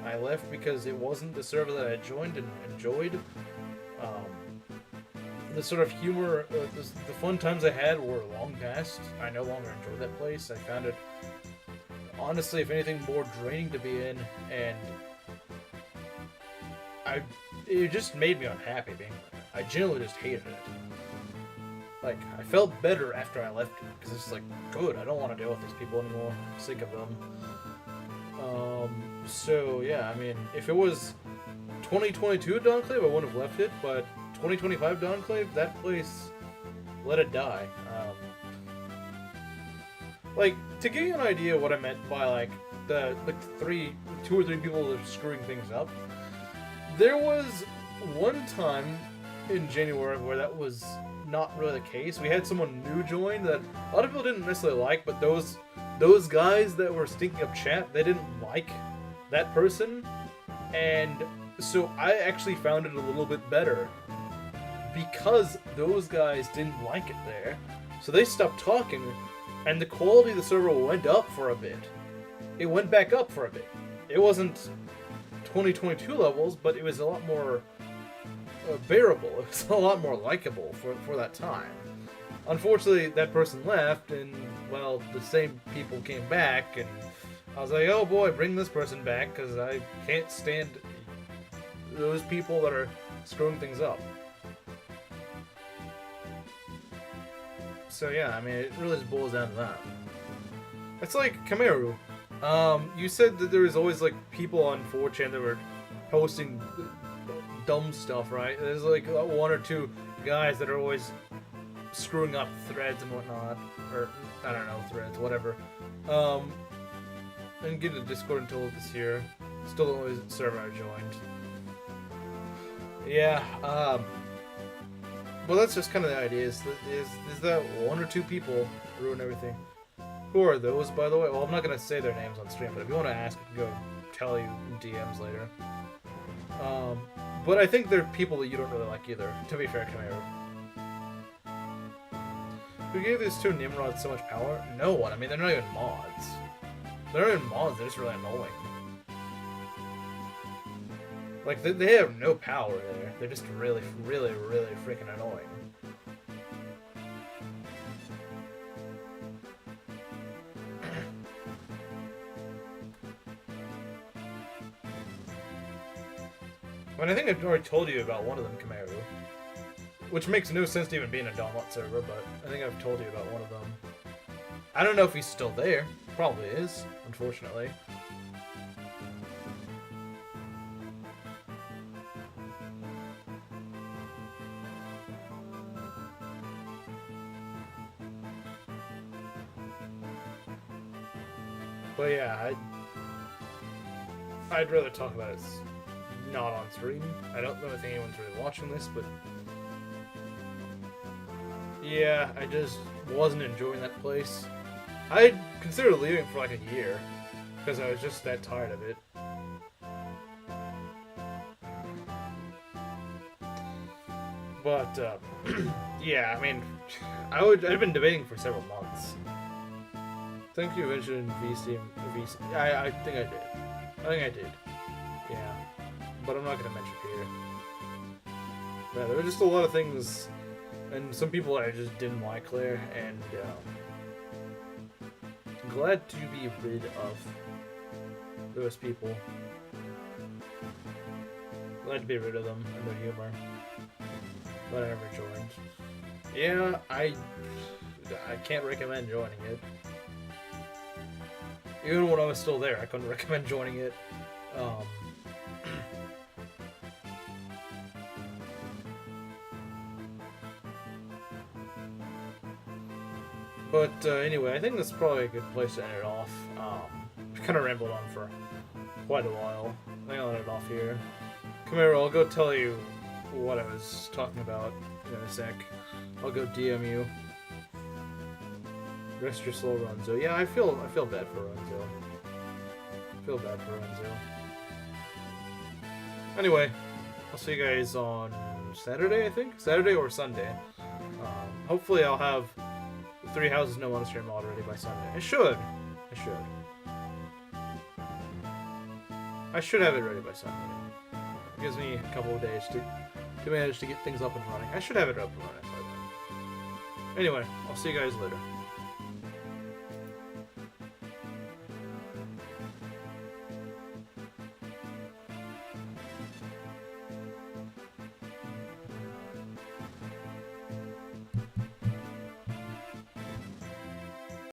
I left because it wasn't the server that I joined and enjoyed. The sort of humor, the fun times I had were long past. I no longer enjoy that place. I found it, honestly, if anything, more draining to be in, and it just made me unhappy being there. I genuinely just hated it. Like, I felt better after I left it, because it's like, good, I don't want to deal with these people anymore. I'm sick of them. So, yeah, I mean, if it was 2022 Dawnklave, I wouldn't have left it, but 2025 Dawnklave, that place, let it die. Like, to give you an idea of what I meant by, like, two or three people that are screwing things up, there was one time in January where that was not really the case. We had someone new join that a lot of people didn't necessarily like, but those guys that were stinking up chat, they didn't like that person, and so I actually found it a little bit better because those guys didn't like it there, so they stopped talking, and the quality of the server went up for a bit. It went back up for a bit. It wasn't 2022 levels, but it was a lot more bearable. It was a lot more likable for that time. Unfortunately, that person left, and, well, the same people came back, and I was like, oh boy, bring this person back, because I can't stand those people that are screwing things up. So yeah, I mean, it really just boils down to that. It's like Kameru. You said that there was always, like, people on 4chan that were posting dumb stuff, right? There's, like, one or two guys that are always screwing up threads and whatnot. Or, I don't know, threads, whatever. And get a Discord until this year. Still the only server I joined. Yeah, well, that's just kind of the idea, is that one or two people ruin everything. Who are those, by the way? Well, I'm not going to say their names on stream, but if you want to ask, I can go tell you in DMs later. But I think they're people that you don't really like either, to be fair, Kamero. Who gave these two Nimrods so much power? No one. I mean, they're not even mods. They're not even mods, they're just really annoying. Like, they have no power there. They're just really, really, really freaking annoying. And I think I've already told you about one of them, Kameru. Which makes no sense to even be in a Dawnlot server, but I think I've told you about one of them. I don't know if he's still there. Probably is, unfortunately. But yeah, I'd rather talk about it not on stream. I don't know if anyone's really watching this, but yeah, I just wasn't enjoying that place. I considered leaving for like a year because I was just that tired of it. But yeah, I mean, I've been debating for several months. Thank you, mentioned VC. I think I did. Yeah, but I'm not gonna mention here. Yeah, there were just a lot of things, and some people I just didn't like there, and glad to be rid of those people. Glad to be rid of them and their humor. But I never joined. Yeah, I can't recommend joining it. Even when I was still there, I couldn't recommend joining it. But anyway, I think that's probably a good place to end it off. I've kind of rambled on for quite a while. I think I'll end it off here. Come here, I'll go tell you what I was talking about in a sec. I'll go DM you. Rest your soul, Ronzo. Yeah, I feel bad for Ronzo. I feel bad for Ronzo. Anyway, I'll see you guys on Saturday, I think? Saturday or Sunday. Hopefully I'll have 3 houses no monastery mod ready by Sunday. I should. I should have it ready by Sunday. It gives me a couple of days to manage to get things up and running. I should have it up and running by then. Anyway, I'll see you guys later.